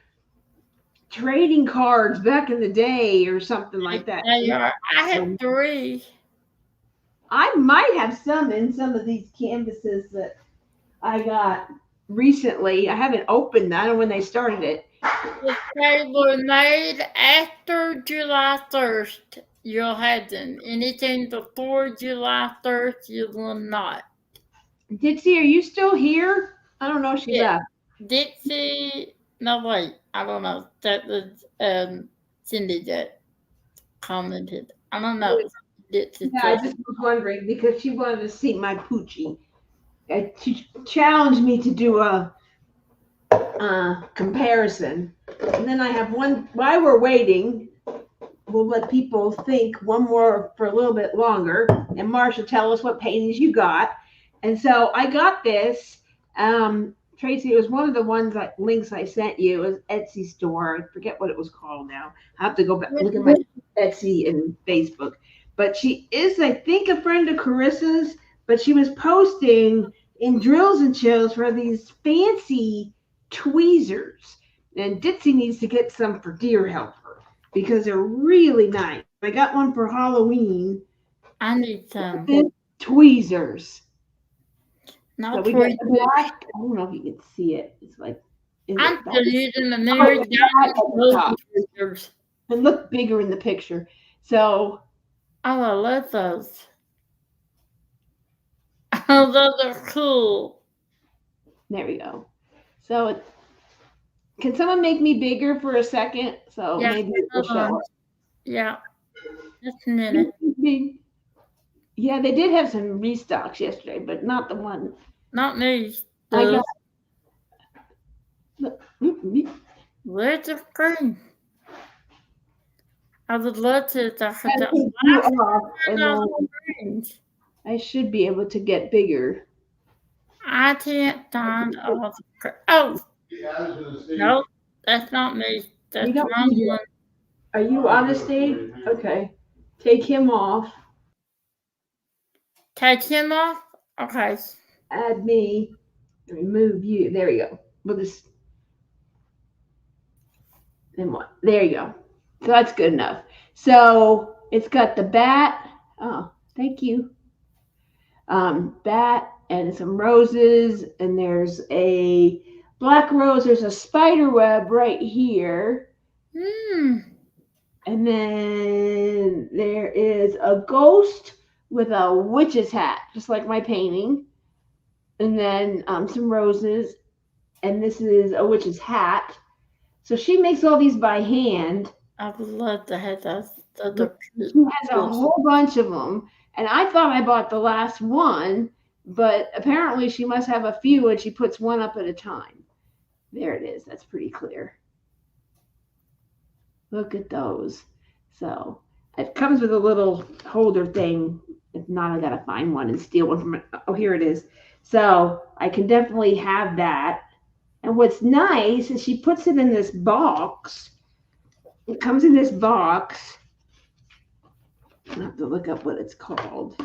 trading cards back in the day or something like that. They are. I have 3. I might have some in some of these canvases that I got recently. I haven't opened. I don't know when they started it. If they were made after July 1st, you'll have them. Anything before July 1st, you will not. Ditsy, are you still here? I don't know if she Yeah. left. Dixie, no wait, I don't know. That was Cindy that commented. I don't know. Dixie Yeah, I just was wondering because she wanted to see my poochie. She challenged me to do a comparison. And then I have one, while we're waiting, we'll let people think one more for a little bit longer. And Marsha, tell us what paintings you got. And so I got this. Tracy, it was one of the ones links I sent you. It was Etsy store. I forget what it was called now. I have to go back look at my Etsy and Facebook. But she is, I think, a friend of Carissa's. But she was posting in Drills and Chills for these fancy tweezers. And Ditsy needs to get some for Deer Helper because they're really nice. I got one for Halloween. I need some tweezers. Not So we got the black. I don't know if you can see it. It's like I'm still using the Mary tweezers. And look bigger in the picture. So oh, I love those. Oh, those are cool. There we go. So can someone make me bigger for a second? So yeah, maybe it will show up. Yeah. Just a minute. Yeah, they did have some restocks yesterday, but not the one. Not me. I got. Where's the screen? I would love to. I should be able to get bigger. I can't find all the. Oh! No, that's not me. That's wrong one. Are you on the stage? Okay. Take him off. Take him off? Okay. Add me. Remove you. There we go. We'll just. Then what? There you go. So that's good enough. So it's got the bat. Oh, thank you. Bat and some roses, and there's a black rose. There's a spider web right here. And then there is a ghost with a witch's hat, just like my painting. And then some roses, and this is a witch's hat. So she makes all these by hand. I would love to have those. She has a whole bunch of them. And I thought I bought the last one, but apparently she must have a few and she puts one up at a time. There it is. That's pretty clear. Look at those. So it comes with a little holder thing. If not, I got to find one and steal one from it. Oh, here it is. So I can definitely have that. And what's nice is she puts it in this box. It comes in this box. I have to look up what it's called.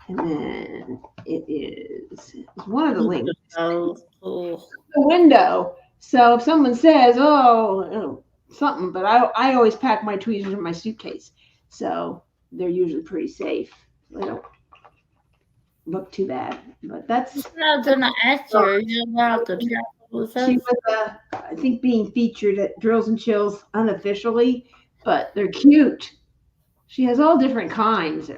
And then it's one of the links. Oh, cool. The window. So if someone says, oh, something, but I always pack my tweezers in my suitcase. So they're usually pretty safe. They don't look too bad. But that's. I was going to ask you. You're allowed to She was, I think, being featured at Drills and Chills unofficially, but they're cute. She has all different kinds.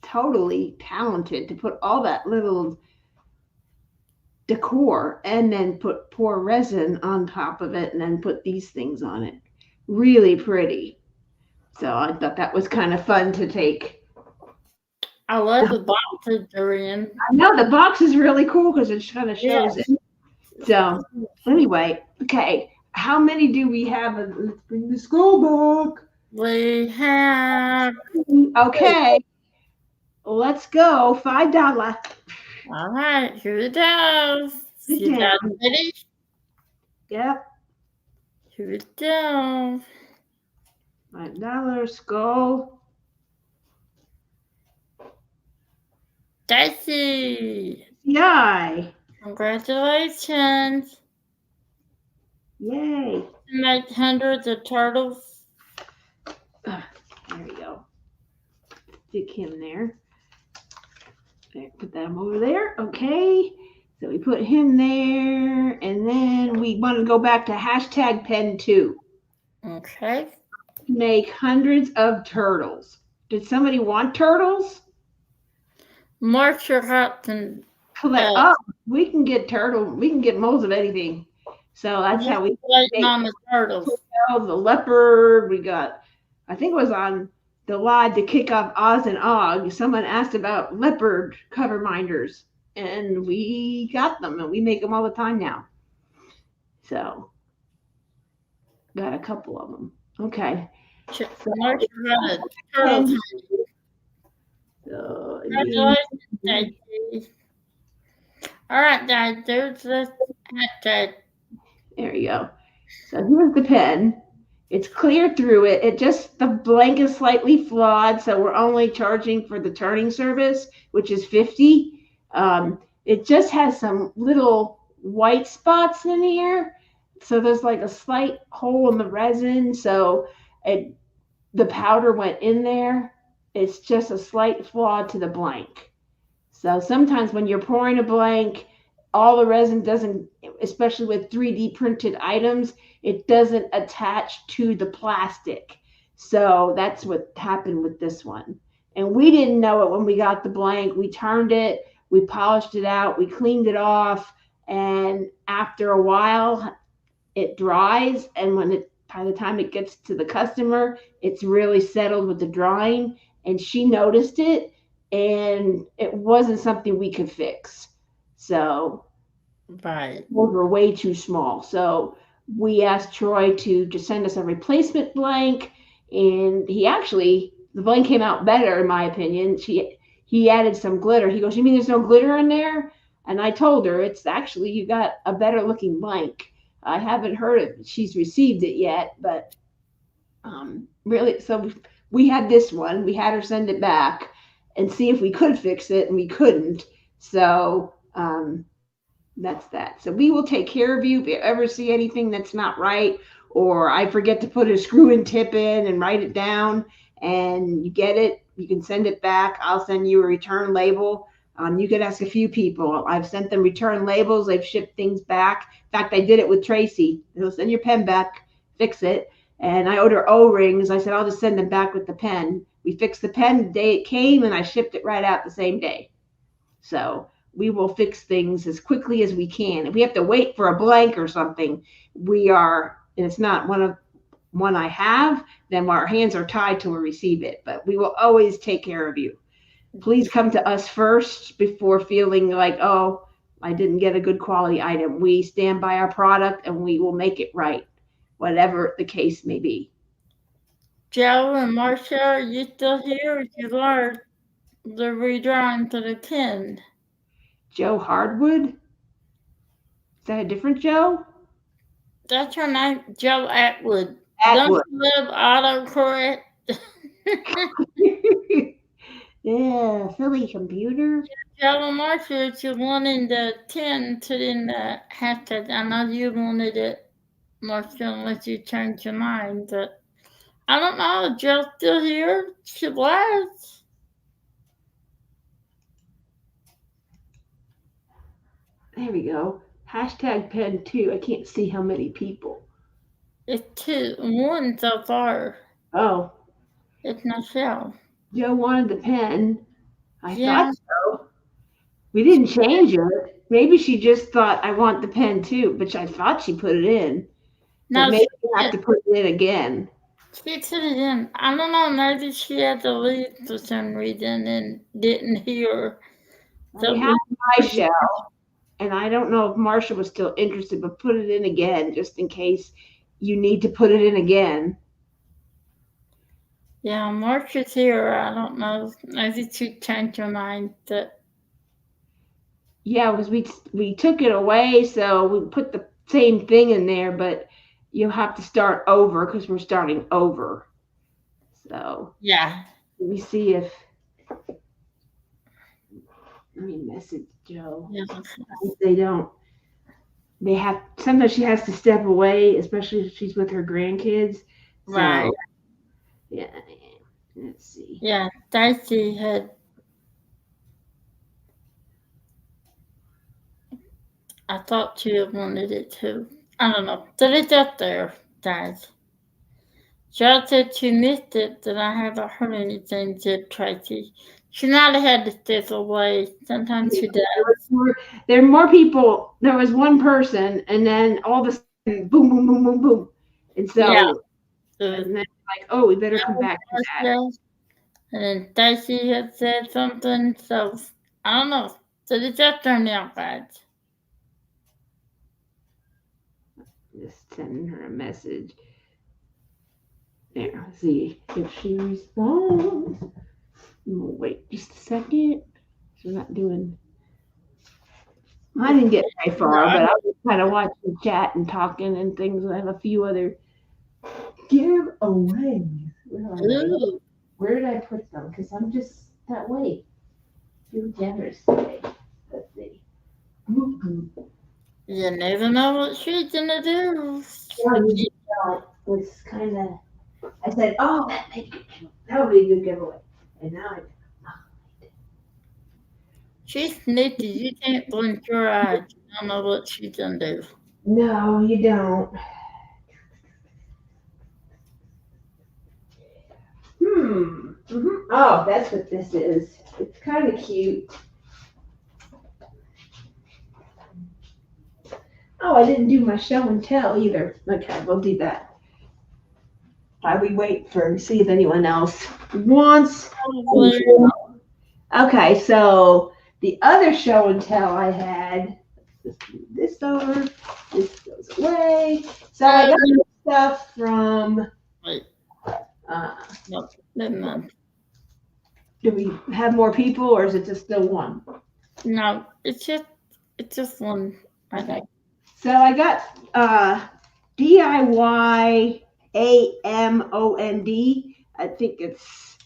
Totally talented to put all that little decor and then pour resin on top of it and then put these things on it. Really pretty. So I thought that was kind of fun to take. I love the boxes they're in. I know the box is really cool because it kind of shows it. So anyway, okay. How many do we have? Let's bring the school book. We have. Okay. Let's go. $5. All right, here it goes. You guys ready? Yep. Here we go. $5 skull. Daisy. Yay. Congratulations. Yay. Make hundreds of turtles. There we go. Stick him there. There, put them over there. Okay. So we put him there, and then we want to go back to hashtag pen 2. Okay. Make hundreds of turtles. Did somebody want turtles? Marcia Hudson. Collect. Oh, we can get turtle. We can get molds of anything. So that's how we waiting on the turtles. The leopard. We got. I think it was on the live to kick off Oz and Og. Someone asked about leopard cover minders, and we got them, and we make them all the time now. So got a couple of them. Okay. Marcia got a turtle. So, congratulations, all right, guys, there's the hashtag. There you go. So here's the pen. It's clear through it. It just, the blank is slightly flawed, so we're only charging for the turning service, which is $50. It just has some little white spots in here. So there's like a slight hole in the resin. So the powder went in there. It's just a slight flaw to the blank. So sometimes when you're pouring a blank, all the resin doesn't, especially with 3D printed items, it doesn't attach to the plastic. So that's what happened with this one. And we didn't know it when we got the blank. We turned it, we polished it out, we cleaned it off, and after a while, it dries. And by the time it gets to the customer, it's really settled with the drying. And she noticed it, and it wasn't something we could fix. So right, those were way too small. So we asked Troy to just send us a replacement blank, and the blank came out better in my opinion. He added some glitter. He goes, "You mean there's no glitter in there?" And I told her, "It's actually, you got a better looking blank." I haven't heard if she's received it yet, but really, so we had this one. We had her send it back and see if we could fix it, and we couldn't. So that's that. So we will take care of you if you ever see anything that's not right, or I forget to put a screw-in tip in and write it down, and you get it, you can send it back. I'll send you a return label. You could ask a few people. I've sent them return labels. They've shipped things back. In fact, I did it with Tracy. They'll send your pen back, fix it. And I owed her O-rings. I said, I'll just send them back with the pen. We fixed the pen the day it came, and I shipped it right out the same day. So we will fix things as quickly as we can. If we have to wait for a blank or something, and it's not one I have, then our hands are tied till we receive it. But we will always take care of you. Please come to us first before feeling like, oh, I didn't get a good quality item. We stand by our product, and we will make it right, whatever the case may be. Joe and Marcia, are you still here? Or you learned the redrawing to the 10? Joe Hardwood? Is that a different Joe? That's her name, Joe Atwood. Atwood. Don't live autocorrect. Yeah, silly computer. Joe and Marcia, if you're wanting the 10 to in the hashtag, I know you wanted it, Marcia, unless you changed your mind, but I don't know. Is Joe still here? She was. There we go. Hashtag pen 2. I can't see how many people. It's 2, 1 so far. Oh. It's Michelle. Joe wanted the pen. I thought so. We didn't change it. Maybe she just thought, I want the pen too, but I thought she put it in. No, maybe you have to put it in again. She put it in. I don't know. Maybe she had to leave for some reason and didn't hear. We have my shell, and I don't know if Marcia was still interested, but put it in again just in case you need to put it in again. Yeah, Marcia's here. I don't know. Maybe she changed her mind. Yeah, because we took it away, so we put the same thing in there, but you'll have to start over because we're starting over. So yeah, let me see if let me message Joe. Yeah. If they don't. sometimes she has to step away, especially if she's with her grandkids. So, Right. yeah. Let's see. Yeah, Dicey had. I thought she had wanted it too. I don't know. But it's up there, guys. Joe said she missed it, that I haven't heard anything, said Tracy. She might have had to step away. Sometimes she does. There were more people. There was one person, and then all of a sudden, boom, boom, boom, boom, boom. And Yeah. so, and then like, oh, we better come back to that. And then Dicey had said something, so I don't know. So it's up there now, guys. Just sending her a message. There, see if she responds. We'll wait just a second. She's not doing. I didn't get very far, but I was kind of watching the chat and talking and things. I have a few other giveaways. Where did I put them? Because I'm just that way. Feel generous today. Let's see. You never know what she's gonna do. It's kind of. I said, oh, that would be a good giveaway, and now I. She's sneaky. You can't blink your eyes. You don't know what she's gonna do. No, you don't. Oh, that's what this is. It's kind of cute. Oh, I didn't do my show and tell either. Okay, we'll do that. While we wait for see if anyone else wants. Okay, so the other show and tell I had. This over. This goes away. So I got stuff from. Wait. No, never mind. Do we have more people, or is it just still one? No, it's just one. I think. So I got DIY AMOND. I think it's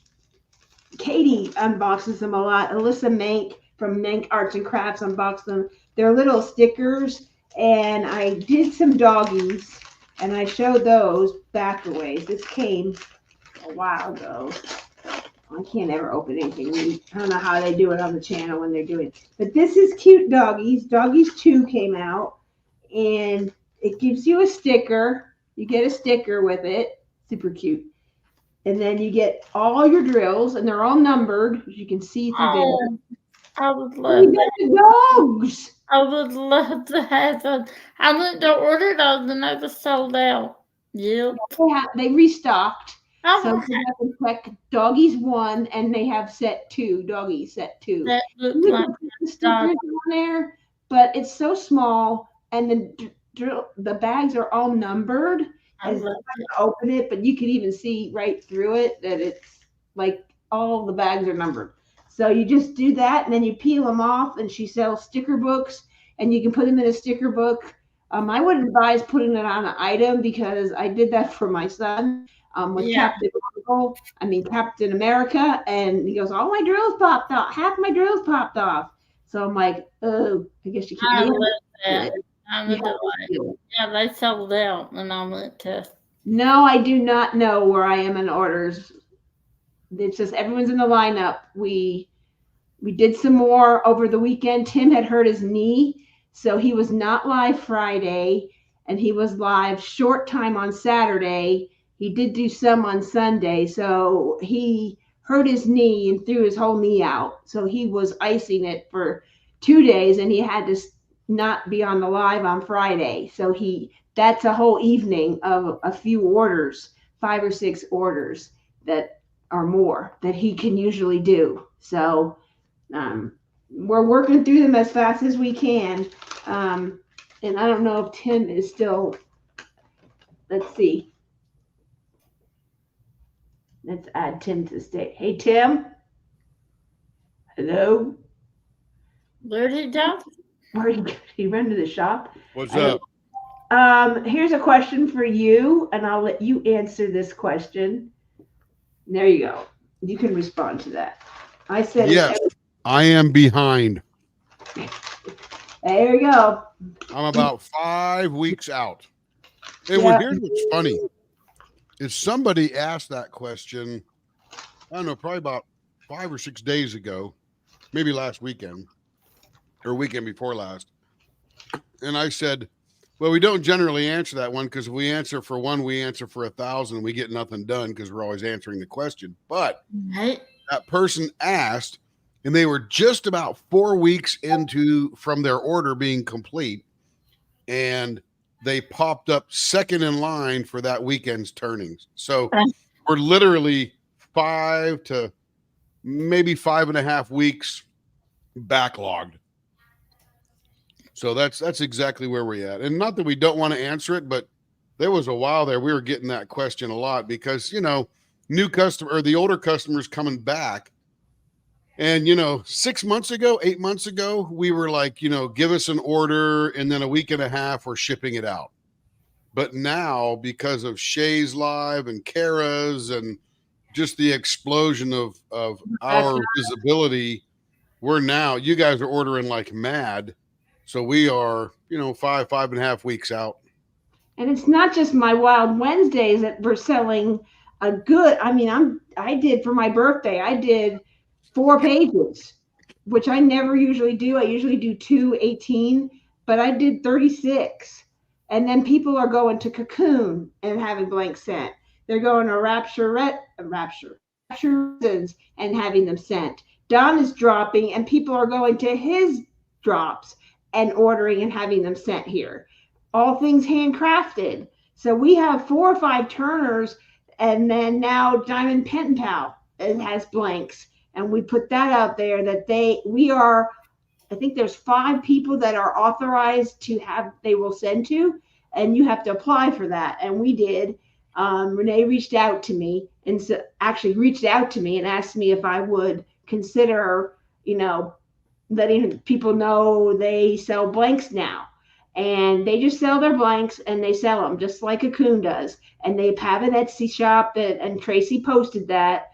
Katie unboxes them a lot. Alyssa Mank from Mank Arts and Crafts unboxed them. They're little stickers, and I did some doggies, and I showed those backaways. This came a while ago. I can't ever open anything. I don't know how they do it on the channel when they're doing it. But this is cute doggies. Doggies 2 came out, and it gives you a sticker. You get a sticker with it. Super cute. And then you get all your drills, and they're all numbered, as you can see through there. I would love the dogs. I would love to have them. I went to order those, and they were sold out. Yep. They restocked. So they have to check doggies 1, and they have set 2. Doggies set 2. That looks like the stickers on there, but it's so small, and the bags are all numbered. I love to open it, but you can even see right through it that it's like all the bags are numbered. So you just do that, and then you peel them off, and she sells sticker books, and you can put them in a sticker book. I wouldn't advise putting it on an item because I did that for my son with Captain America, and he goes, all my drills popped off. Half my drills popped off. So I'm like, oh, I guess you can't. I love that. Yeah, they sold out when I went to. No, I do not know where I am in orders. It's just everyone's in the lineup. We did some more over the weekend. Tim had hurt his knee, so he was not live Friday, and he was live short time on Saturday. He did do some on Sunday, so he hurt his knee and threw his whole knee out. So he was icing it for 2 days, and he had to not be on the live on Friday. So that's a whole evening of a few orders, 5 or 6 orders that are more that he can usually do. So we're working through them as fast as we can. And I don't know if Tim is still, let's see. Let's add Tim to the stage. Hey, Tim. Hello. Where'd he go? Did he run to the shop? What's up? Here's a question for you, and I'll let you answer this question. There you go. You can respond to that. I said, yes, I am behind. There you go. I'm about 5 weeks out. And Yeah. here's what's funny is somebody asked that question, I don't know, probably about 5 or 6 days ago, maybe last weekend or weekend before last. And I said, well, we don't generally answer that one because if we answer for one, we answer for 1,000. We get nothing done because we're always answering the question. But Right. that person asked, and they were just about 4 weeks from their order being complete, and they popped up second in line for that weekend's turnings. So we're literally 5 to maybe 5.5 weeks backlogged. So that's exactly where we're at. And not that we don't want to answer it, but there was a while there we were getting that question a lot because, new customer or the older customers coming back. And, 6 months ago, 8 months ago, we were like, give us an order and then a week and a half, we're shipping it out. But now, because of Shay's Live and Kara's and just the explosion of our visibility, you guys are ordering like mad. So we are, 5.5 weeks out. And it's not just my Wild Wednesdays that we're selling a good. I mean, I did for my birthday, I did 4 pages, which I never usually do. I usually do 218, but I did 36. And then people are going to Cocoon and having blank sent. They're going to Rapture and having them sent. Don is dropping, and people are going to his drops and ordering and having them sent here. All things handcrafted. So we have 4 or 5 turners, and then now Diamond Pen Pal has blanks, and we put that out there that I think there's 5 people that are authorized to have, they will send to, and you have to apply for that. And we did. Renee reached out to me and asked me if I would consider, letting people know they sell blanks now. And they just sell their blanks and they sell them just like Cocoon does. And they have an Etsy shop and Tracy posted that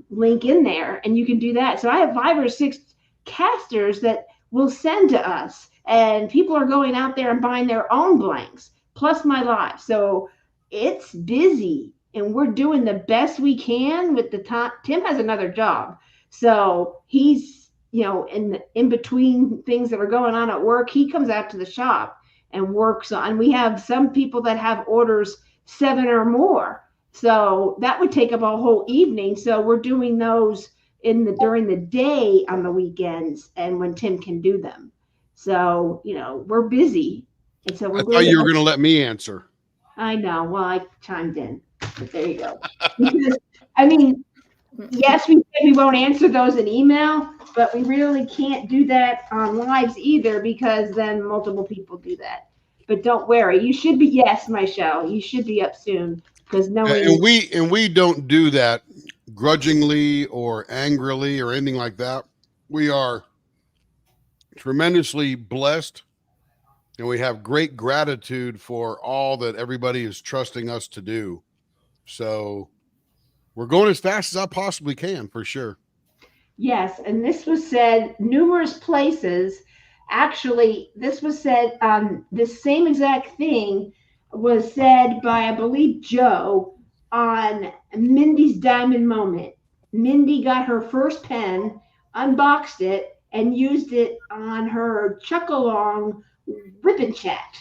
link in there, and you can do that. So I have 5 or 6 casters that will send to us, and people are going out there and buying their own blanks plus my live. So it's busy, and we're doing the best we can with the time. Tim has another job, so he's in between things that are going on at work, he comes out to the shop and works on. We have some people that have orders 7 or more, so that would take up a whole evening. So we're doing those during the day on the weekends and when Tim can do them. So we're busy, and so I thought you were going to let me answer. I know. Well, I chimed in, but there you go. Because I mean, yes, we said we won't answer those in email, but we really can't do that on lives either because then multiple people do that. But don't worry, you should be. Yes, Michelle, you should be up soon because and we don't do that grudgingly or angrily or anything like that. We are tremendously blessed, and we have great gratitude for all that everybody is trusting us to do. So we're going as fast as I possibly can, for sure. Yes, and this was said numerous places. Actually, this was said, this same exact thing was said by, I believe, Joe on Mindy's Diamond Moment. Mindy got her first pen, unboxed it, and used it on her Chuck-along WIP Chat.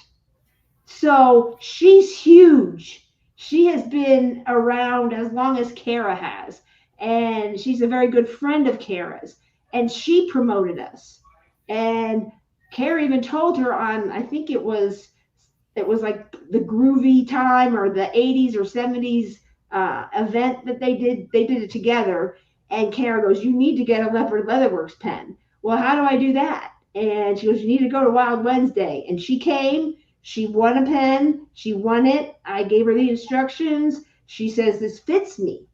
So she's huge. She has been around as long as Kara has, and she's a very good friend of Kara's, and she promoted us. And Kara even told her on, I think it was like the groovy time or the 80s or 70s event that they did it together. And Kara goes, you need to get a Leopard Leatherworks pen. Well, how do I do that? And she goes, you need to go to Wild Wednesday. And she came, she won a pen, she won it. I gave her the instructions. She says, this fits me.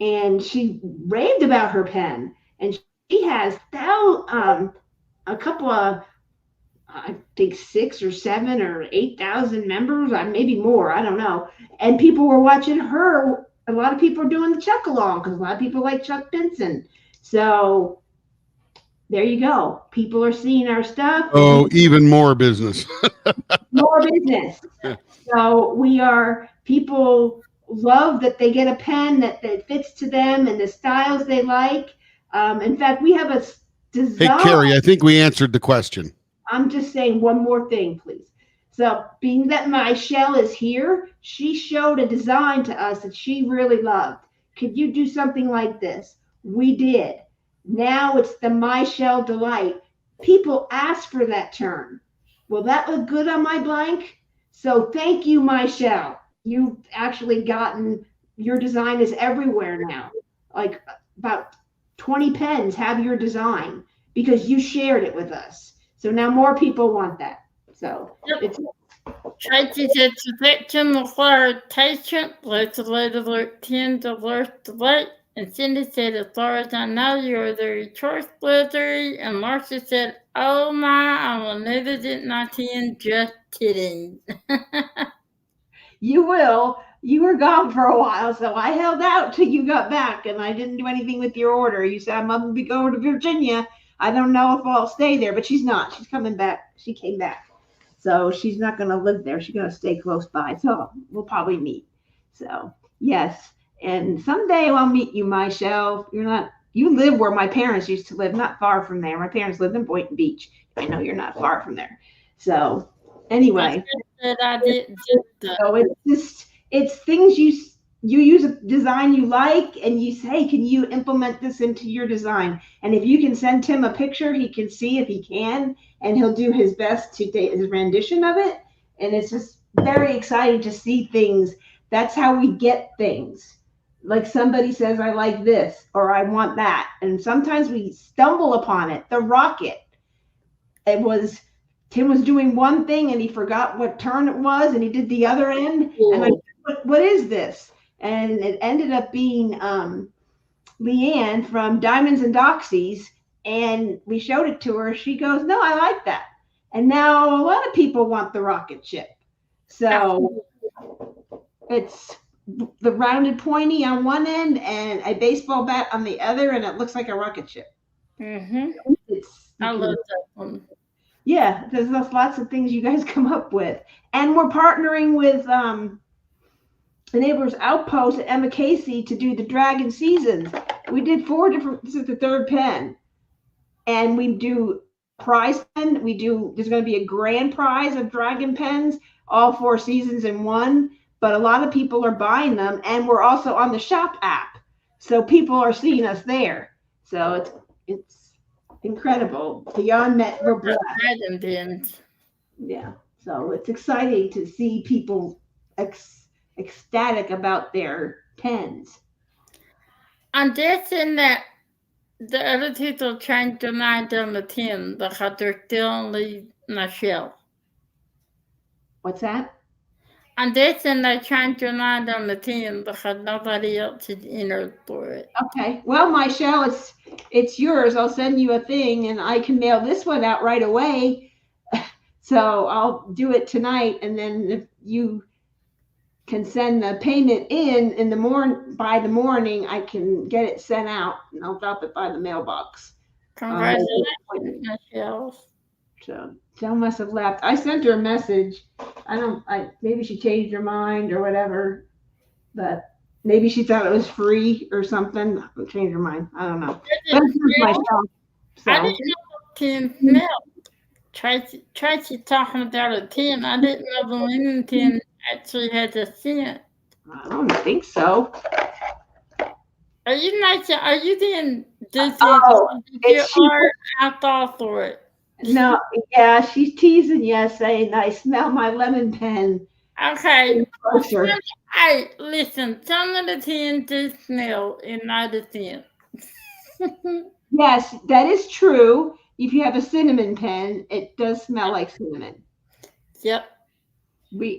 And she raved about her pen. And she has a couple of, I think 6 or 7 or 8,000 members, maybe more, I don't know. And people were watching her. A lot of people are doing the Chuck along because a lot of people like Chuck Benson. So there you go. People are seeing our stuff. Oh, even more business. More business. So people love that they get a pen that fits to them and the styles they like. In fact, we have a Hey, design. Carrie, I think we answered the question. I'm just saying one more thing, please. So, being that my shell is here, she showed a design to us that she really loved. Could you do something like this? We did. Now it's the My Shell Delight. People ask for that term. Will that look good on my blank? So, thank you, My Shell. You've actually gotten your design is everywhere now. Like about 20 pens have your design because you shared it with us. So now more people want that. So it's Tracy said selection clarification, let's let alert 10 to alert delay. And Cindy said, as far as I know, you're the choice blizzard. And Marcia said, oh my, I will never get 19. Just kidding. you will. You were gone for a while, so I held out till you got back, and I didn't do anything with your order. You said I'm gonna be going to Virginia. I don't know if I'll stay there, but she's not. She's coming back. She came back. So she's not going to live there. She's going to stay close by. So we'll probably meet. So yes. And someday I'll meet you, My Shell. You live where my parents used to live, not far from there. My parents lived in Boynton Beach. I know you're not far from there. So anyway. So it's things you use a design you like and you say, can you implement this into your design? And if you can send Tim a picture, he can see if he can, and he'll do his best to do his rendition of it. And it's just very exciting to see things. That's how we get things. Like somebody says, I like this, or I want that. And sometimes we stumble upon it. The rocket. Tim was doing one thing and he forgot what turn it was and he did the other end. And I said, what is this? And it ended up being Leanne from Diamonds and Doxies. And we showed it to her. She goes, no, I like that. And now a lot of people want the rocket ship. So it's the rounded pointy on one end and a baseball bat on the other, and it looks like a rocket ship. Mm-hmm. I love that one. Yeah, there's lots of things you guys come up with. And we're partnering with the Neighbors Outpost at Emma Casey to do the Dragon Seasons. We did 4 different, this is the 3rd pen. And we do prize pen. There's going to be a grand prize of Dragon pens, all 4 seasons in one. But a lot of people are buying them. And we're also on the shop app. So people are seeing us there. So it's incredible. Beyond that, we're blessed. Yeah. So it's exciting to see people ecstatic about their pens. I'm guessing that the other people trying to mind on the 10 because they're still only in a shell. What's that? I'm guessing they're trying to mind on the 10 because nobody else is entered for it. Okay. Well, My Shell, it's yours. I'll send you a thing and I can mail this one out right away. So I'll do it tonight, and then if you can send the payment in the morning, by the morning, I can get it sent out, and I'll drop it by the mailbox. Congratulations, Michelle. So Jill must have left. I sent her a message. Maybe she changed her mind or whatever, but maybe she thought it was free or something. Changed her mind. I don't know. But it's myself, so. I didn't know 10 smelled. Tracy talking about a 10. I didn't know the lemon 10 actually had a scent. I don't think so. Are you being dizzy? I thought for it. No, yeah, she's teasing you, saying I smell my lemon pen. Okay. Hey, listen, some of the 10 do smell and not the 10. Yes, that is true. If you have a cinnamon pen, it does smell like cinnamon. Yep.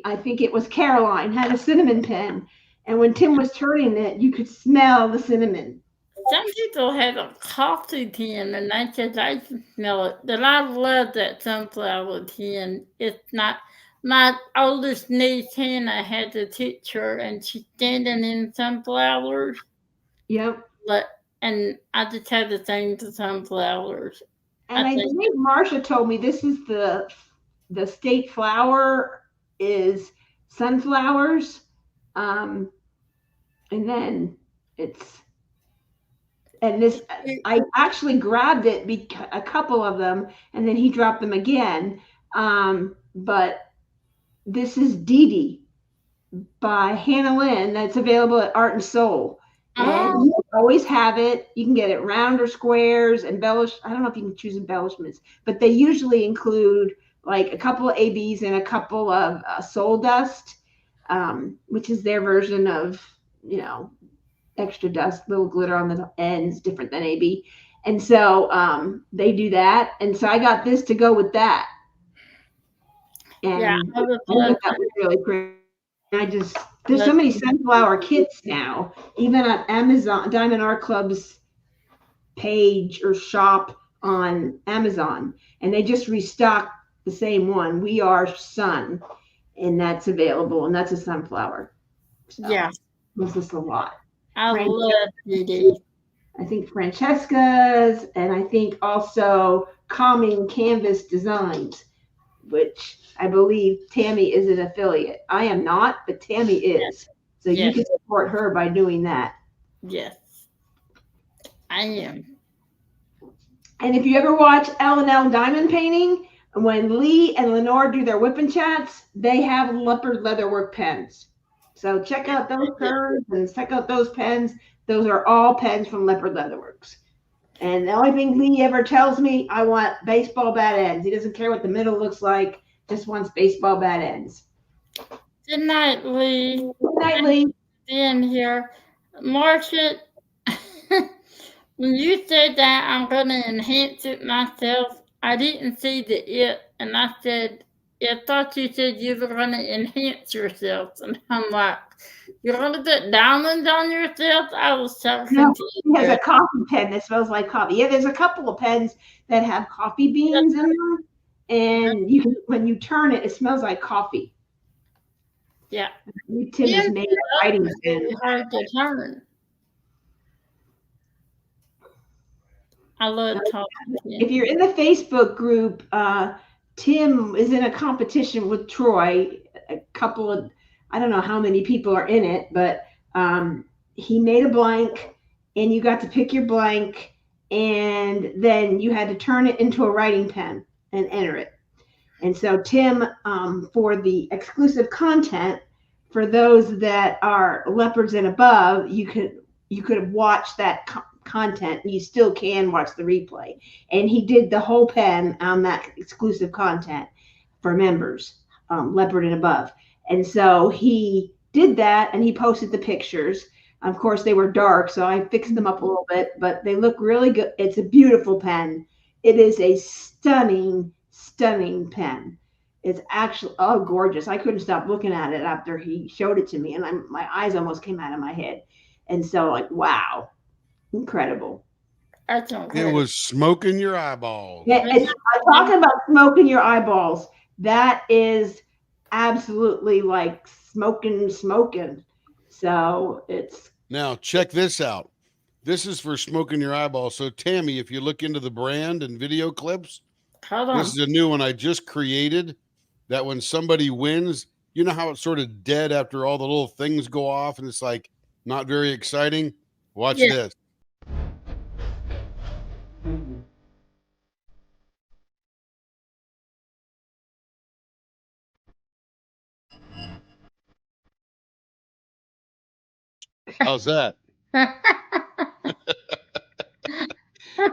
I think it was Caroline had a cinnamon pen, and when Tim was turning it, you could smell the cinnamon. Some people have a coffee tin and they said I can smell it. But I love that sunflower tin. It's not. My oldest niece Hannah had to teach her, and she's standing in sunflowers. Yep. And I just had the same to sunflowers. And I believe Marsha told me this is the state flower is sunflowers. And then this, I actually grabbed it, a couple of them, and then he dropped them again. But this is Dee Dee by Hannah Lynn. That's available at Art and Soul. And you always have it. You can get it round or squares, embellished. I don't know if you can choose embellishments, but they usually include like a couple of ABs and a couple of soul dust, which is their version of, extra dust, little glitter on the ends, different than AB. And so they do that. And so I got this to go with that. And I thought that was really pretty. There's so many sunflower kits now, even on Amazon, Diamond Art Club's page or shop on Amazon, and they just restocked the same one, We Are Sun, and that's available, and that's a sunflower. So, yeah. There's just a lot. I love it. I think Francesca's, and I think also Calming Canvas Designs, which I believe Tammy is an affiliate. I am not, but Tammy is. So you can support her by doing that. Yes, I am. And if you ever watch L&L Diamond Painting, when Lee and Lenore do their WIP'n Chats, they have leopard leatherwork pens. So check out those curves and check out those pens. Those are all pens from Leopard Leatherworks. And the only thing Lee ever tells me, I want baseball bat ends. He doesn't care what the middle looks like, just wants baseball bat ends. Good night, Lee. Good night, Lee. Being here. Marcia, when you said that I'm going to enhance it myself, I didn't see the it, and I said, I thought you said you were going to enhance yourself. And I'm like, you're going to put diamonds on yourself? I was so confused. He has a coffee pen that smells like coffee. Yeah, there's a couple of pens that have coffee beans in them. And when you turn it, it smells like coffee. Yeah. Tim has made a writing pen. Hard to turn. I love talking to you. If you're in the Facebook group, Tim is in a competition with Troy. A couple of, I don't know how many people are in it, but he made a blank and you got to pick your blank and then you had to turn it into a writing pen and enter it. And so Tim, for the exclusive content, for those that are leopards and above, you could have watched that content, and you still can watch the replay. And he did the whole pen on that exclusive content for members, leopard and above. And so he did that, and he posted the pictures. Of course, they were dark, so I fixed them up a little bit, but they look really good. It's a beautiful pen. It is a stunning, stunning pen. It's actually, gorgeous. I couldn't stop looking at it after he showed it to me, and my eyes almost came out of my head. And so, like, wow, incredible. That's incredible. It was smoking your eyeballs. Yeah, I'm talking about smoking your eyeballs. That is absolutely like smoking. So it's. Now, check this out. This is for smoking your eyeballs. So, Tammy, if you look into the brand and video clips, this is a new one I just created. That when somebody wins, you know how it's sort of dead after all the little things go off and it's like not very exciting? Watch this. How's that?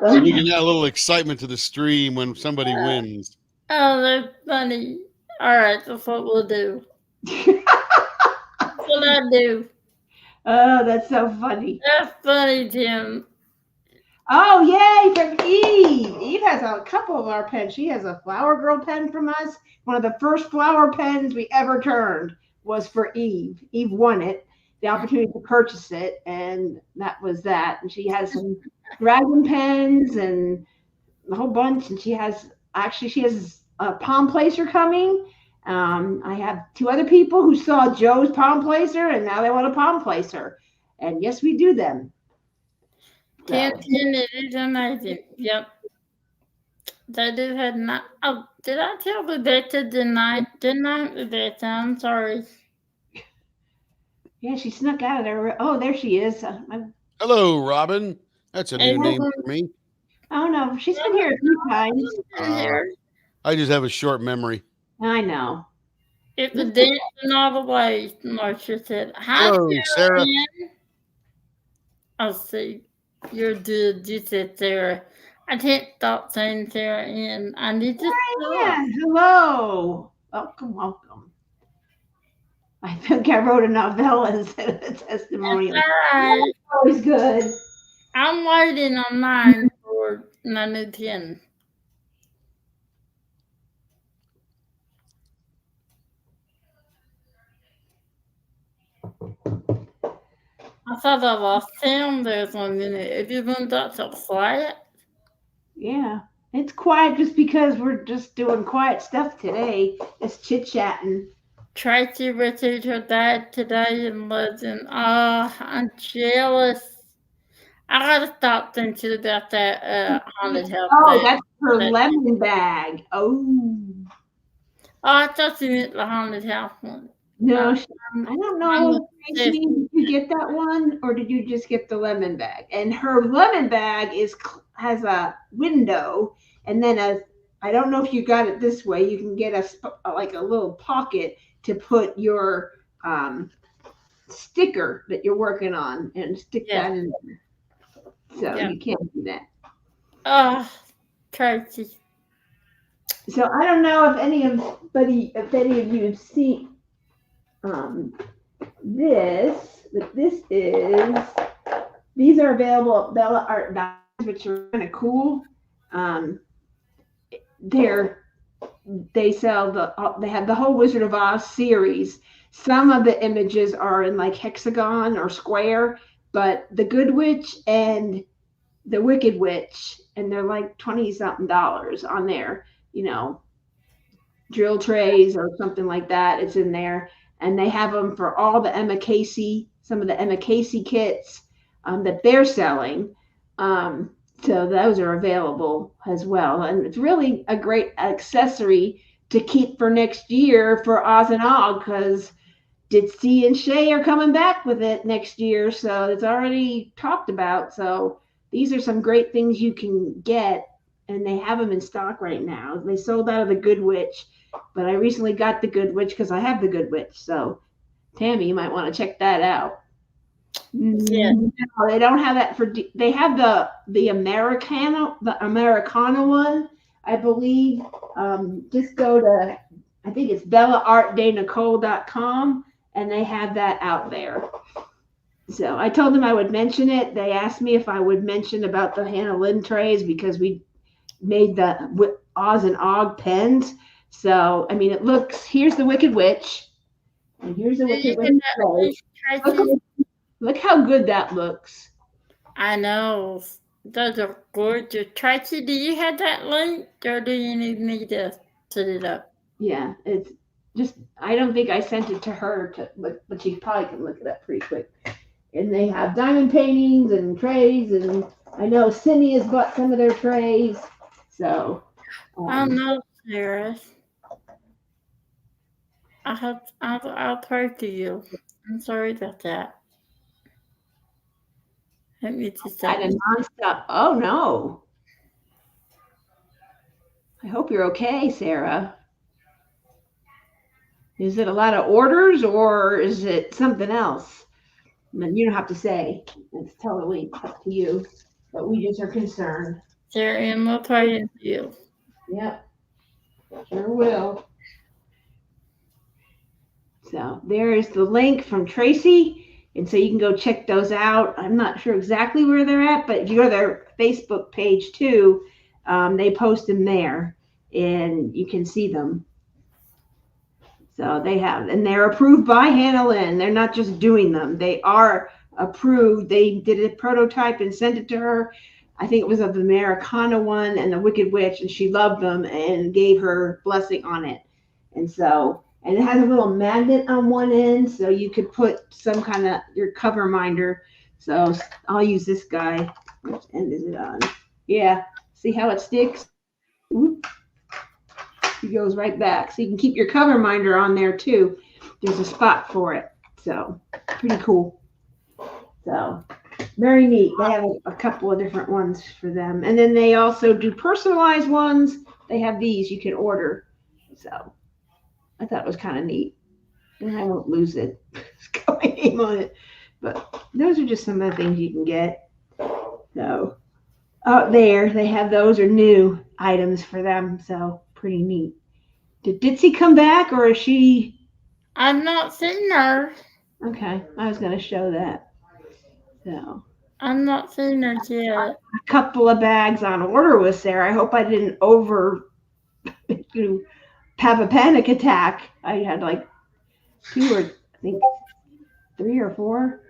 So you can add a little excitement to the stream when somebody wins. Oh, that's funny. All right, that's what we'll do. That's what I do. Oh, that's so funny. That's funny, Tim. Oh, yay, from Eve. Eve has a couple of our pens. She has a Flower Girl pen from us. One of the first flower pens we ever turned was for Eve. Eve won it, the opportunity to purchase it, and that was that. And she has some dragon pens and a whole bunch, and she has a palm placer coming. I have two other people who saw Joe's palm placer, and now they want a palm placer. And yes, we do them. It is amazing. Yep. They do have not. Oh, did I tell Rebecca tonight? Didn't I, Rebecca? I'm sorry. Yeah, she snuck out of there. Oh, there she is. Hello, Robin. That's a new And name for me. Oh no, she's been here a few times. here, I just have a short memory. I know. it's a dancing all the way, Marcia said. Hi, Hello, Sarah. Sarah. I'll see. You're good. You said Sarah. I can't stop saying Sarah Ann. I need to stop. Yeah, hello. Welcome, welcome. I think I wrote a novella instead of a testimonial. All right. Always good. I'm waiting on mine for 9 to 10. I thought I lost sound there for a minute. Everyone got so quiet. Yeah. It's quiet just because we're just doing quiet stuff today. Just chit chatting. Tracy received her dad today and wasn't. Oh, I'm jealous. I gotta stop thinking about that haunted house. Oh, thing. that's her That- lemon bag. Oh. Oh, I thought you meant the haunted house one. No, I don't know. Yes. Tracy, did you get that one, or did you just get the lemon bag? And her lemon bag has a window, and then I don't know if you got it this way. You can get like a little pocket to put your sticker that you're working on and stick that in there. So you can't do that. Oh, Tracy. So I don't know if any of you have seen this, but these are available at Bella Art Valleys, which are kind of cool. They have the whole Wizard of Oz series. Some of the images are in like hexagon or square, but the Good Witch and the Wicked Witch, and they're like $20-something on there, drill trays or something like that. It's in there. And they have them for all the some of the Emma Casey kits that they're selling. So those are available as well. And it's really a great accessory to keep for next year for Oz and Og, because Ditzy and Shay are coming back with it next year. So it's already talked about. So these are some great things you can get, and they have them in stock right now. They sold out of the Good Witch, but I recently got the Good Witch because I have the Good Witch. So Tammy, you might want to check that out. Yeah. No, they don't have that they have the Americana one, I believe. Just go to, I think it's bellaartdaynicole.com, and they have that out there. So I told them I would mention it. They asked me if I would mention about the Hannah Lynn trays because we made the Oz and Og pens. So, I mean, here's the Wicked Witch, and here's the Wicked Witch tray. Look how good that looks. I know. Those are gorgeous. Tracy, do you have that link, or do you need me to set it up? Yeah, it's just, I don't think I sent it to her to look, but she probably can look it up pretty quick. And they have diamond paintings and trays, and I know Cindy has bought some of their trays. So. Oh no, Sarah. I'll pray to you. I'm sorry about that. Let me just I had a nonstop. Oh no. I hope you're okay, Sarah. Is it a lot of orders, or is it something else? You don't have to say. It's totally up to you. But we just are concerned. Sarah Ann, we'll pray to you. Yep. Sure will. So there is the link from Tracy. And so you can go check those out. I'm not sure exactly where they're at, but if you go to their Facebook page too, they post them there and you can see them. So they have, and they're approved by Hannah Lynn. They're not just doing them. They are approved. They did a prototype and sent it to her. I think it was of the Americana one and the Wicked Witch, and she loved them and gave her blessing on it. And so, and it has a little magnet on one end, so you could put some kind of your cover minder. So I'll use this guy. Which end is it on? Yeah. See how it sticks? Oop. He goes right back. So you can keep your cover minder on there too. There's a spot for it. So pretty cool. So very neat. They have a couple of different ones for them. And then they also do personalized ones. They have these you can order. So I thought it was kind of neat. And I won't lose it. It's got my name on it. But those are just some of the things you can get. So out there, they have those are new items for them. So pretty neat. Did Ditsy come back or is she? I've not seen her. Okay, I was going to show that. So I've not seen her yet. a couple of bags on order was there. I hope I didn't have a panic attack. I had like 2 or I think 3 or 4.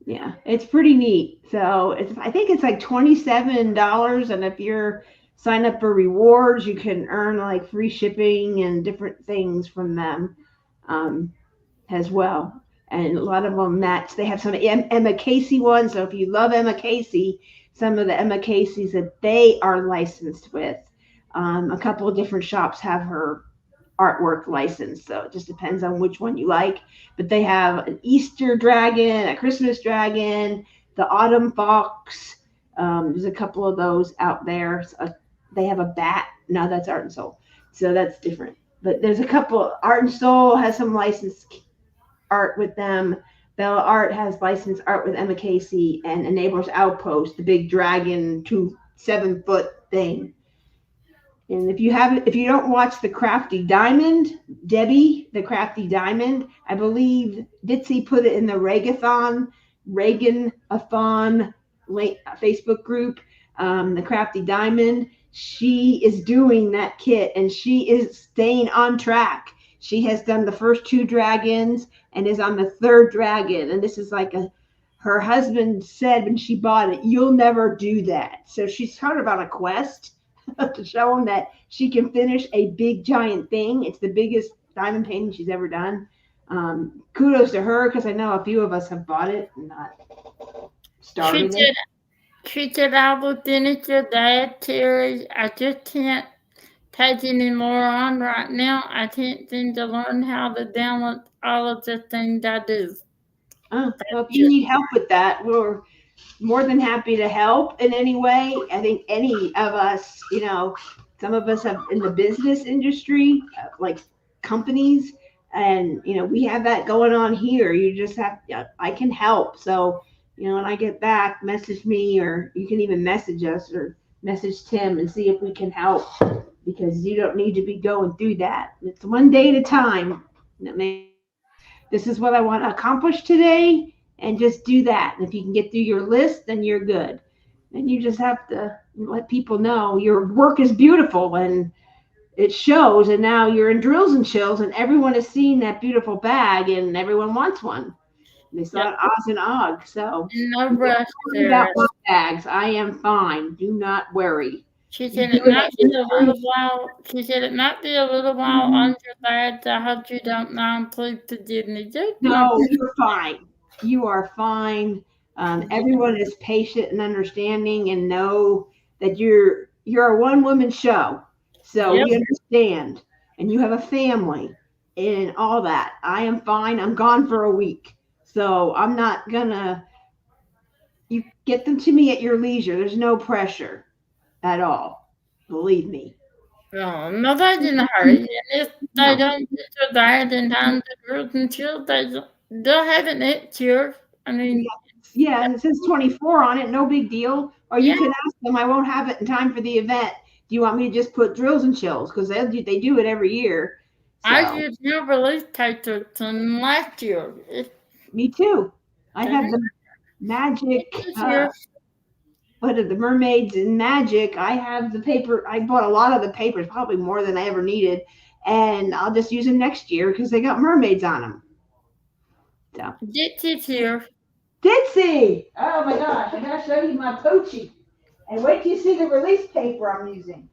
Yeah, it's pretty neat. So I think it's like $27, and if you're sign up for rewards, you can earn like free shipping and different things from them as well. And a lot of them match. They have some Emma Casey ones. So if you love Emma Casey, some of the Emma Caseys that they are licensed with, a couple of different shops have her artwork license. So it just depends on which one you like. But they have an Easter dragon, a Christmas dragon, the autumn fox. There's a couple of those out there. So they have a bat. No, that's Art and Soul. So that's different. But there's a couple. Art and Soul has some licensed art with them. Bella Art has licensed art with Emma Casey, and Enablers Outpost, the big dragon, 7-foot thing. And if you don't watch the Crafty Diamond, Debbie, the Crafty Diamond, I believe Ditsy put it in the Reagathon Facebook group, the Crafty Diamond. She is doing that kit and she is staying on track. She has done the first 2 dragons and is on the 3rd dragon. And this is like her husband said when she bought it, you'll never do that. So she's kind of on a quest to show him that she can finish a big giant thing. It's the biggest diamond painting she's ever done. Kudos to her, because I know a few of us have bought it and not started it. She said, I will finish your dad, Terry. I just can't take any more on right now. I can't seem to learn how to download all of the things I do. Oh, well, if you need help with that, we're more than happy to help in any way. I think any of us, some of us have in the business industry, like companies, and we have that going on here. You just have, I can help. So, when I get back, message me, or you can even message us or message Tim and see if we can help, because you don't need to be going through that. It's one day at a time. This is what I want to accomplish today, and just do that. And if you can get through your list, then you're good. And you just have to let people know your work is beautiful and it shows. And now you're in Drills and Chills, and everyone is seeing that beautiful bag, and everyone wants one. They saw it Oz and Og. So no rush there. About my bags, I am fine. Do not worry. She said it might be a little while. She said it might be a little while on your bags. I hope you don't mind. Please forgive me. No, you're fine. You are fine. Everyone is patient and understanding, and know that you're a one-woman show. So we understand, and you have a family and all that. I am fine. I'm gone for a week, so I'm not gonna. You get them to me at your leisure. There's no pressure at all. Believe me. No, nobody's in a hurry. And if they don't get your diet in time to Drills and Chills, they'll have it next year. I mean, yeah, it says 24 on it. No big deal. Or you can ask them. I won't have it in time for the event. Do you want me to just put Drills and Chills? Because they do it every year. So. I used your release papers from last year. Me too. I have the magic. What are the mermaids in magic? I have the paper. I bought a lot of the papers, probably more than I ever needed, and I'll just use them next year because they got mermaids on them. So. Ditsy's here. Ditsy! Oh my gosh! I gotta show you my Pochi. And wait till you see the release paper I'm using.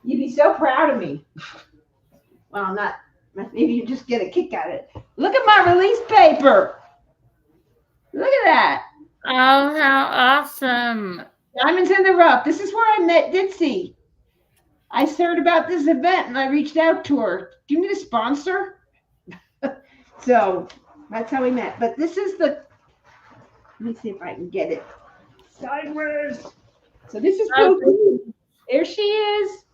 You'd be so proud of me. Well, not. Maybe you just get a kick out of it. Look at my release paper. Look at that. Oh, how awesome. Diamonds in the Rough. This is where I met Ditsy. I heard about this event and I reached out to her. Do you need a sponsor? So that's how we met. But this is the, let me see if I can get it sideways. So this is Pookie. There she is.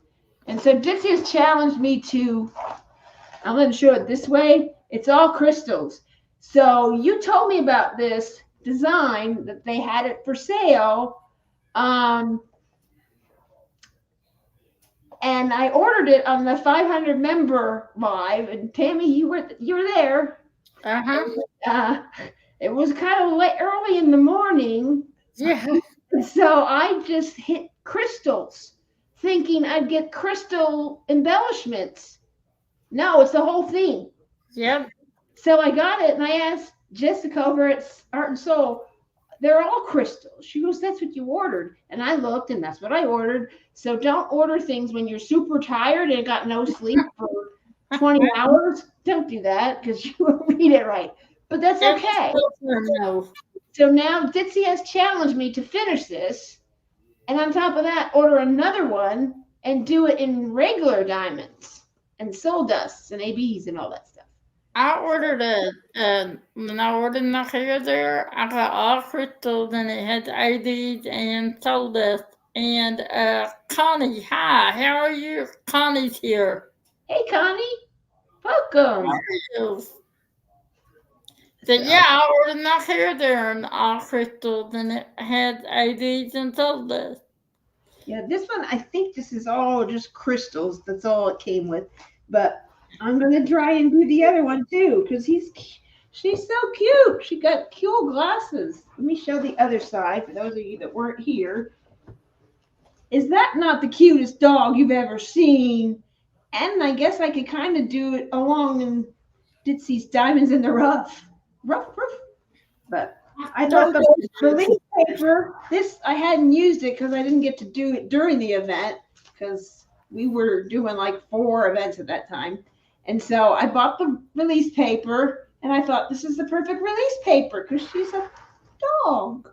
And so Dixie has challenged me to, I'm going to show it this way. It's all crystals. So you told me about this design that they had it for sale. And I ordered it on the 500 member live. And Tammy, you were there. Uh-huh. It was kind of late, early in the morning. Yeah. So I just hit crystals, thinking I'd get crystal embellishments. No, it's the whole thing. Yep. So I got it, and I asked Jessica over at Art and Soul, they're all crystals. She goes, that's what you ordered. And I looked, and that's what I ordered. So don't order things when you're super tired and got no sleep for 20 hours. Don't do that because you won't read it right. But that's okay. No. So now Ditsy has challenged me to finish this. And on top of that, order another one and do it in regular diamonds and soul dusts and ABs and all that stuff. I ordered when I ordered my hair there, I got all crystals and it had IDs and soul dust. And Connie, hi, how are you? Connie's here. Hey, Connie, welcome. How are you? So yeah, I ordered my hair there and all crystals and it had IDs and soul dust. Yeah, this one, I think this is all just crystals. That's all it came with. But I'm going to try and do the other one too because she's so cute. She got cool glasses. Let me show the other side for those of you that weren't here. Is that not the cutest dog you've ever seen? And I guess I could kind of do it along in Ditsy's Diamonds in the Rough. Rough. But I thought the release paper, this, I hadn't used it because I didn't get to do it during the event because we were doing like 4 events at that time. And so I bought the release paper and I thought this is the perfect release paper because she's a dog.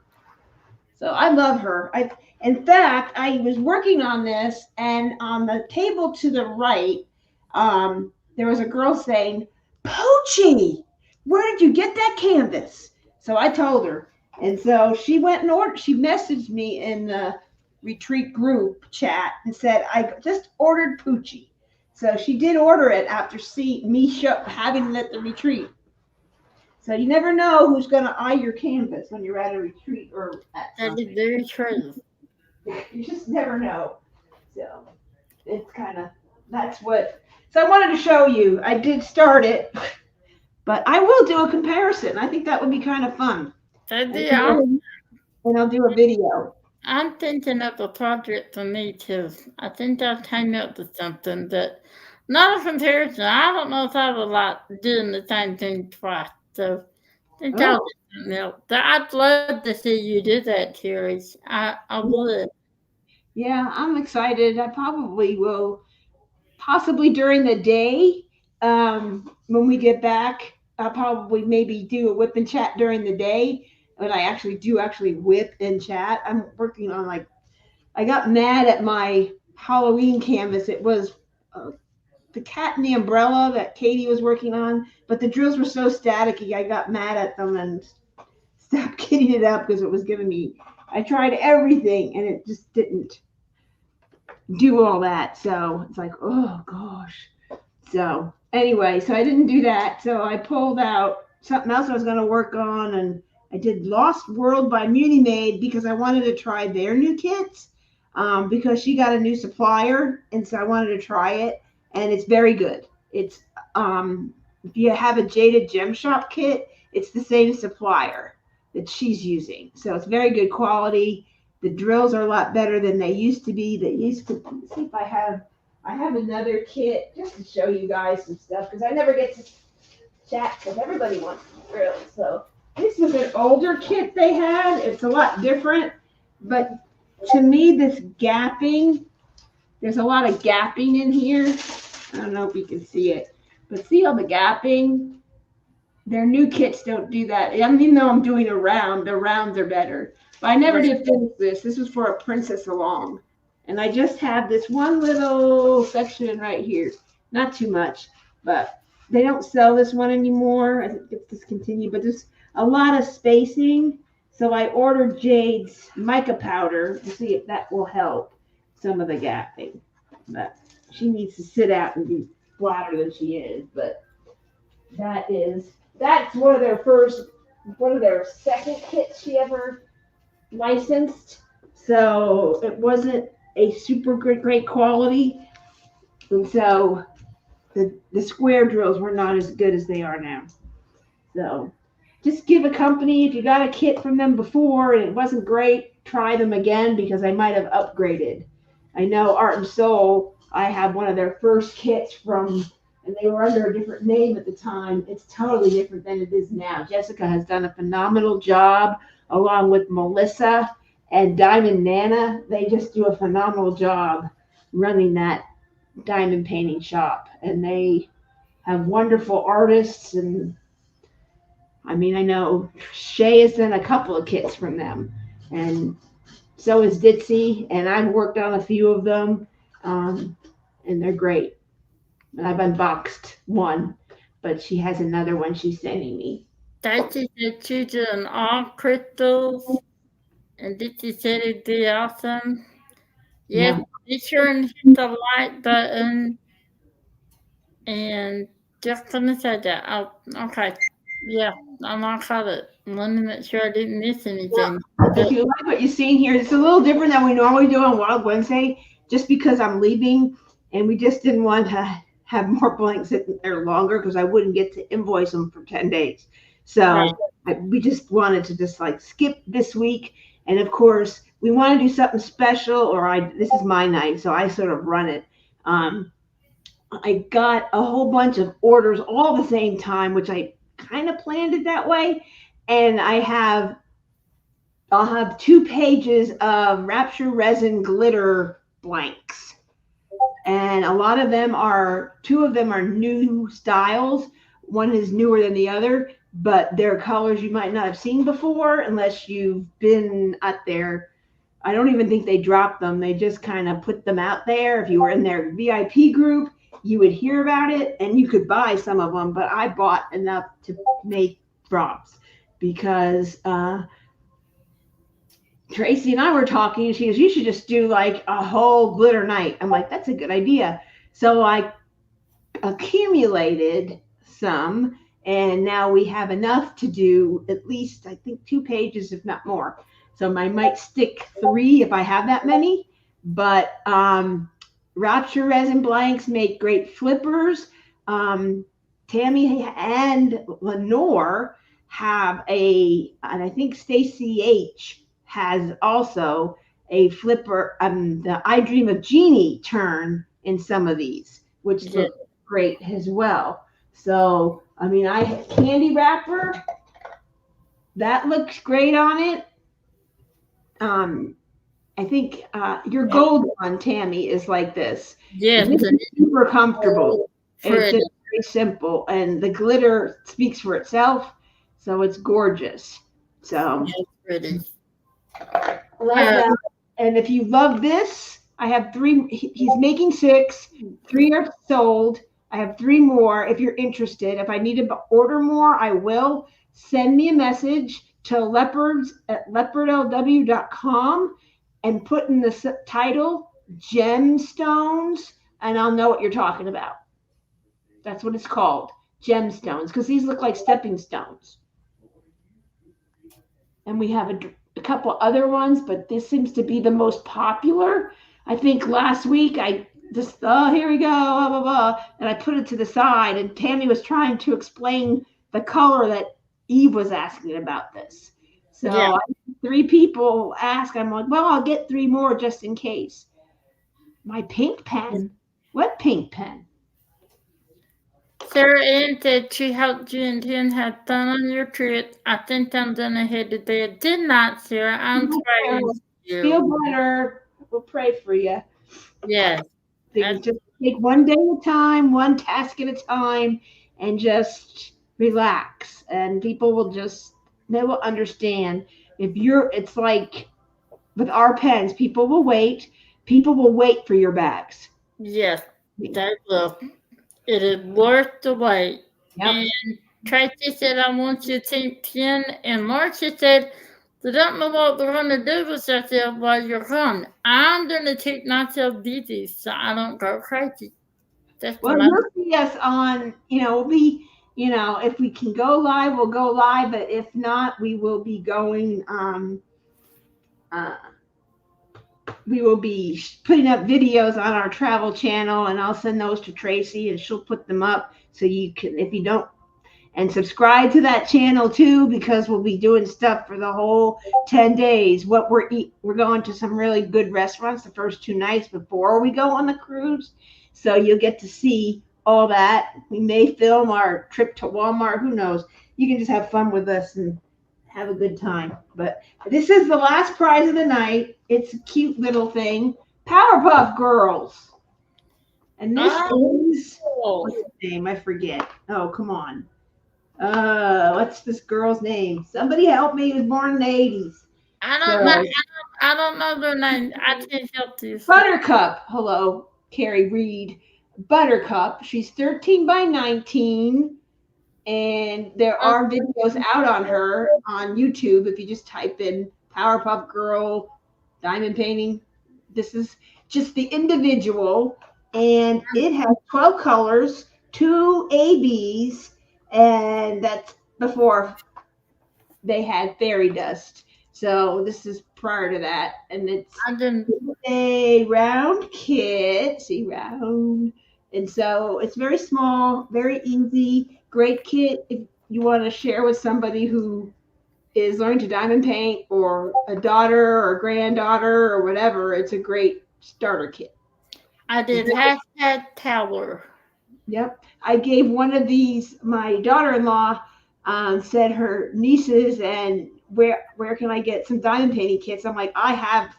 So I love her. In fact, I was working on this and on the table to the right, there was a girl saying, Poochie, where did you get that canvas? So I told her. And so she went and ordered, she messaged me in the retreat group chat and said, I just ordered Poochie. So she did order it after me having it at the retreat. So you never know who's going to eye your canvas when you're at a retreat or at something. That is very true. You just never know. So it's kind of, that's what, so I wanted to show you. I did start it, but I will do a comparison. I think that would be kind of fun. And I'll do a video. I'm thinking of a project for me too. I think I'll time up to something, but not a comparison. I don't know if I would like doing the same thing twice. So I think I'll do something else. I'd love to see you do that, Terry. I would. Yeah, I'm excited. I probably will, possibly during the day, when we get back, I'll probably maybe do a WIP and chat during the day. When I actually WIP and chat. I'm working on I got mad at my Halloween canvas. It was the cat and the umbrella that Katie was working on, but the drills were so staticky. I got mad at them and stopped getting it up because it was giving me, I tried everything and it just didn't do all that. So it's like, oh gosh. So anyway, so I didn't do that. So I pulled out something else I was going to work on, and I did Lost World by Muni Made because I wanted to try their new kits because she got a new supplier, and so I wanted to try it, and it's very good. It's if you have a Jaded Gem Shop kit, it's the same supplier that she's using, so it's very good quality. The drills are a lot better than they used to be. They used to, let's see if I have another kit just to show you guys some stuff because I never get to chat because everybody wants drills. So this was an older kit they had. It's a lot different, but to me, this gapping, there's a lot of gapping in here. I don't know if you can see it, but see all the gapping? Their new kits don't do that. Even though I'm doing a round, the rounds are better. But I never did finish this. This was for a Princess Along. And I just have this one little section right here. Not too much, but they don't sell this one anymore. I think it's discontinued, but there's a lot of spacing. So I ordered Jade's mica powder to see if that will help some of the gapping. But she needs to sit out and be flatter than she is. But that's one of their second kits she ever licensed. So it wasn't a super great quality. And so the square drills were not as good as they are now. So just give a company, if you got a kit from them before and it wasn't great, try them again because I might have upgraded. I know Art and Soul, I had one of their first kits from, and they were under a different name at the time. It's totally different than it is now. Jessica has done a phenomenal job along with Melissa and Diamond Nana. They just do a phenomenal job running that diamond painting shop, and they have wonderful artists. And I mean, I know Shay has done a couple of kits from them, and so is Ditzy, and I've worked on a few of them, and they're great. And I've unboxed one, but she has another one she's sending me. Dicey said she's doing all crystals, and Dicey said it'd be awesome. Yes, be sure and hit the like button. And just gonna say that. Oh, okay. Yeah, I'm not caught it. I want to make sure I didn't miss anything. If you like what you've seen here, it's a little different than we normally do on Wild Wednesday, just because I'm leaving, and we just didn't want to have more blanks sitting there longer because I wouldn't get to invoice them for 10 days. So we just wanted to just like skip this week. And of course, we want to do something special, this is my night, so I sort of run it. I got a whole bunch of orders all the same time, which I kind of planned it that way. And I'll have 2 pages of Rapture Resin glitter blanks. And a lot of them 2 of them are new styles. One is newer than the other, but they're colors you might not have seen before unless you've been out there. I don't even think they dropped them. They just kind of put them out there. If you were in their VIP group, you would hear about it and you could buy some of them, but I bought enough to make drops because Tracy and I were talking and she goes, you should just do like a whole glitter night. I'm like, that's a good idea. So I accumulated some, and now we have enough to do at least, I think, 2 pages, if not more. So I might stick 3 if I have that many, but Rapture Resin blanks make great flippers. Tammy and Lenore have and I think Stacy H has also a flipper, the I Dream of Jeannie turn in some of these, which look great as well. So, I mean, I have candy wrapper. That looks great on it. I think your gold one, Tammy, is like this. Yes, it's super comfortable. Pretty. It's just very simple, and the glitter speaks for itself, so it's gorgeous. So it's pretty. And if you love this, I have 3. He's making 6. 3 are sold. I have 3 more. If you're interested, if I need to order more, I will. Send me a message to leopardlw.com and put in the title Gemstones, and I'll know what you're talking about. That's what it's called, Gemstones, because these look like stepping stones. And we have a couple other ones, but this seems to be the most popular. I think last week I just, here we go, blah, blah, blah, and I put it to the side, and Tammy was trying to explain the color that Eve was asking about this. So 3 people ask, I'm like, well, I'll get 3 more just in case. My pink pen? What pink pen? Sarah Ann said she helped you and Jen have fun on your trip. I think I'm gonna head to bed. Did not, Sarah. I'm praying for you. Feel better. We'll pray for you. Yes. Just take one day at a time, one task at a time, and just relax. And people will they will understand. It's like with our pens, people will wait. People will wait for your bags. Yes, they will. It is worth the wait. Yep. And Tracy said, I want you to take 10. And Marcia said, they don't know what they're going to do with yourself while you're gone. I'm going to take myself easy so I don't go crazy. That's Well, what you'll see us on, we'll be, if we can go live, we'll go live. But if not, we will be going, we will be putting up videos on our travel channel, and I'll send those to Tracy and she'll put them up so you can, if you don't, and subscribe to that channel too, because we'll be doing stuff for the whole 10 days. What we're going to some really good restaurants the first 2 nights before we go on the cruise. So you'll get to see all that. We may film our trip to Walmart. Who knows? You can just have fun with us and have a good time. But this is the last prize of the night. It's a cute little thing. Powerpuff Girls. And this is, what's his name? I forget. Oh, come on. What's this girl's name? Somebody help me. He was born in the 80s. I don't know. I don't know their name. I can't help you. Buttercup. Hello, Carrie Reed. Buttercup. She's 13 by 19. And there are videos out on her on YouTube. If you just type in Powerpuff Girl diamond painting, this is just the individual. And it has 12 colors, 2 ABs, and that's before they had fairy dust. So this is prior to that. And it's a round kit. See, round. And so it's very small, very easy, great kit if you want to share with somebody who is learning to diamond paint, or a daughter or granddaughter or whatever. It's a great starter kit. I did hashtag tower. Yep. I gave one of these, my daughter-in-law said her nieces, and where can I get some diamond painting kits? I'm like, I have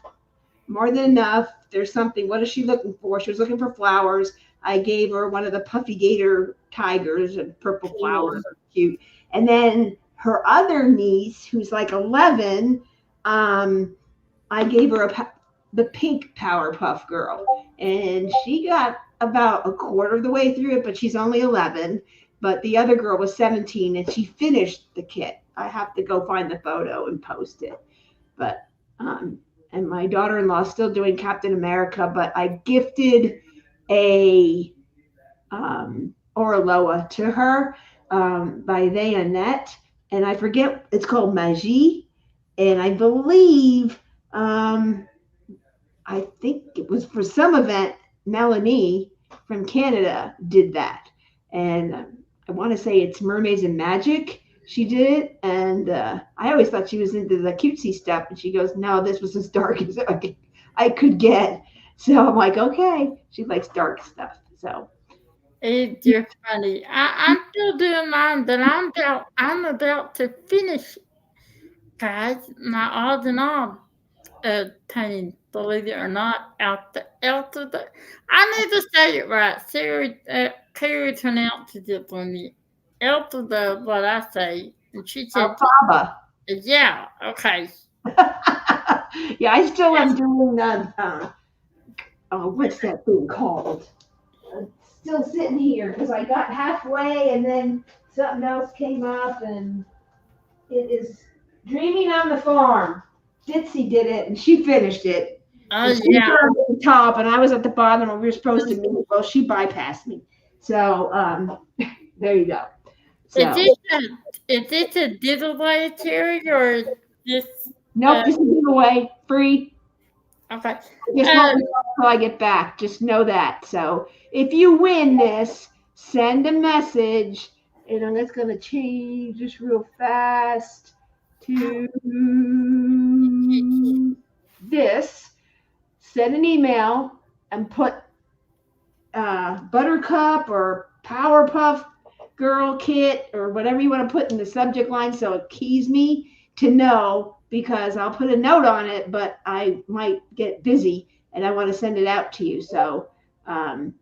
more than enough. There's something. What is she looking for? She was looking for flowers. I gave her one of the puffy gator tigers and purple flowers. Cute. And then her other niece, who's like 11, I gave her the pink Powerpuff Girl, and she got about a quarter of the way through it, but she's only 11. But the other girl was 17, and she finished the kit. I have to go find the photo and post it. But and my daughter-in-law is still doing Captain America, but I gifted a Orloa to her by They Annette, and I forget, it's called Magie, and I believe I think it was for some event, Melanie from Canada did that, and I want to say it's Mermaids and Magic. She did it, and I always thought she was into the cutesy stuff, and she goes, no, this was as dark as I could get. So I'm like, okay, she likes dark stuff. So you're funny. I'm still doing mine, but I'm about to finish, guys, my odds and odds painting, believe it or not, out the I need to say it right. Carrie pronounces it for me. Elta does what I say, and she said, Alfaba. Yeah, okay. Yeah, I still am doing what's that thing called? I'm still sitting here because I got halfway and then something else came up, and it is Dreaming on the Farm. Ditzy did it, and she finished it. Oh, she yeah. was at the top, and I was at the bottom, and we were supposed to meet. Well, she bypassed me. So there you go. So, is this a giveaway, Terry, or this? Nope, this is a giveaway, free. Okay. Just won't be until I get back. Just know that. So if you win this, send a message, and I'm just gonna change this real fast to this. Send an email and put Buttercup or Powerpuff Girl kit or whatever you want to put in the subject line, so it keys me to know, because I'll put a note on it, but I might get busy and I want to send it out to you. So, oh,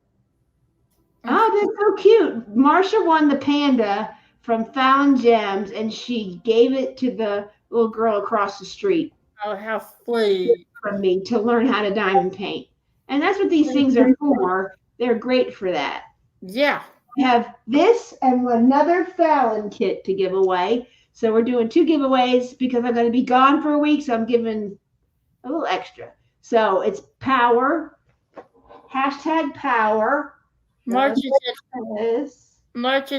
that's so cute. Marsha won the panda from Found Gems, and she gave it to the little girl across the street. Oh, how sweet. From me to learn how to diamond paint. And that's what these things are for. They're great for that. Yeah. I have this and another Fallon kit to give away. So we're doing 2 giveaways because I'm going to be gone for a week. So I'm giving a little extra. So it's power, #power. Marcia This.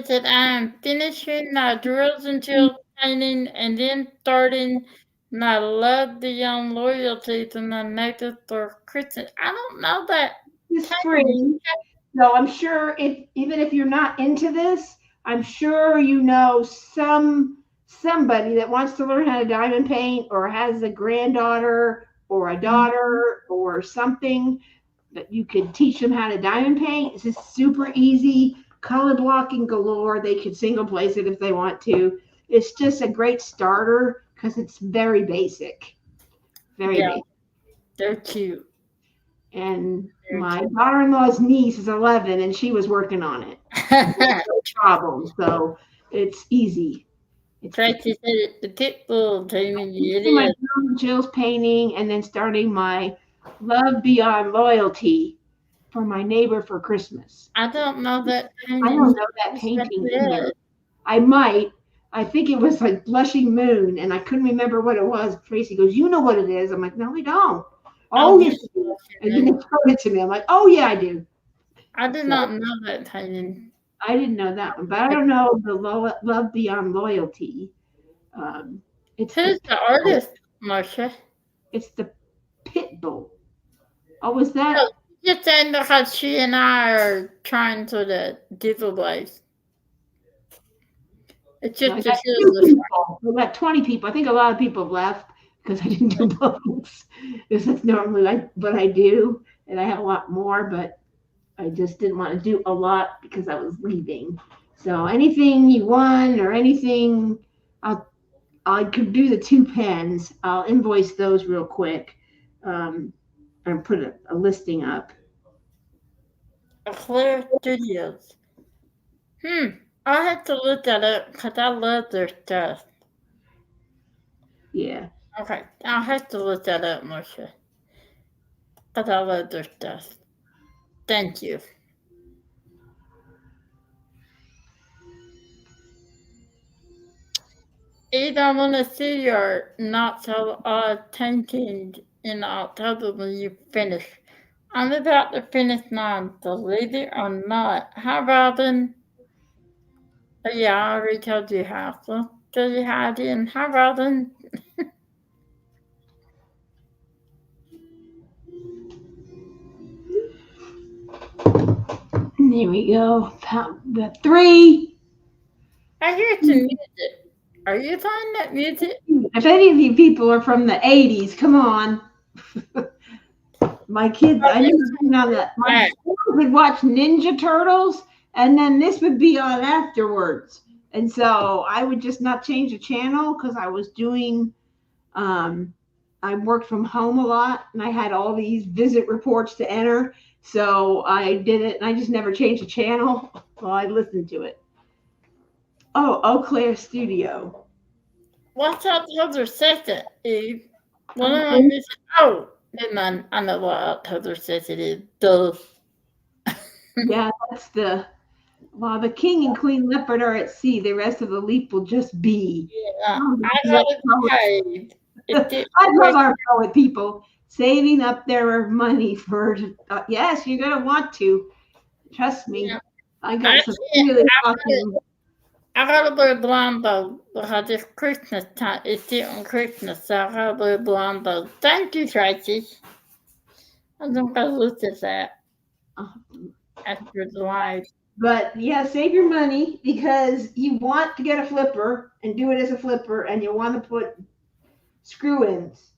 said, I am finishing my drills until training and then starting my Love Beyond Loyalty to my neighbor for Christmas. I don't know that. This spring. So I'm sure even if you're not into this, I'm sure you know somebody that wants to learn how to diamond paint or has a granddaughter or a daughter or something that you could teach them how to diamond paint. It's just super easy, color blocking galore. They could single place it if they want to. It's just a great starter because it's very basic. Very basic. They're cute. And my daughter-in-law's niece is 11 and she was working on it. No problem. So it's easy. Tracy said it's the pit bull, Jamie. It my is. Jill's painting and then starting my Love Beyond Loyalty for my neighbor for Christmas. I don't know that painting. I don't know that painting either. I might. I think it was like Blushing Moon and I couldn't remember what it was. Tracy goes, you know what it is. I'm like, no, I don't. Oh, yes. And then it showed it to me. I'm like, oh, yeah, I do. I did not know that painting. I didn't know that one, but I don't know the Love Beyond Loyalty. Who's the artist, Marcia? It's the Pitbull. Oh, was that? Oh, just saying because she and I are trying to the giveaways. It's just we got 20 people. I think a lot of people have left because I didn't do books. Because that's normally like what I do, and I have a lot more, but I just didn't want to do a lot because I was leaving. So anything you want or anything, I could do the 2 pens. I'll invoice those real quick and put a listing up. Claire Studios. I have to look that up because I love their stuff. Yeah. Okay, I'll have to look that up, Marcia. Because I love their stuff. Thank you. Either I want to see your not so odd painting in October when you finish. I'm about to finish mine, believe it or not. Hi, Robin. Yeah, I already told you how. So tell you how I did. Hi, Robin. There we go. The 3. I hear some music. Are you playing that music? If any of you people are from the 80s, come on. My kids, I never seen on that. My kids would watch Ninja Turtles, and then this would be on afterwards. And so I would just not change the channel because I was doing, I worked from home a lot, and I had all these visit reports to enter. So I did it, and I just never changed the channel while I listened to it. Oh, Eau Claire Studio. What's that other second, Eve? What am I missing? Oh, never mind. I know what October says it is. Duh. Yeah, that's the king and queen leopard are at sea. The rest of the leap will just be. Yeah, I love our poet people saving up their money for. Yes, you're gonna want to. Trust me. Yeah. I got some really awesome. I gotta wear blonde though because it's Christmas time. It's still on Christmas, so I gotta wear blonde though. Thank you, Tracy. I'm gonna look at that after the live. But yeah, save your money because you want to get a flipper and do it as a flipper, and you want to put screw ins.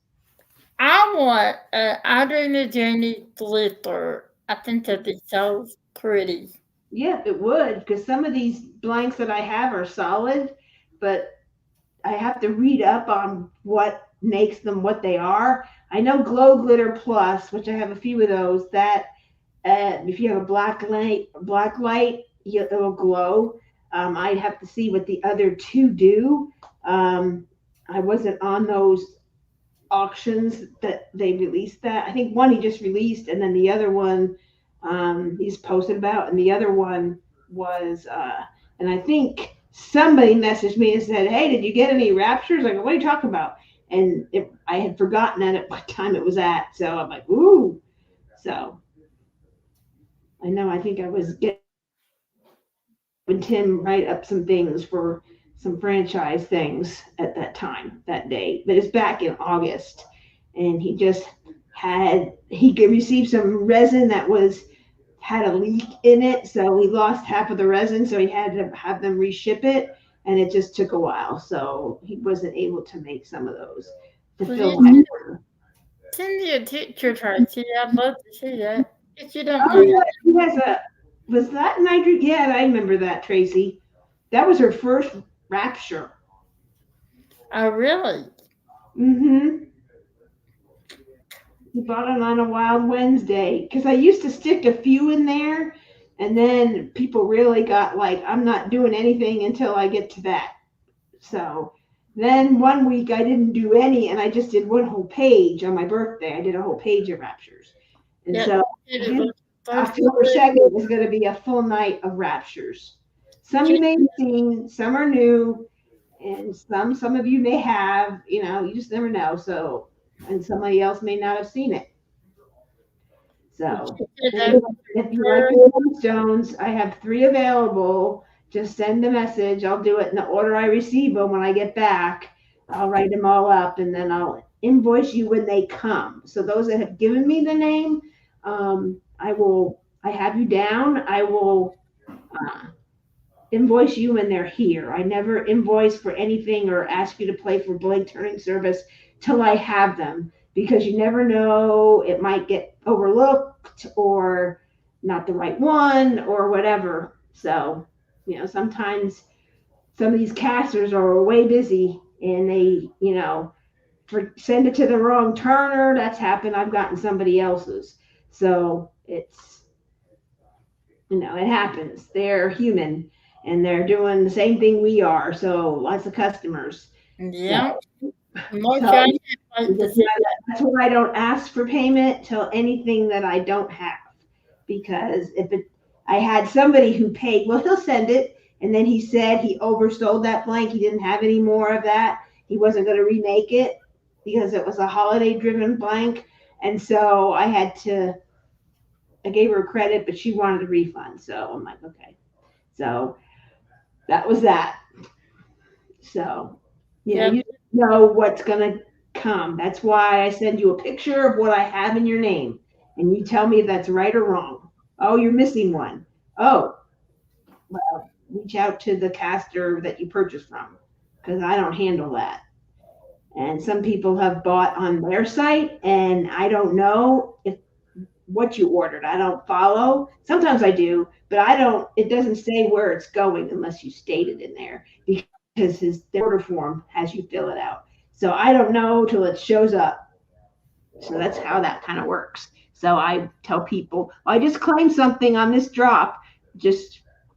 I want Adriana Janie flipper. I think that'd be so pretty. Yeah, it would, because some of these blanks that I have are solid, but I have to read up on what makes them what they are. I know Glow Glitter Plus, which I have a few of those, that if you have a black light, it will glow. I'd have to see what the other 2 do. I wasn't on those auctions that they released that. I think one he just released, and then the other one he's posted about, and the other one was, and I think somebody messaged me and said, "Hey, did you get any raptures?" I go, "What are you talking about?" And I had forgotten at what time it was at, so I'm like, "Ooh!" So I know I think I was getting Tim write up some things for some franchise things at that time, that day, but it's back in August, and he could receive some resin that had a leak in it, so he lost half of the resin, so he had to have them reship it, and it just took a while, so he wasn't able to make some of those to fill that order. Send me a picture, Tracy. I'd love to see that. If you don't Oh mind. yeah, he has was that Nitrogen? Yeah, I remember that, Tracy. That was her first rapture. Oh, really? Mm-hmm. He bought it on a Wild Wednesday because I used to stick a few in there, and then people really got like, I'm not doing anything until I get to that. So then one week I didn't do any, and I just did one whole page on my birthday. I did a whole page of raptures, and Yep. so October 2nd is going to be a full night of raptures. Some you may have seen, some are new, and some of you may have. You just never know. So, and somebody else may not have seen it. So, if you like the stones, I have 3 available. Just send a message. I'll do it in the order I receive them when I get back. I'll write them all up, and then I'll invoice you when they come. So those that have given me the name, I have you down. I will invoice you when they're here. I never invoice for anything or ask you to play for blank turning service till I have them, because you never know, it might get overlooked or not the right one or whatever. So, sometimes some of these casters are way busy and they, send it to the wrong turner. That's happened. I've gotten somebody else's. So it happens. They're human and they're doing the same thing we are. So lots of customers. Yeah. That's why I don't ask for payment till anything that I don't have, because I had somebody who paid, well, he'll send it. And then he said he oversold that blank. He didn't have any more of that. He wasn't going to remake it because it was a holiday driven blank. And so I gave her credit, but she wanted a refund. So I'm like, okay. So that was that. So, you know what's going to come. That's why I send you a picture of what I have in your name. And you tell me if that's right or wrong. Oh, you're missing one. Oh, well, reach out to the caster that you purchased from, because I don't handle that. And some people have bought on their site, and I don't know what you ordered. I don't follow. Sometimes I do, but it doesn't say where it's going unless you state it in there, because the order form has you fill it out. So I don't know till it shows up. So that's how that kind of works. So I tell people, I just claimed something on this drop. Do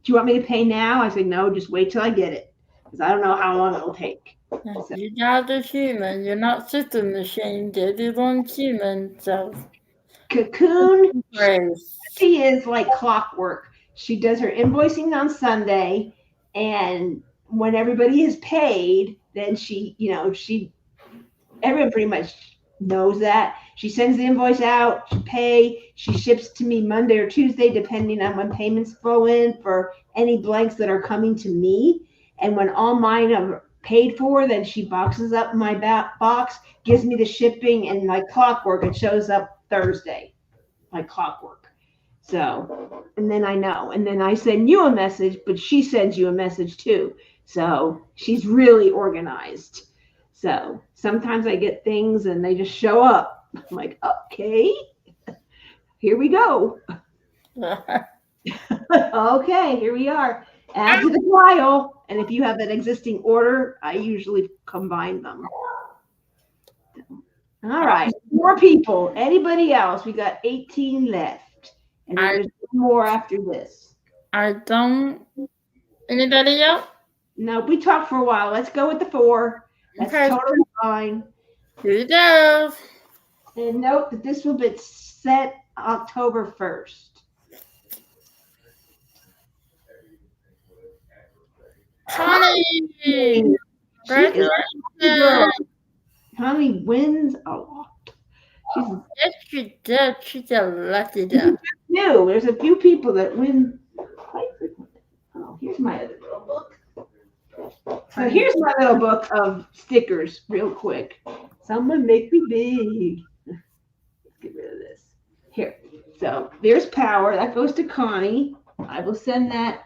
you want me to pay now? I say, no, just wait till I get it, because I don't know how long it'll take. So. You're not a human. You're not system machine. Everyone's human. So Cocoon, she is like clockwork. She does her invoicing on Sunday, and when everybody is paid, then everyone pretty much knows that. She sends the invoice out, she ships to me Monday or Tuesday, depending on when payments flow in for any blanks that are coming to me. And when all mine are paid for, then she boxes up my box, gives me the shipping, and like clockwork, it shows up Thursday, like clockwork. So, and then I know, and then I send you a message, but she sends you a message too. So she's really organized. So sometimes I get things and they just show up. I'm like, okay, here we go. Okay, here we are. Add to the pile. And if you have an existing order, I usually combine them. All right, more people. Anybody else? We got 18 left. And there's more after this. Anybody else? No, we talked for a while. Let's go with the 4. That's totally fine. Here you go. And note that this will be set October 1st. Connie! She is a lucky girl. Congratulations! Connie wins a lot. She's Yes, she did. She's a lucky duck. new. There's a few people that win quite frequently. Oh, here's my other little book. So here's my little book of stickers, real quick. Someone make me big. Let's get rid of this. Here. So there's power. That goes to Connie. I will send that.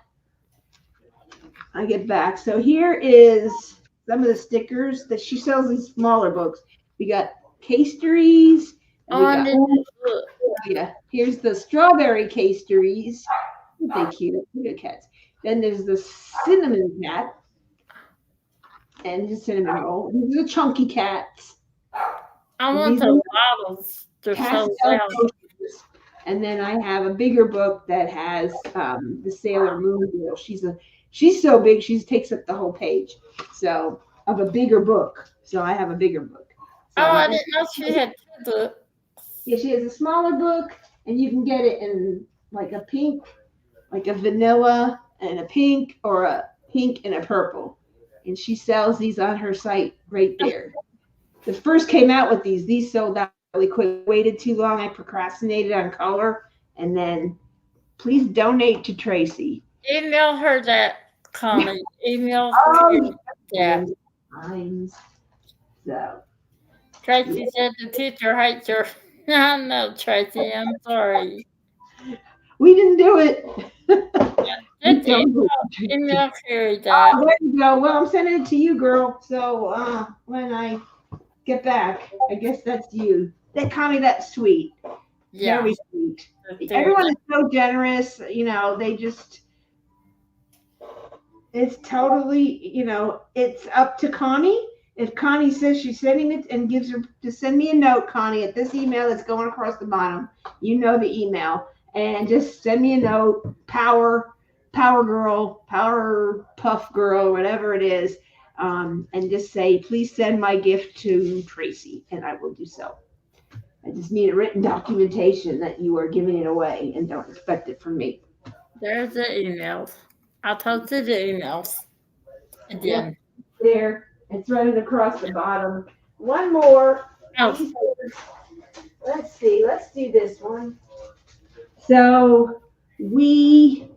I get back. So here is some of the stickers that she sells these smaller books. We got casteries. And we got, yeah, here's the strawberry casteries. Aren't they cute? Look at cats. Then there's the cinnamon cat. And the cinnamon roll. These are the chunky cats. I want the bottles. They're so loud. And then I have a bigger book that has the Sailor Moon girl. She's so big, she takes up the whole page. So of a bigger book. So I have a bigger book. So I didn't know she had two books. Yeah, she has a smaller book, and you can get it in like a pink, like a vanilla and a pink, or a pink and a purple. And she sells these on her site right there. The first came out with these sold out really quick. Waited too long. I procrastinated on color. And then please donate to Tracy. Email her that, Connie. Email Oh, yeah. So Tracy said the teacher hates her. No, Tracy, I'm sorry. We didn't do it. Just email Carrie that. Oh, there you go. Well, I'm sending it to you, girl. So when I get back, I guess that's you. That Connie, that's sweet. Yeah. Very sweet. Everyone is so generous. You know, they just. It's totally, it's up to Connie. If Connie says she's sending it and gives her to send me a note, Connie, at this email that's going across the bottom, you know the email, and just send me a note, power girl, power puff girl, whatever it is, and just say, please send my gift to Tracy, and I will do so. I just need a written documentation that you are giving it away and don't expect it from me. There's the emails. I'll post the emails. Again. There. It's running across the bottom. One more. Oh. Let's see. Let's do this one. So these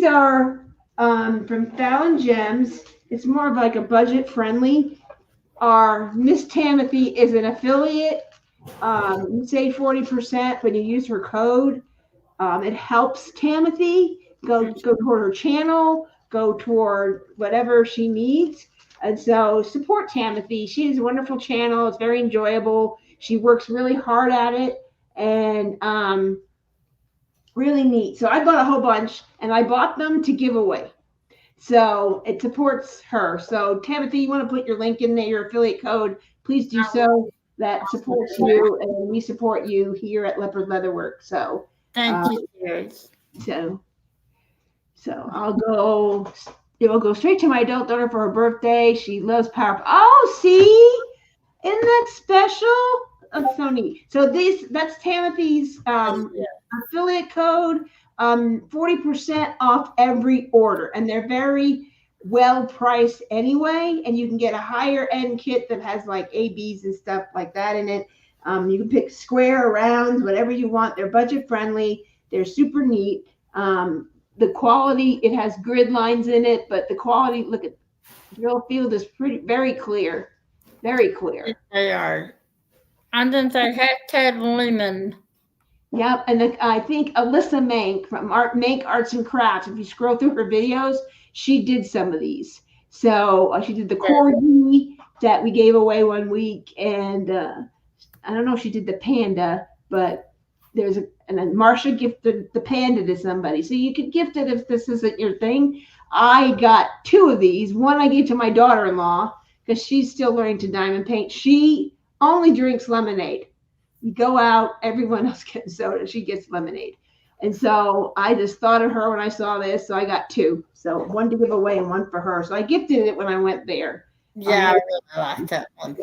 are from Fallon Gems. It's more of like a budget friendly. Our Miss Tamothy is an affiliate. You save 40% when you use her code. It helps Tamothy go toward her channel, go toward whatever she needs. And so support Tamothy. She has a wonderful channel. It's very enjoyable. She works really hard at it, and really neat. So I bought a whole bunch, and I bought them to give away. So it supports her. So Tamothy, you want to put your link in there, your affiliate code, please do so. That supports you, and we support you here at Leopard Leatherwork. So thank you, Terry. So I'll go. It will go straight to my adult daughter for her birthday. She loves Power. Oh, see, isn't that special? That's so neat. So that's Tamothy's affiliate code. 40% off every order, and they're very well priced anyway. And you can get a higher end kit that has like ABs and stuff like that in it. You can pick square, round, whatever you want. They're budget friendly. They're super neat. The quality, it has grid lines in it, but the quality, look at drill field is very clear. Very clear. They are. And then they have lemon. Yep. And I think Alyssa Mank from Mank Arts and Crafts, if you scroll through her videos, she did some of these. So she did the corgi that we gave away one week. And I don't know if she did the panda, but there's and then Marsha gifted the panda to somebody. So you could gift it if this isn't your thing. I got 2 of these. One I gave to my daughter-in-law because she's still learning to diamond paint. She only drinks lemonade. You go out, everyone else gets soda. She gets lemonade. And so I just thought of her when I saw this. So I got 2. So one to give away and one for her. So I gifted it when I went there. Yeah, I really like that one.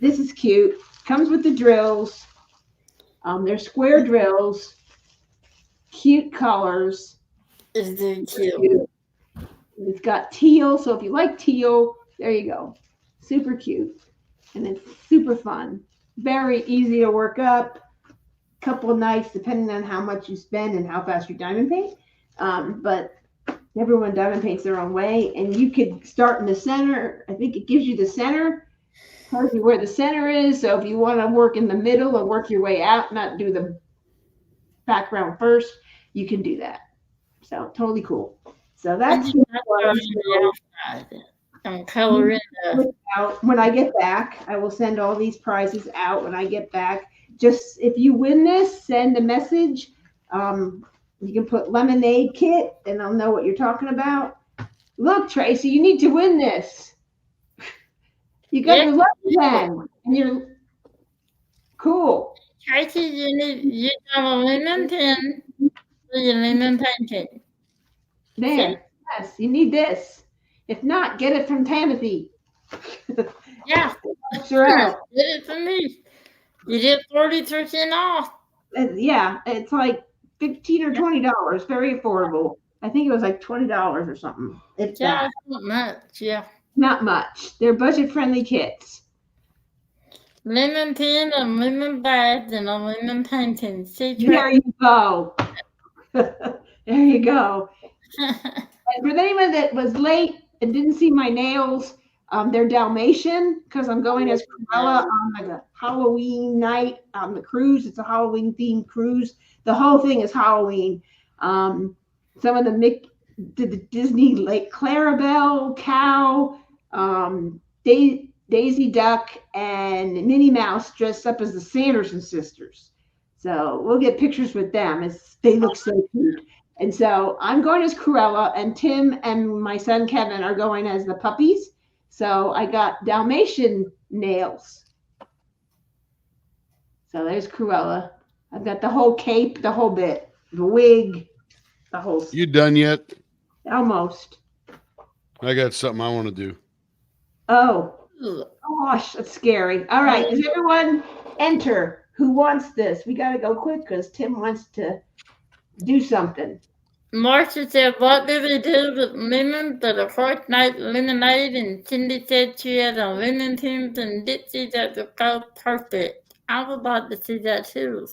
This is cute. Comes with the drills. They're square drills. Cute colors. Is it cute? Cute. It's got teal, so if you like teal, there you go. Super cute. And it's super fun. Very easy to work up. Couple of nights, depending on how much you spend and how fast you diamond paint. But everyone diamond paints their own way. And you could start in the center. I think it gives you the center, tells you where the center is. So if you want to work in the middle and work your way out, not do the background first, you can do that. So totally cool. So that's I'm coloring out. When I get back, I will send all these prizes out when I get back. Just if you win this, send a message. You can put lemonade kit and I'll know what you're talking about. Look, Tracy, you need to win this. You got your lemon pen and you're cool. Tracy, you have a lemon pen for your lemon painting. There. Yes, you need this. If not, get it from Timothy. Yeah. Sure. Get it from me. You get 40% off. Yeah, it's like $15 or $20. Very affordable. I think it was like $20 or something. If that. Not much. Yeah. Not much. They're budget-friendly kits. Lemon pen, a lemon badge, and a lemon painting. See, there you go. There you go. And for anyone that was late and didn't see my nails, they're Dalmatian because I'm going as Cruella on like a Halloween night on the cruise. It's a Halloween themed cruise. The whole thing is Halloween. Some of the Disney like Clarabelle, Cow, Daisy Duck, and Minnie Mouse dressed up as the Sanderson sisters. So we'll get pictures with them. They look so cute. And so I'm going as Cruella, and Tim and my son Kevin are going as the puppies. So I got Dalmatian nails. So there's Cruella. I've got the whole cape, the whole bit, the wig, the whole. You done yet? Almost. I got something I want to do. Oh, gosh, that's scary. All right, does everyone enter? Who wants this? We got to go quick because Tim wants to do something. Marcia said, what do they do with lemon for the first night lemonade? And Cindy said she had a lemon Tim's and Ditsy that would go perfect. I would like to see that too.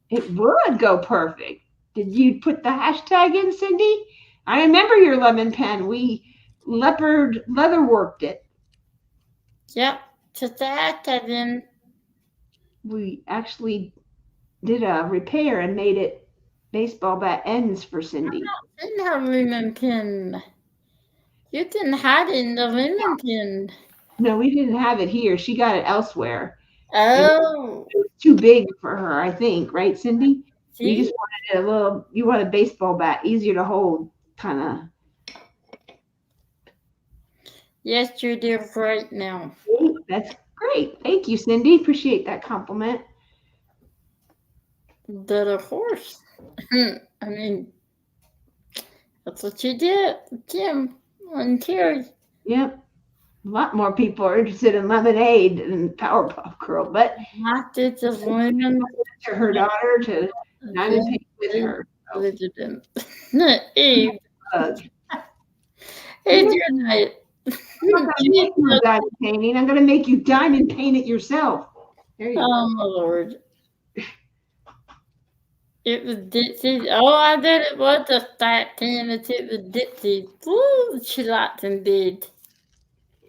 It would go perfect. Did you put the hashtag in, Cindy? I remember your lemon pen. We leopard leather worked it. Yep, just the hashtag in. We actually did a repair and made it baseball bat ends for Cindy. I didn't have a lemon pin. You didn't have it in the lemon pin. No, we didn't have it here. She got it elsewhere. Oh. It was too big for her, I think, right, Cindy? See? You just wanted a little, you want a baseball bat, easier to hold, kind of. Yes, you do great now. That's great. Thank you, Cindy. Appreciate that compliment. But of course. I mean, that's what you did, Jim and Terry. Yep. A lot more people are interested in lemonade than Powerpuff Girl, but I did just lemon. Her daughter to diamond paint with her. Eve. Hey, dear night. I'm not going to make you diamond painting. I'm going to make you diamond paint it yourself. There you go. Oh, my Lord. It was Ditsy. Oh, I bet it was a fat tennis. It was Ditsy. Woo, she liked them big.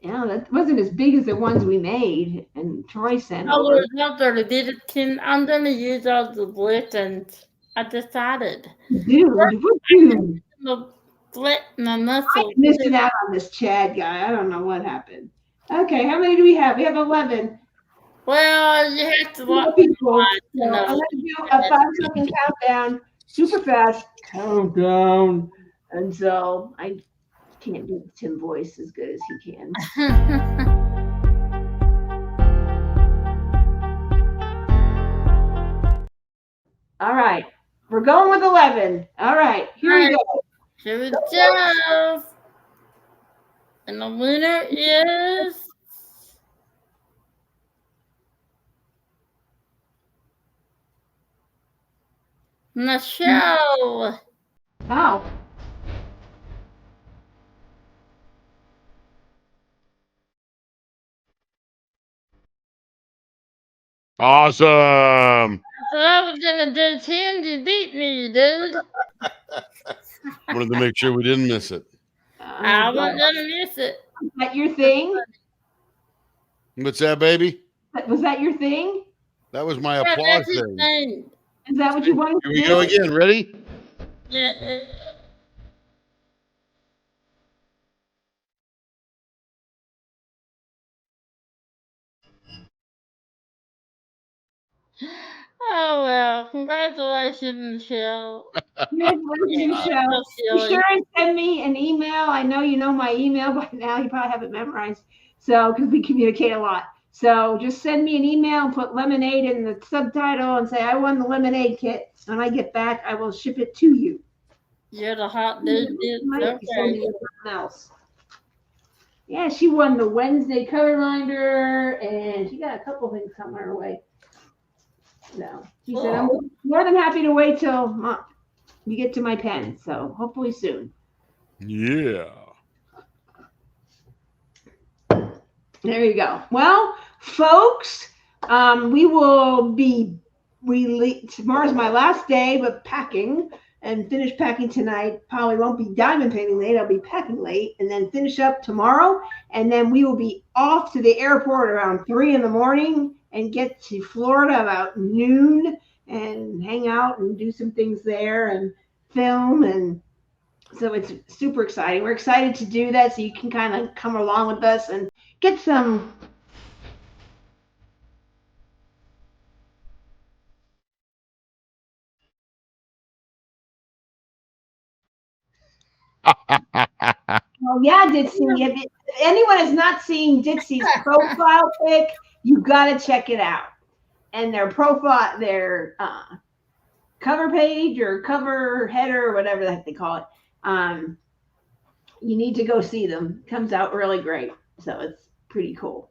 Yeah, that wasn't as big as the ones we made, and Troy sent Oh, over. I'm going to use all the blitz, and I decided. Dude, what dude? My muscle. I'm missing out on this Chad guy. I don't know what happened. Okay, how many do we have? We have 11. Well, you have to watch people. So I'm going to do a 5-second countdown, super fast countdown. And so I can't do the Tim voice as good as he can. All right, we're going with 11. All right, here we go. Here we go. And the winner is Michelle. Oh. Awesome. So I was gonna do 10, you beat me, dude. Wanted to make sure we didn't miss it. I wasn't gonna miss it. Was that your thing? What's that, baby? Was that your thing? That was my Yeah, applause that's his thing. thing. Is that what you wanted Here to we do? go again. Ready? Yeah. Oh well, congratulations, Michelle. Congratulations, So Michelle. Be silly. sure and send me an email. I know you know my email by now. You probably have it memorized. So, because we communicate a lot. So just send me an email and put lemonade in the subtitle and say, I won the lemonade kit. When I get back, I will ship it to you. You're the hot dude. Might be sending Okay. it to someone else. Yeah, she won the Wednesday color binder and she got a couple things coming her way. So she said, I'm more than happy to wait till you get to my pen. So hopefully soon. Yeah. There you go. Well, folks, we will be tomorrow's my last day, but packing and finish packing tonight. Probably won't be diamond painting late. I'll be packing late and then finish up tomorrow. And then we will be off to the airport around 3 a.m. and get to Florida about noon and hang out and do some things there and film. And so it's super exciting. We're excited to do that. So you can kind of come along with us and get some Oh yeah, Ditsy. If anyone is not seeing Ditsy's profile pic, you gotta check it out. And their profile, their cover page or cover header or whatever the heck they call it. You need to go see them. Comes out really great. So it's pretty cool.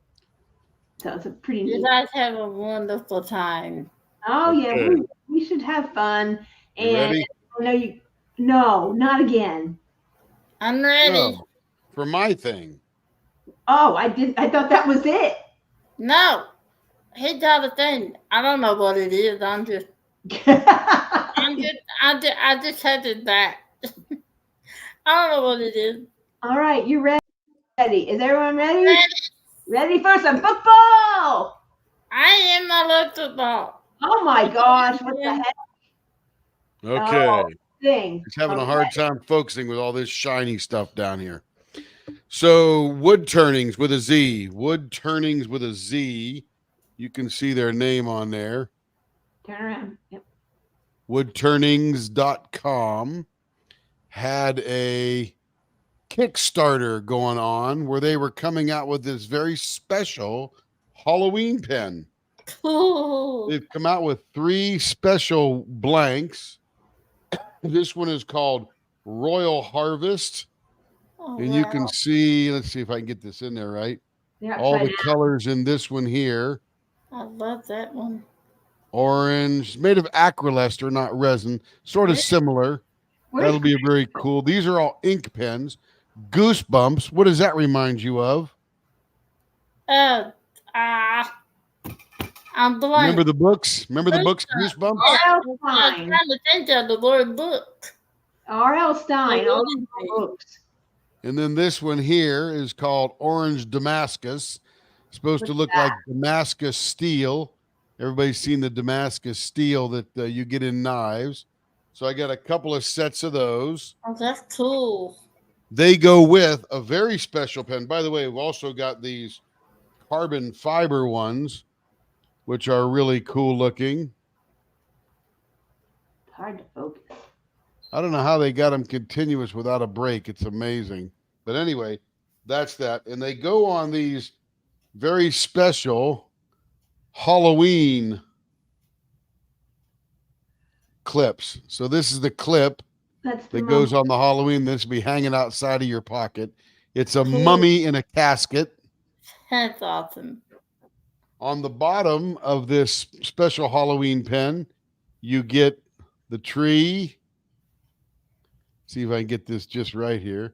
So it's a pretty You neat. guys have a wonderful time. Oh yeah, Okay. we should have fun. You And ready? I know you. No, not again. I'm ready. No, for my thing. Oh, I did. I thought that was it. No, he got a thing. I don't know what it is. I just had it back. I don't know what it is. All right, you ready? Is everyone ready? Ready. Ready for some football? I am my love football. Oh my gosh, what the heck? Okay. Oh, thing. Just having a Okay. hard time focusing with all this shiny stuff down here. So wood turnings with a Z. Wood turnings with a Z. You can see their name on there. Turn around. Yep. Woodturnings.com had a Kickstarter going on where they were coming out with this very special Halloween pen. Cool. They've come out with 3 special blanks. This one is called Royal Harvest. Oh, And you wow. can see, let's see if I can get this in there right. Yeah, All upside the colors in this one here. I love that one. Orange, made of acrylester, not resin, sort of Yeah. similar. Where's- That'll be very cool. These are all ink pens. Goosebumps. What does that remind you of? I'm blank. Remember the books? Remember the books, Goosebumps? R.L. I'm Stein. trying to think of the word book. R.L. Stein. All those books. And then this one here is called Orange Damascus. Supposed to What's look that? like Damascus steel. Everybody's seen the Damascus steel that you get in knives. So I got a couple of sets of those. Oh, that's cool. They go with a very special pen. By the way, we've also got these carbon fiber ones, which are really cool looking. Hard to focus. I don't know how they got them continuous without a break. It's amazing. But anyway, that's that. And they go on these very special Halloween clips. So this is the clip That's the that goes on the Halloween. This will be hanging outside of your pocket. It's a Cool. mummy in a casket. That's awesome. On the bottom of this special Halloween pen, you get the tree. See if I can get this just right here.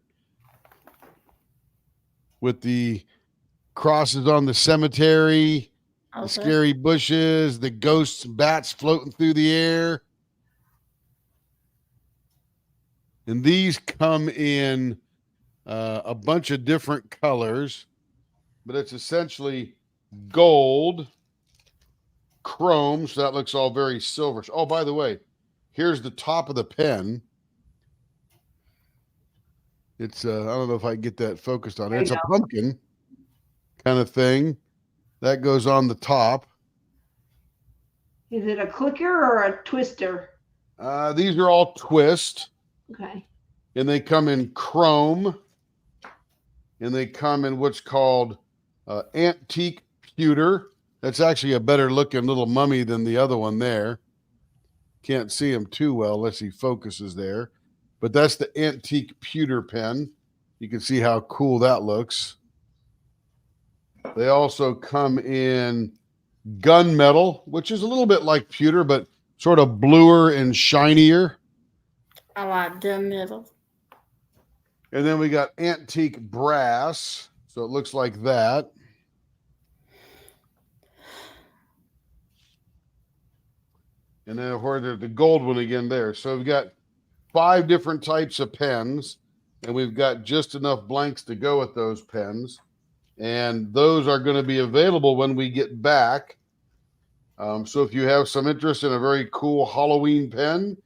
With the crosses on the cemetery, the Okay. scary bushes, the ghosts and bats floating through the air. And these come in a bunch of different colors, but it's essentially gold, chrome, so that looks all very silverish. Oh, by the way, here's the top of the pen. It's I don't know if I can get that focused on it. It's a pumpkin kind of thing that goes on the top. Is it a clicker or a twister? These are all twist. Okay. And they come in chrome, and they come in what's called antique pewter. That's actually a better looking little mummy than the other one there. Can't see him too well unless he focuses there. But that's the antique pewter pen. You can see how cool that looks. They also come in gunmetal, which is a little bit like pewter, but sort of bluer and shinier. I like gunmetal. And then we got antique brass. So it looks like that. And then, of course, there's the gold one again there. So we've got 5 different types of pens, and we've got just enough blanks to go with those pens. And those are going to be available when we get back. So if you have some interest in a very cool Halloween pen,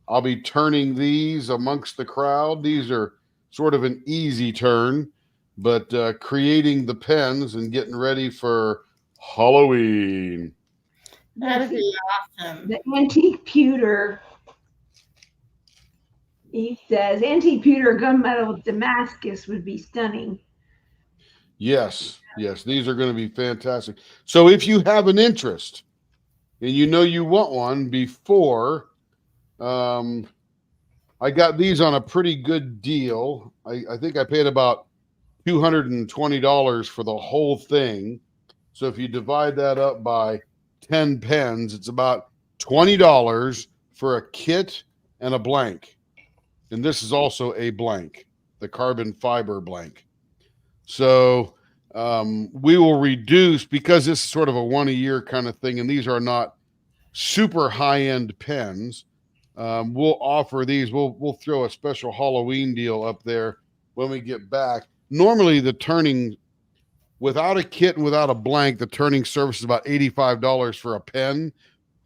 I'll be turning these amongst the crowd. These are sort of an easy turn, but creating the pens and getting ready for Halloween. That'd be awesome. The antique pewter. He says antique pewter gunmetal Damascus would be stunning. Yes, these are going to be fantastic. So if you have an interest and you know you want one before, I got these on a pretty good deal. I think I paid about $220 for the whole thing. So if you divide that up by 10 pens, it's about $20 for a kit and a blank. And this is also a blank, the carbon fiber blank. So we will reduce, because this is sort of a 1 a year kind of thing, and these are not super high-end pens. We'll offer these. We'll throw a special Halloween deal up there when we get back. Normally, the turning, without a kit and without a blank, the turning service is about $85 for a pen,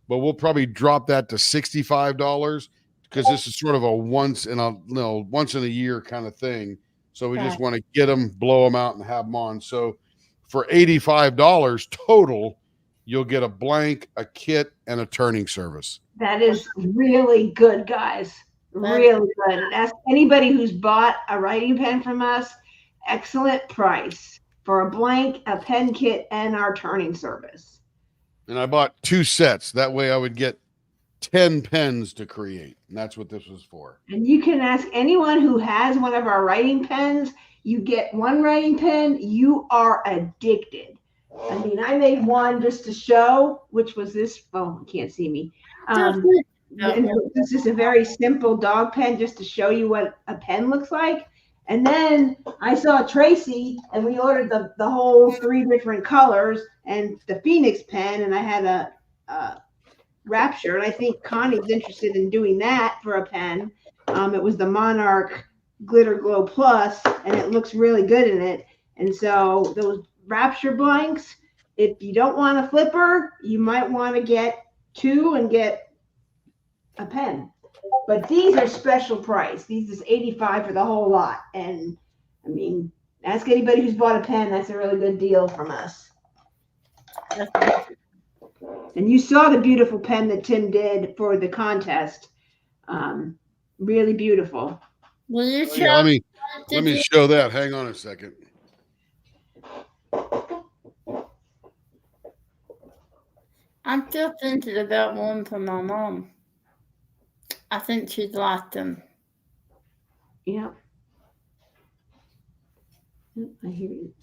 but we'll probably drop that to $65 because this is sort of a once in a year kind of thing. So we just want to get them, blow them out, and have them on. So for $85 total, you'll get a blank, a kit, and a turning service. That is really good, guys. Really good. Ask anybody who's bought a writing pen from us. Excellent price for a blank, a pen kit, and our turning service. And I bought 2 sets. That way I would get 10 pens to create. And that's what this was for. And you can ask anyone who has one of our writing pens. You get one writing pen, you are addicted. I mean, I made one just to show, which was this. Oh, you can't see me. This is a very simple dog pen just to show you what a pen looks like. And then I saw Tracy, and we ordered the whole 3 different colors and the Phoenix pen, and I had a Rapture, and I think Connie's interested in doing that for a pen. It was the Monarch Glitter Glow Plus, and it looks really good in it. And so those Rapture blanks, if you don't want a flipper, you might want to get 2 and get a pen. But these are special price. These is $85 for the whole lot. And I mean, ask anybody who's bought a pen. That's a really good deal from us. And you saw the beautiful pen that Tim did for the contest. Really beautiful. Will you show? Yeah, let me show that. Hang on a second. I'm still thinking about one for my mom. I think she'd like them. Yeah. I hear you.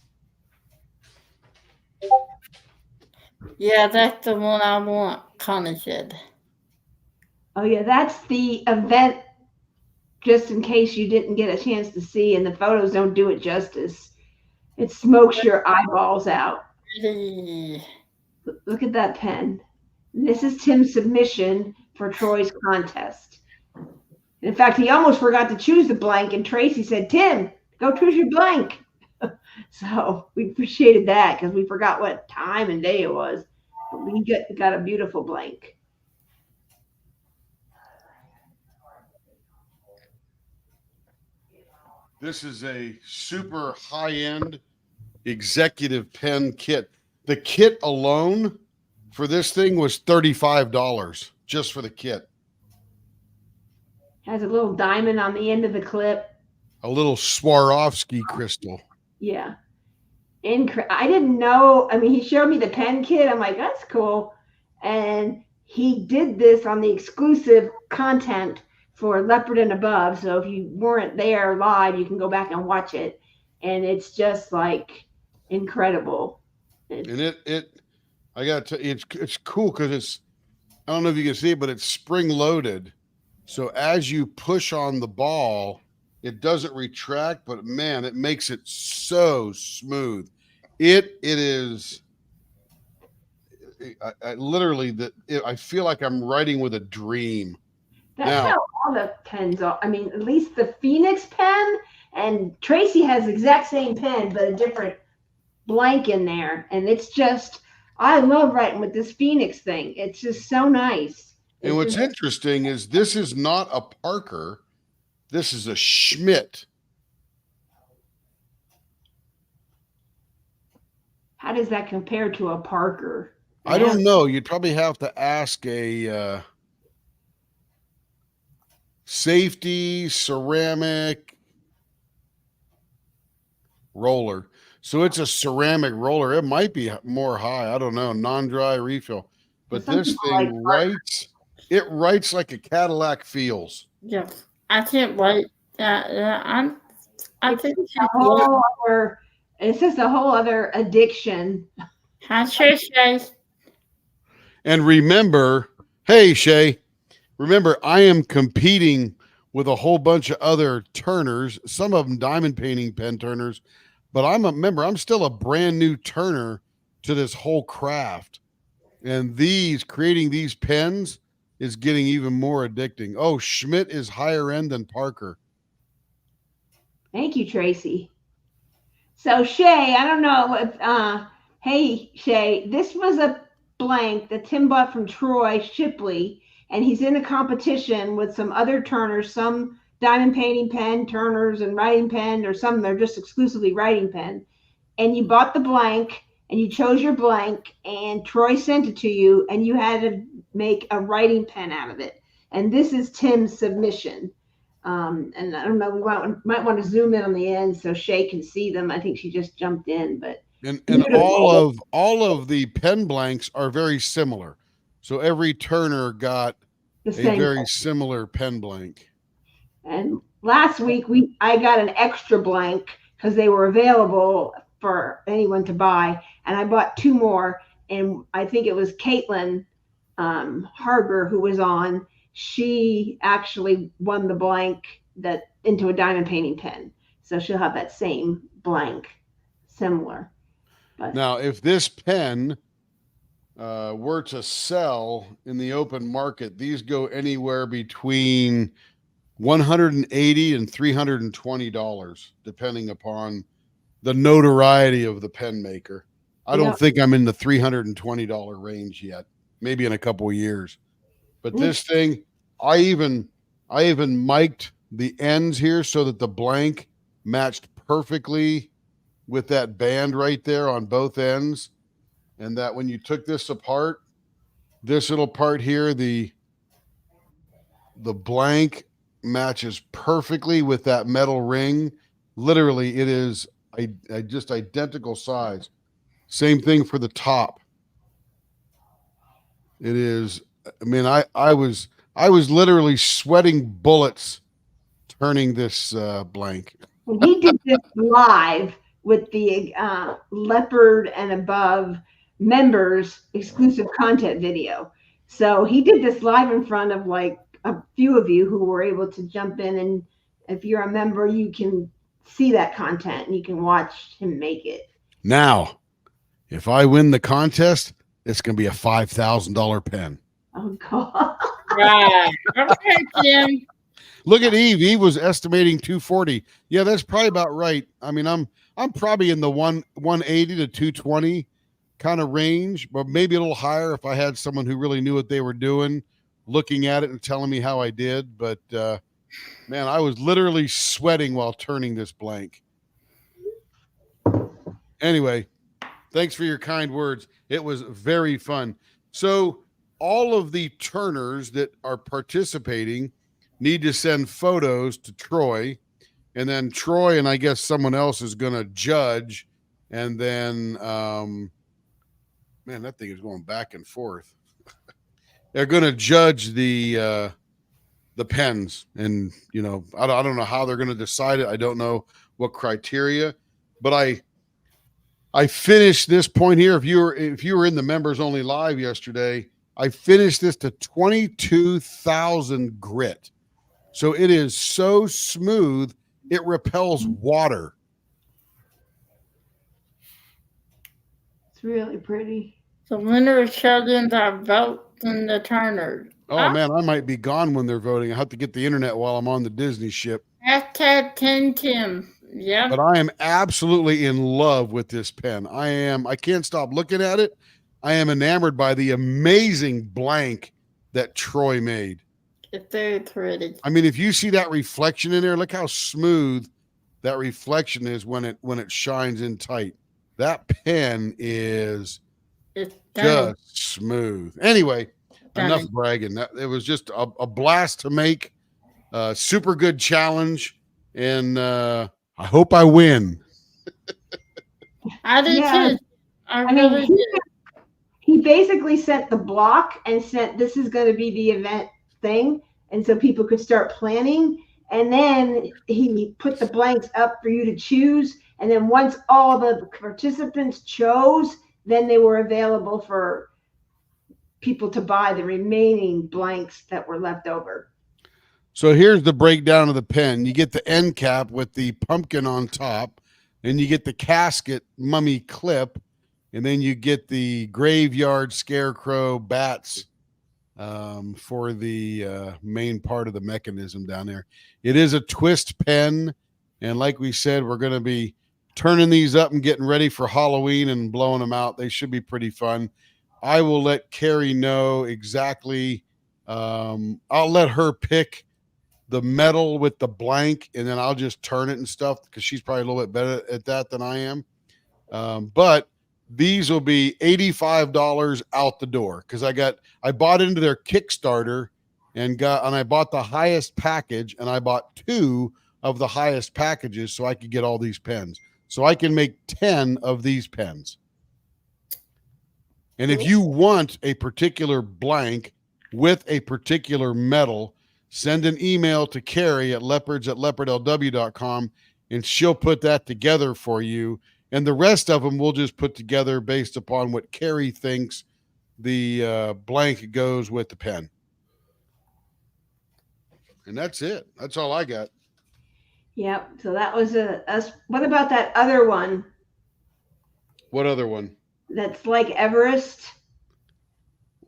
Yeah, that's the one I want, Connie said. Oh yeah, that's the event. Just in case you didn't get a chance to see, and the photos don't do it justice. It smokes your eyeballs out. Pretty. Look at that pen. This is Tim's submission for Troy's contest. In fact, he almost forgot to choose the blank, and Tracy said, Tim, go choose your blank. So we appreciated that because we forgot what time and day it was. But we got a beautiful blank. This is a super high-end executive pen kit. The kit alone for this thing was $35 just for the kit. Has a little diamond on the end of the clip. A little Swarovski crystal. Yeah. I didn't know. I mean, he showed me the pen kit. I'm like, that's cool. And he did this on the exclusive content for Leopard and Above. So if you weren't there live, you can go back and watch it. And it's just like incredible. And I got to, it's cool because I don't know if you can see it, but it's spring loaded. So as you push on the ball, it doesn't retract, but man, it makes it so smooth. It is. I literally I feel like I'm writing with a dream. That's how all the pens are. I mean, at least the Phoenix pen, and Tracy has the exact same pen, but a different blank in there. And it's just, I love writing with this Phoenix thing. It's just so nice. And what's interesting is this is not a Parker. This is a Schmidt. How does that compare to a Parker? I don't know. You'd probably have to ask a safety ceramic roller. So it's a ceramic roller. It might be more high. I don't know. Non-dry refill. But this thing writes. It writes like a Cadillac feels. Yes, I can't wait. I think it's just a whole other addiction. Hi, Shay. And remember, hey Shay, remember I am competing with a whole bunch of other turners, some of them diamond painting pen turners, but I'm still a brand new turner to this whole craft. And creating these pens is getting even more addicting. Oh, Schmidt is higher end than Parker. Thank you, Tracy. So Shay, I don't know if hey Shay, this was a blank that Tim bought from Troy Shipley, and he's in a competition with some other turners, some diamond painting pen turners and writing pen, or some they're just exclusively writing pen. And you bought the blank and you chose your blank, and Troy sent it to you, and you had to make a writing pen out of it. And this is Tim's submission. And I don't know, we might want to zoom in on the end so Shay can see them. I think she just jumped in, but and all of the pen blanks are very similar. So every turner got a very similar pen blank. And last week I got an extra blank because they were available for anyone to buy, and I bought two more. And I think it was Caitlin Harger who was on. She actually won the blank into a diamond painting pen. So she'll have that same blank, similar. But now, if this pen were to sell in the open market, these go anywhere between $180 and $320, depending upon the notoriety of the pen maker. I don't think I'm in the $320 range yet. Maybe in a couple of years. But this thing, I even mic'd the ends here so that the blank matched perfectly with that band right there on both ends. And that when you took this apart, this little part here, the blank matches perfectly with that metal ring. Literally, it is a just identical size. Same thing for the top. It is. I mean, I was literally sweating bullets turning this blank. He did this live with the Leopard and Above members exclusive content video. So he did this live in front of like a few of you who were able to jump in, and if you're a member, you can see that content and you can watch him make it. Now, if I win the contest, it's going to be a $5,000 pen. Oh God. Right. Okay, Jim. Look at Eve. Eve was estimating 240. Yeah, that's probably about right. I mean, I'm probably in the 180 to 220 kind of range, but maybe a little higher if I had someone who really knew what they were doing, looking at it and telling me how I did. But man, I was literally sweating while turning this blank. Anyway, thanks for your kind words. It was very fun. So all of the turners that are participating need to send photos to Troy, and then Troy and I guess someone else is going to judge. And then, man, that thing is going back and forth. They're going to judge the pens, and you know, I don't know how they're going to decide it. I don't know what criteria, but I finished this point here. If you were in the members only live yesterday, I finished this to 22,000 grit. So it is so smooth, it repels water. It's really pretty. The winner of children's are voting the Turner. Oh man, I might be gone when they're voting. I have to get the internet while I'm on the Disney ship. Hashtag 10Tim. Yeah. But I am absolutely in love with this pen. I can't stop looking at it. I am enamored by the amazing blank that Troy made. It's very pretty. I mean, if you see that reflection in there, look how smooth that reflection is when it shines in tight. That pen is just smooth. Anyway, enough bragging. It was just a blast to make. Super good challenge, and I hope I win. I did too. I mean, really did. He basically sent the block and said, this is going to be the event thing. And so people could start planning. And then he put the blanks up for you to choose. And then once all the participants chose, then they were available for people to buy the remaining blanks that were left over. So here's the breakdown of the pen. You get the end cap with the pumpkin on top, and you get the casket mummy clip, and then you get the graveyard scarecrow bats for the main part of the mechanism down there. It is a twist pen, and like we said, we're going to be turning these up and getting ready for Halloween and blowing them out. They should be pretty fun. I will let Carrie know exactly. I'll let her pick the metal with the blank, and then I'll just turn it and stuff because she's probably a little bit better at that than I am. But these will be $85 out the door because I bought into their Kickstarter and I bought the highest package, and I bought 2 of the highest packages so I could get all these pens. So I can make 10 of these pens. And if you want a particular blank with a particular metal, send an email to Carrie at leopards@leopardlw.com, and she'll put that together for you. And the rest of them we'll just put together based upon what Carrie thinks the blank goes with the pen. And that's it. That's all I got. Yep. So that was us. What about that other one? What other one? That's like Everest.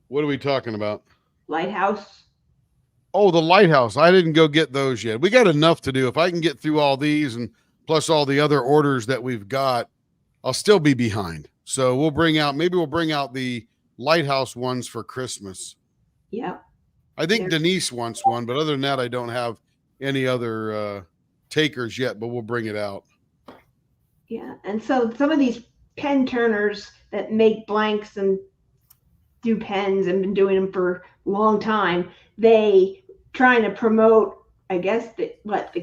What are we talking about? Lighthouse. Oh, the lighthouse. I didn't go get those yet. We got enough to do. If I can get through all these and plus all the other orders that we've got, I'll still be behind. So we'll bring out the lighthouse ones for Christmas. Yep. I think Denise wants one, but other than that, I don't have any other takers yet, but we'll bring it out. Yeah. And so some of these pen turners that make blanks and do pens and been doing them for a long time, they trying to promote, I guess, the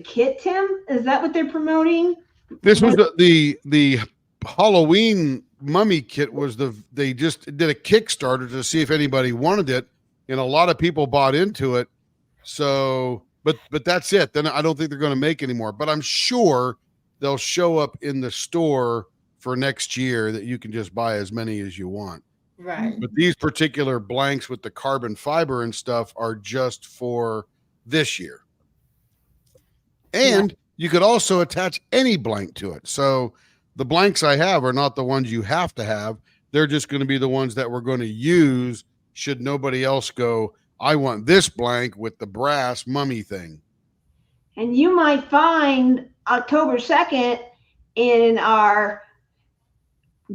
kit, Tim? Is that what they're promoting? This was the Halloween mummy kit they just did a Kickstarter to see if anybody wanted it, and a lot of people bought into it. So, but that's it. Then I don't think they're going to make any more, but I'm sure they'll show up in the store for next year that you can just buy as many as you want. Right. But these particular blanks with the carbon fiber and stuff are just for this year. And you could also attach any blank to it. So the blanks I have are not the ones you have to have. They're just going to be the ones that we're going to use should nobody else go, I want this blank with the brass mummy thing. And you might find October 2nd in our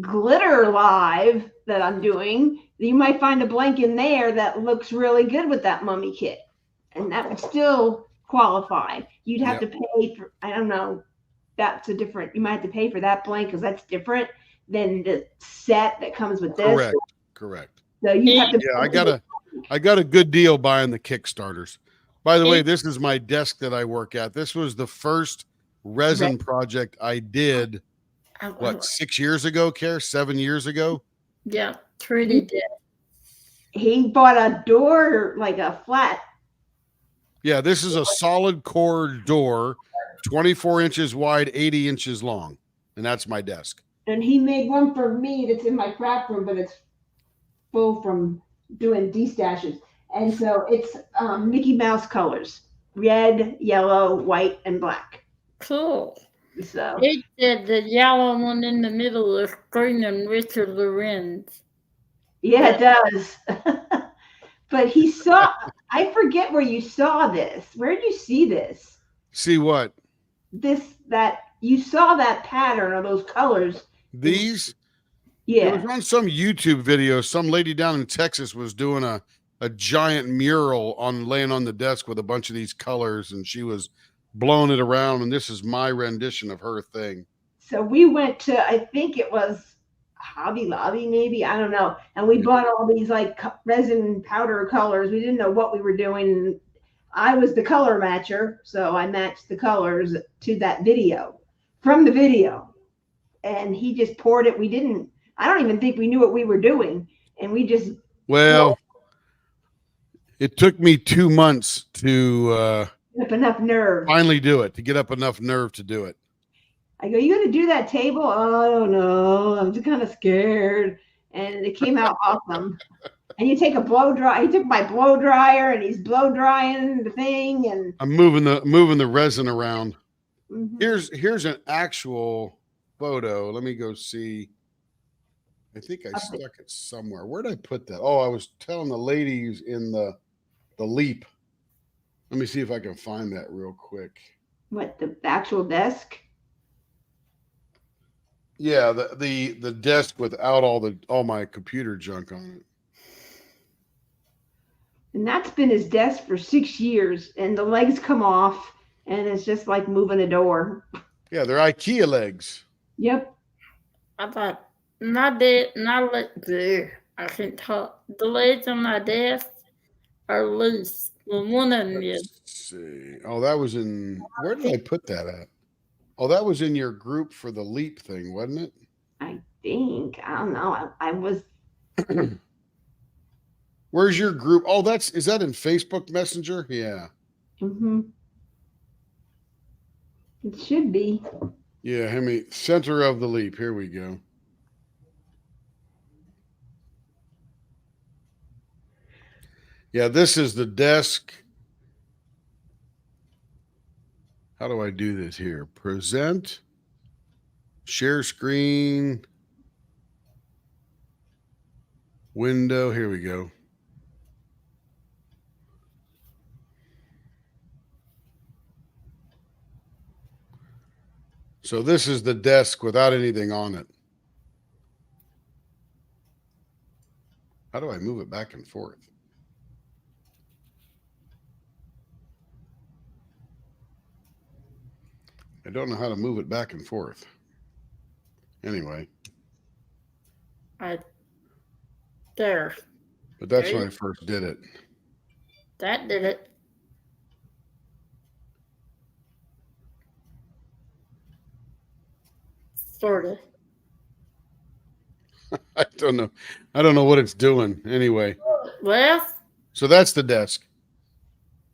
glitter live that I'm doing, you might find a blank in there that looks really good with that mummy kit. And that would still qualify. You'd have to pay for, I don't know, that's a different, you might have to pay for that blank because that's different than the set that comes with this. Correct. So you have to. Yeah, I got a good deal buying the Kickstarters. By the way, this is my desk that I work at. This was the first resin project I did. What, 6 years ago, Care? 7 years ago? Yeah, 3D did. He bought a door, like a flat. Yeah, this is a solid core door, 24 inches wide, 80 inches long. And that's my desk. And he made one for me that's in my craft room, but it's full from doing D-stashes. And so it's Mickey Mouse colors, red, yellow, white, and black. Cool. So it did the yellow one in the middle is green and Richard Lorenz. Yeah, it does. But he saw, I forget where you saw this. Where did you see this? See what? That you saw that pattern or those colors. These? Yeah. It was on some YouTube video. Some lady down in Texas was doing a giant mural laying on the desk with a bunch of these colors, and she was blowing it around, and this is my rendition of her thing. So we went to, I think it was Hobby Lobby, maybe, I don't know, and we bought all these like resin powder colors. We didn't know what we were doing. I was the color matcher, so I matched the colors to that video, from the video, and he just poured it. I don't even think we knew what we were doing, and we just. Well, it took me 2 months to get up enough nerve. Finally do it, to get up enough nerve to do it. I go, you gonna do that table? Oh, I don't know. I'm just kind of scared. And it came out awesome. And you take a blow dry. He took my blow dryer and he's blow drying the thing. And I'm moving the resin around. Mm-hmm. Here's an actual photo. Let me go see. I think I stuck it somewhere. Where did I put that? Oh, I was telling the ladies in the Leap. Let me see if I can find that real quick. What, the actual desk? Yeah, the desk without all my computer junk on it. And that's been his desk for 6 years, and the legs come off, and it's just like moving a door. Yeah, they're IKEA legs. Yep. I thought I can't talk. The legs on my desk are loose. Well, one of them is. Let's see. Oh, that was in. Where did I put that at? Oh, that was in your group for the Leap thing, wasn't it? I think. I don't know. I was. Where's your group? Oh, is that in Facebook Messenger? Yeah. Mm-hmm. It should be. Yeah, center of the Leap. Here we go. Yeah, this is the desk. How do I do this here? Present, share screen, window. Here we go. So this is the desk without anything on it. How do I move it back and forth? I don't know how to move it back and forth. Anyway. There. But that's when I first did it. That did it. Sort of. I don't know. I don't know what it's doing. Anyway. Well. So that's the desk.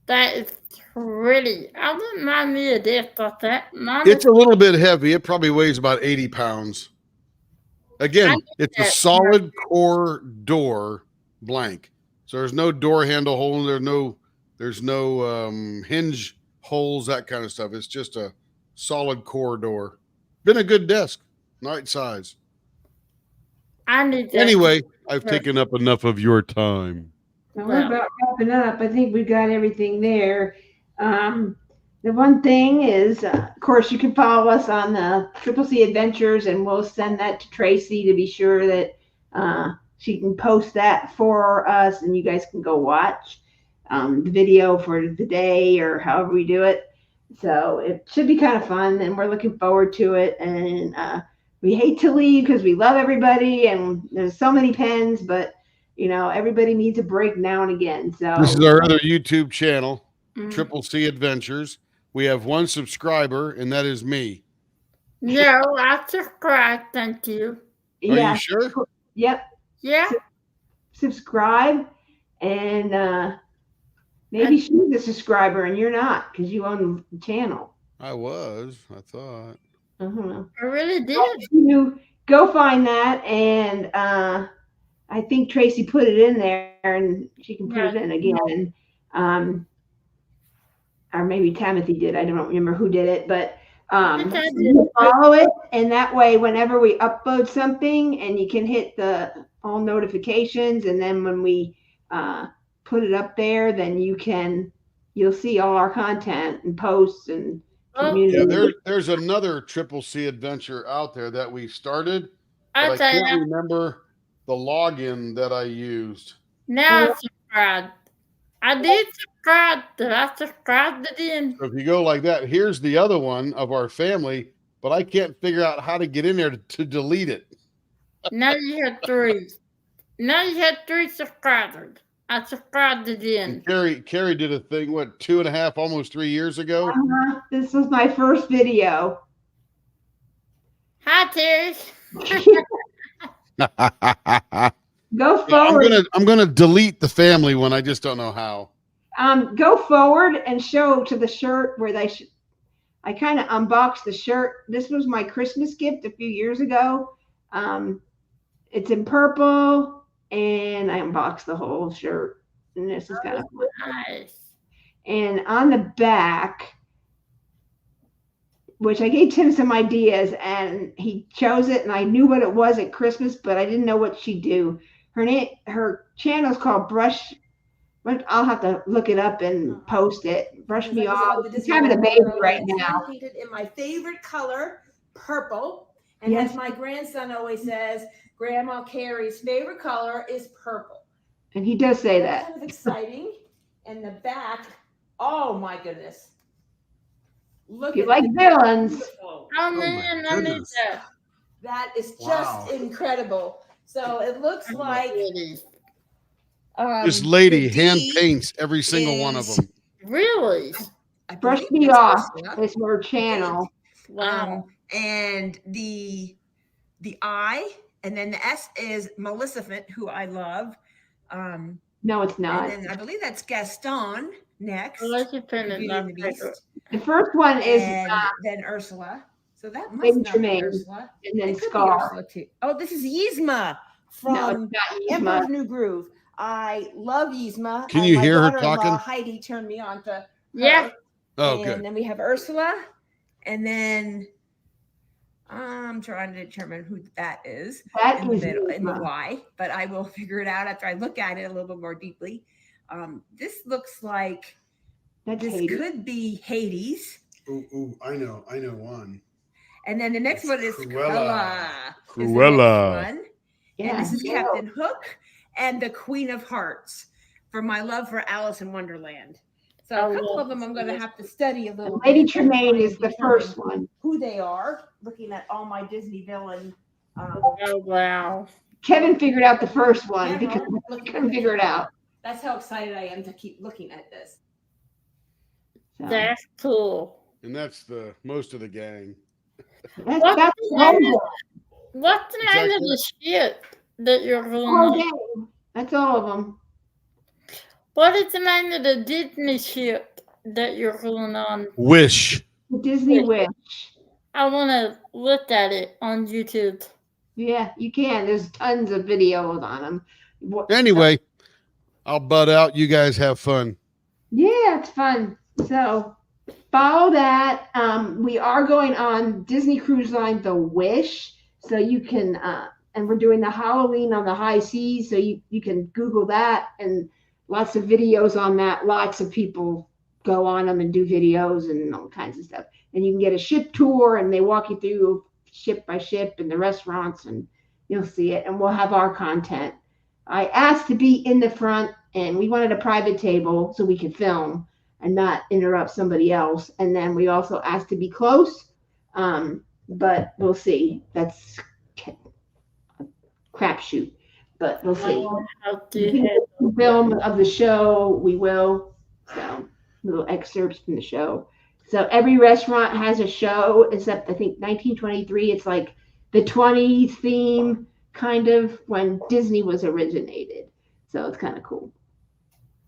That is pretty. I wouldn't mind me a desk like that. It's a little bit heavy. It probably weighs about 80 pounds. Again, it's a that. solid core door blank. So there's no door handle hole. There's no hinge holes, that kind of stuff. It's just a solid core door. Been a good desk, right size. I need that. Anyway, I've taken up enough of your time. Now we're about wrapping up. I think we got everything there. The one thing is, of course, you can follow us on the Triple C Adventures, and we'll send that to Tracy to be sure that she can post that for us, and you guys can go watch the video for the day or however we do it. So it should be kind of fun, and we're looking forward to it. And we hate to leave because we love everybody, and there's so many pens, but everybody needs a break now and again. So this is our other YouTube channel, Mm. Triple C Adventures. We have one subscriber, and that is me. No, I subscribe. Thank you. Are you sure? Yep. Yeah. Subscribe, and maybe she's a subscriber and you're not because you own the channel. I was. I thought. I don't know. I really did. You go find that, and I think Tracy put it in there, and she can put it in again. Or maybe Timothy did. I don't remember who did it, but you follow it, and that way, whenever we upload something, and you can hit the all notifications, and then when we put it up there, then you'll see all our content and posts and community. Yeah, there's another Triple C adventure out there that we started, but I can't remember the login that I used. Now subscribe. I did subscribe. Did I subscribe again? So if you go like that, here's the other one of our family, but I can't figure out how to get in there to delete it. Now you had 3. Now you had 3 subscribers. I subscribed again. And Carrie did a thing, 2.5, almost 3 years ago? This was my first video. Hi, Terry. Go forward. I'm gonna delete the family one. I just don't know how. Go forward and show to the shirt where I kind of unboxed the shirt. This was my Christmas gift a few years ago. It's in purple, and I unboxed the whole shirt. And this is kind of nice. And on the back, which I gave Tim some ideas, and he chose it, and I knew what it was at Christmas, but I didn't know what she'd do. Her channel is called Brush. I'll have to look it up and post it. Brush Me Off. She's having a baby right now. Painted in my favorite color, purple. And as my grandson always says, Grandma Carrie's favorite color is purple. And he does say That's that. kind of exciting. And the back, oh my goodness. Look You at like that. villains. Beautiful. Oh, man, I need that. That is just incredible. So it looks like This lady the D hand paints every single one of is- them. Really? I Brush believe Me that's Off Ursula. is her channel. Wow. And the I, and then the S is Maleficent, who I love. No, it's not. And then I believe that's Gaston next. Maleficent is Beauty my and the Beast. favorite. The first one is, And then Ursula. So that must Baby not be Tremaine. Ursula. and then It could be Scar. Ursula too. Oh, this is Yzma No, from it's not Emperor's Yzma. New Groove. I love Yzma. Can and you my hear her daughter-in-law, talking? Heidi turned me on to her. Yeah. Oh, And good. then we have Ursula. And then I'm trying to determine who that is That in the is middle, in the Yzma. Y, but I will figure it out after I look at it a little bit more deeply. This looks like That's this Hades. could be Hades. Ooh, I know one. And then the next It's one is Cruella. Cruella. is the next Cruella. one. Yeah. And this is Captain Hook and the Queen of Hearts for my love for Alice in Wonderland. So I a couple love of them I'm going to have to study a little Lady bit. Tremaine is the Determine first one. Who they are, looking at all my Disney villain. Oh, wow. Kevin figured out the first one camera, because I looking couldn't at the figure it camera. out. That's how excited I am to keep looking at this. So, That's cool. And that's the most of the gang. that's What's the the whole name of- What's the name of Exactly. the shit that you're going whole on? game. That's all of them. What is the name of the Disney shit that you're going on? Wish. The Disney Wish. I want to look at it on YouTube. Yeah, you can. There's tons of videos on them. Anyway, I'll butt out. You guys have fun. Yeah, it's fun. So follow that. We are going on Disney Cruise Line The Wish, so you can and we're doing the Halloween on the high seas, so you can Google that, and lots of videos on that. Lots of people go on them and do videos and all kinds of stuff. And you can get a ship tour, and they walk you through ship by ship and the restaurants, and you'll see it. And we'll have our content. I asked to be in the front, and we wanted a private table so we could film and not interrupt somebody else. And then we also asked to be close, but we'll see. That's a crapshoot, but we'll see. Film of the show, we will. So little excerpts from the show. So every restaurant has a show, except I think 1923. It's like the 20s theme, kind of when Disney was originated. So it's kind of cool.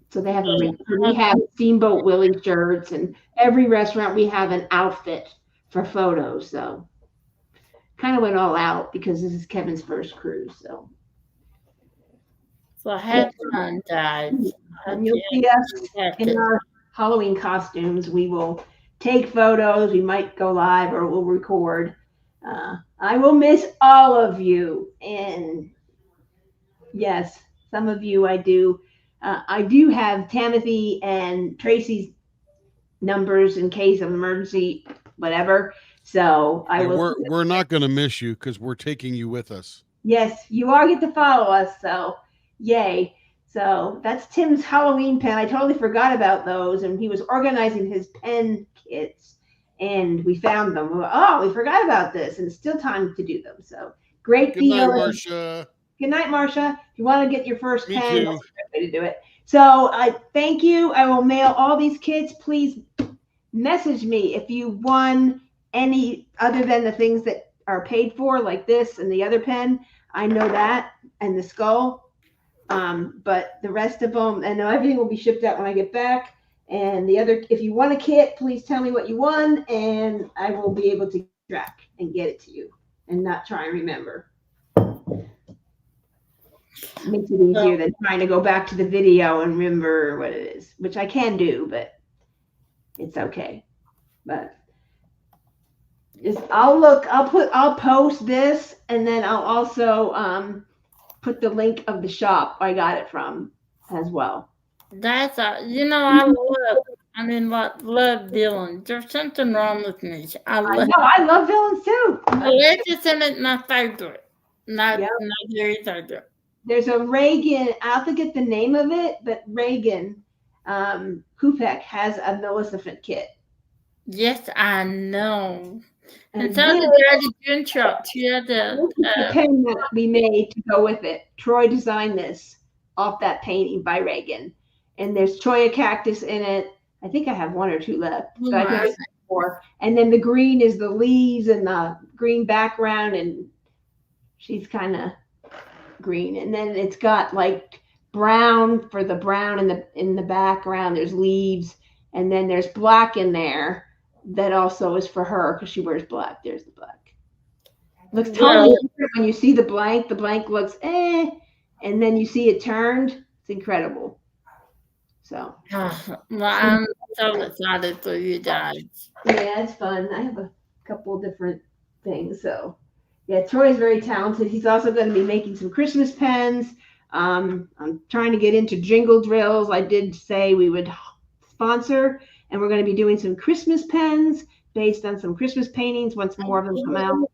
So they have we have Steamboat Willie shirts, and every restaurant we have an outfit for photos. So kind of went all out because this is Kevin's first cruise. So have fun, guys. And you'll see us in our Halloween costumes. We will take photos. We might go live or we'll record. I will miss all of you. And yes, some of you I do. I do have Timothy and Tracy's numbers in case of emergency, whatever. So I will. We're not going to miss you because we're taking you with us. Yes, you all get to follow us. So yay. So that's Tim's Halloween pen. I totally forgot about those. And he was organizing his pen kits and we found them. We forgot about this, and it's still time to do them. So great Good deal. night, Marcia. Good night, Marcia. If you want to get your first pen, too. that's a great way to do it. So I thank you. I will mail all these kits. Please message me if you won any other than the things that are paid for, like this and the other pen. I know that, and the skull. But the rest of them, and everything will be shipped out when I get back. And the other, if you want a kit, please tell me what you won, and I will be able to track and get it to you, and not try and remember. Makes it easier than trying to go back to the video and remember what it is, which I can do, but it's okay. But I'll post this, and then I'll also put the link of the shop I got it from as well. That's I love villains. There's something wrong with me. I love villains too. Legitimate, my favorite. Not very favorite. There's a Reagan. I'll forget the name of it, but Reagan Kupek has a Maleficent kit. Yes, I know. And so did Daddy Gunshot. She had the pen that we made to go with it. Troy designed this off that painting by Reagan. And there's Choya cactus in it. I think I have one or two left. So I think it's 4. And then the green is the leaves and the green background, and she's kind of green. And then it's got like brown for the brown in the background. There's leaves, and then there's black in there that also is for her because she wears black. There's the black. Looks totally different when you see the blank. The blank looks and then you see it turned. It's incredible. So I'm so excited for you guys. Yeah, it's fun. I have a couple different things. So yeah, Troy's very talented. He's also going to be making some Christmas pens. I'm trying to get into jingle drills. I did say we would sponsor, and we're going to be doing some Christmas pens based on some Christmas paintings once more of them come out.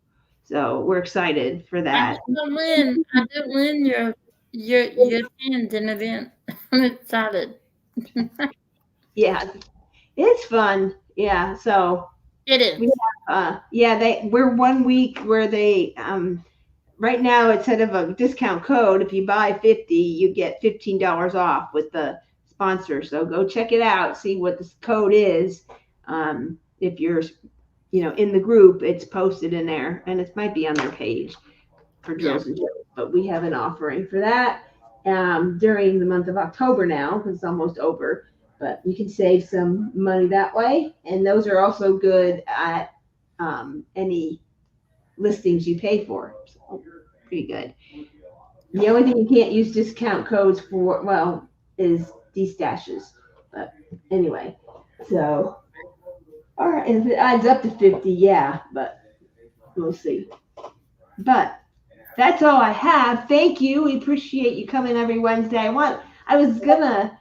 So we're excited for that. I did win your pens in event. I'm excited. Yeah, it's fun. Yeah, so it is. We're 1 week where they right now, instead of a discount code, if you buy 50, you get $15 off with the sponsor. So go check it out, see what this code is. If you're in the group, it's posted in there, and it might be on their page for drills and drills. But we have an offering for that during the month of October now, because it's almost over. But you can save some money that way, and those are also good at any listings you pay for. So pretty good. The only thing you can't use discount codes for, well, is destashes. But anyway, so, all right, if it adds up to 50, yeah, but we'll see. But that's all I have. Thank you. We appreciate you coming every Wednesday. I was gonna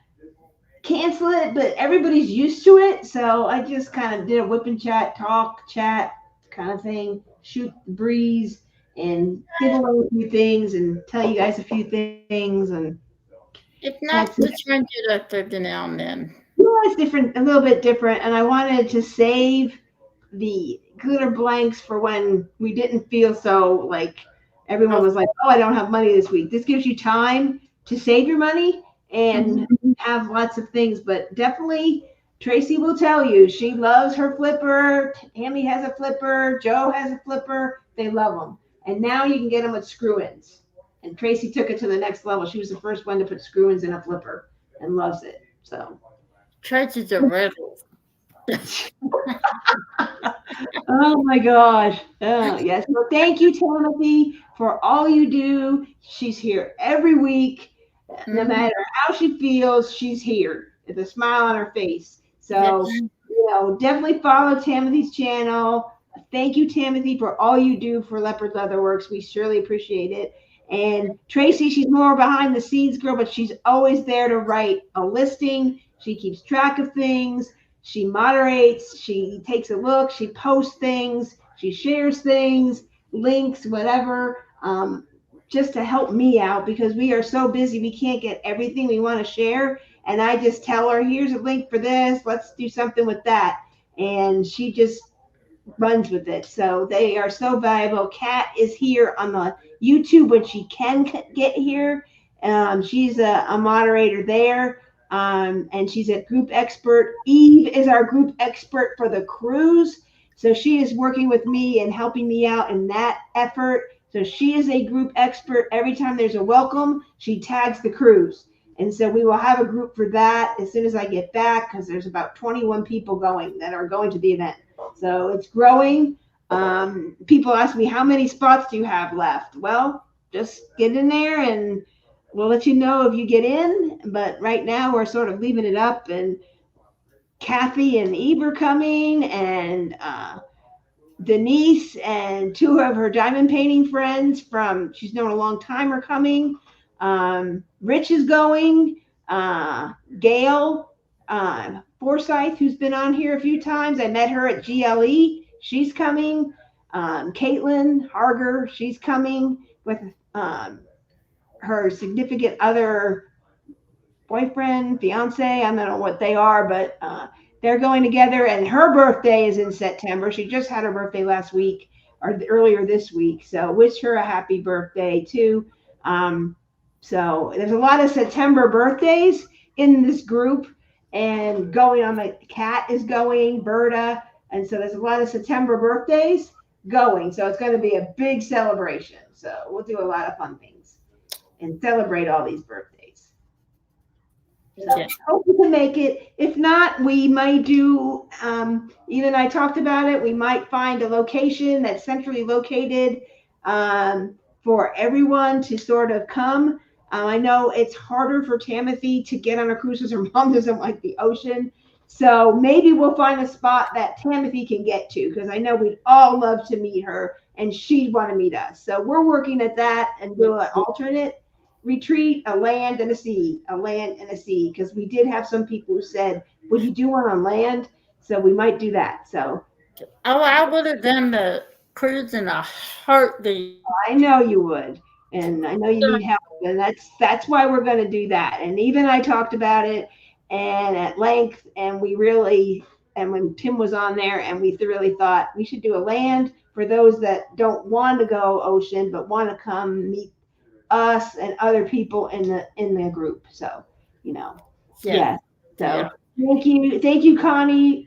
cancel it, but everybody's used to it, so I just kind of did a WIP and chat, talk, chat kind of thing, shoot the breeze, and give away a few things and tell you guys a few things, and It's nice to change it up every now and then. yeah, it's different, a little bit different, and I wanted to save the glitter blanks for when we didn't feel so like everyone was like, oh, I don't have money this week. This gives you time to save your money and have lots of things, but definitely Tracy will tell you she loves her flipper. Tammy has a flipper. Joe has a flipper. They love them. And now you can get them with screw-ins. And Tracy took it to the next level. She was the first one to put screw-ins in a flipper and loves it. So Tracy's a riddle. oh my gosh. Oh, yes. Well, thank you, Timothy, for all you do. She's here every week. No matter how she feels, she's here with a smile on her face. So, definitely follow Timothy's channel. Thank you, Timothy, for all you do for Leopard Leatherworks. We surely appreciate it. And Tracy, she's more behind the scenes girl, but she's always there to write a listing. She keeps track of things. She moderates. She takes a look. She posts things. She shares things, links, whatever. Just to help me out because we are so busy. We can't get everything we want to share. And I just tell her, here's a link for this. Let's do something with that. And she just runs with it. So they are so valuable. Kat is here on the YouTube when she can get here. She's a moderator there. And she's a group expert. Eve is our group expert for the cruise. So she is working with me and helping me out in that effort. So she is a group expert. Every time there's a welcome, she tags the cruise. And so we will have a group for that as soon as I get back because there's about 21 people that are going to the event. So it's growing. People ask me, how many spots do you have left? Well, just get in there and we'll let you know if you get in. But right now we're sort of leaving it up. And Kathy and Eve are coming and Denise and two of her diamond painting friends she's known a long time are coming. Rich is going. Gail Forsyth, who's been on here a few times. I met her at GLE. She's coming. Caitlin Harger, she's coming with her significant other boyfriend, fiance. I don't know what they are, but they're going together, and her birthday is in September. She just had her birthday last week or earlier this week. So wish her a happy birthday too. So there's a lot of September birthdays in this group and going on. The Cat is going, Berta. And so there's a lot of September birthdays going. So it's going to be a big celebration. So we'll do a lot of fun things and celebrate all these birthdays. So hope we can make it. If not, we might do, even I talked about it, we might find a location that's centrally located for everyone to sort of come. I know it's harder for Timothy to get on a cruise because her mom doesn't like the ocean. So maybe we'll find a spot that Timothy can get to because I know we'd all love to meet her and she'd want to meet us. So we're working at that and do an alternate retreat, a land and a sea, because we did have some people who said, would you do one on land? So we might do that. So I would have done the cruise in a heartbeat. I know you would, and I know you need help, and that's why we're going to do that. And even I talked about it and at length, and when Tim was on there, and we really thought we should do a land for those that don't want to go ocean but want to come meet us and other people in the group. So, yeah. So thank you, Connie.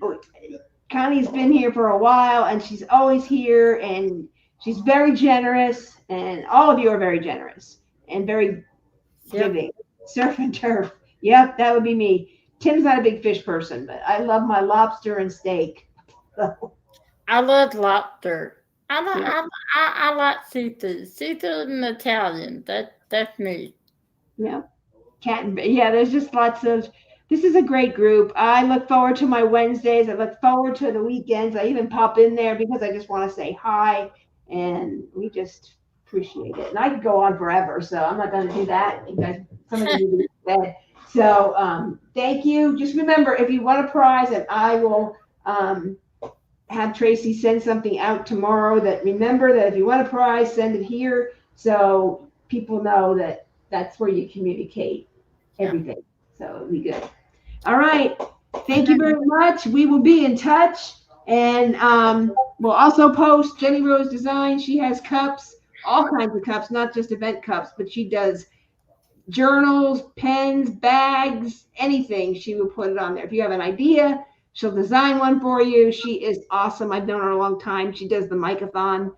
Connie's been here for a while and she's always here and she's very generous and all of you are very generous and very giving. Surf and turf. Yep, that would be me. Tim's not a big fish person, but I love my lobster and steak. I love lobster. I like seafood. Seafood and Italian. That's me. Yeah. Yeah, there's just lots of, this is a great group. I look forward to my Wednesdays. I look forward to the weekends. I even pop in there because I just want to say hi, and we just appreciate it. And I could go on forever, so I'm not going to do that. You guys, some of you need to be in bed. So thank you. Just remember, if you want a prize, and I will have Tracy send something out tomorrow, that remember that if you want a prize, send it here so people know that that's where you communicate everything. So it'll be good. All right. Thank you very much. We will be in touch. And we'll also post Jenny Rose Design. She has cups, all kinds of cups, not just event cups, but she does journals, pens, bags, anything. She will put it on there. If you have an idea, she'll design one for you. She is awesome. I've known her a long time. She does the Micathon.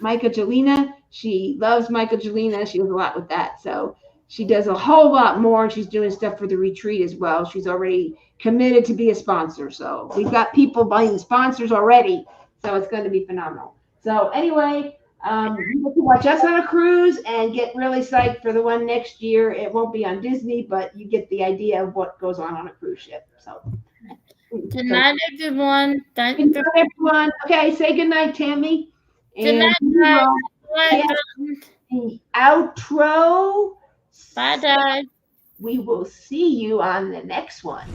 Micah Jelena. She loves Micah Jelena. She does a lot with that. So she does a whole lot more. She's doing stuff for the retreat as well. She's already committed to be a sponsor. So we've got people buying sponsors already. So it's going to be phenomenal. So anyway, you get to watch us on a cruise and get really psyched for the one next year. It won't be on Disney, but you get the idea of what goes on a cruise ship. So Good night, everyone. Thank good you. night, everyone. Okay, say good night, Tammy. Good And night, yes, the outro. Bye, guys. We will see you on the next one.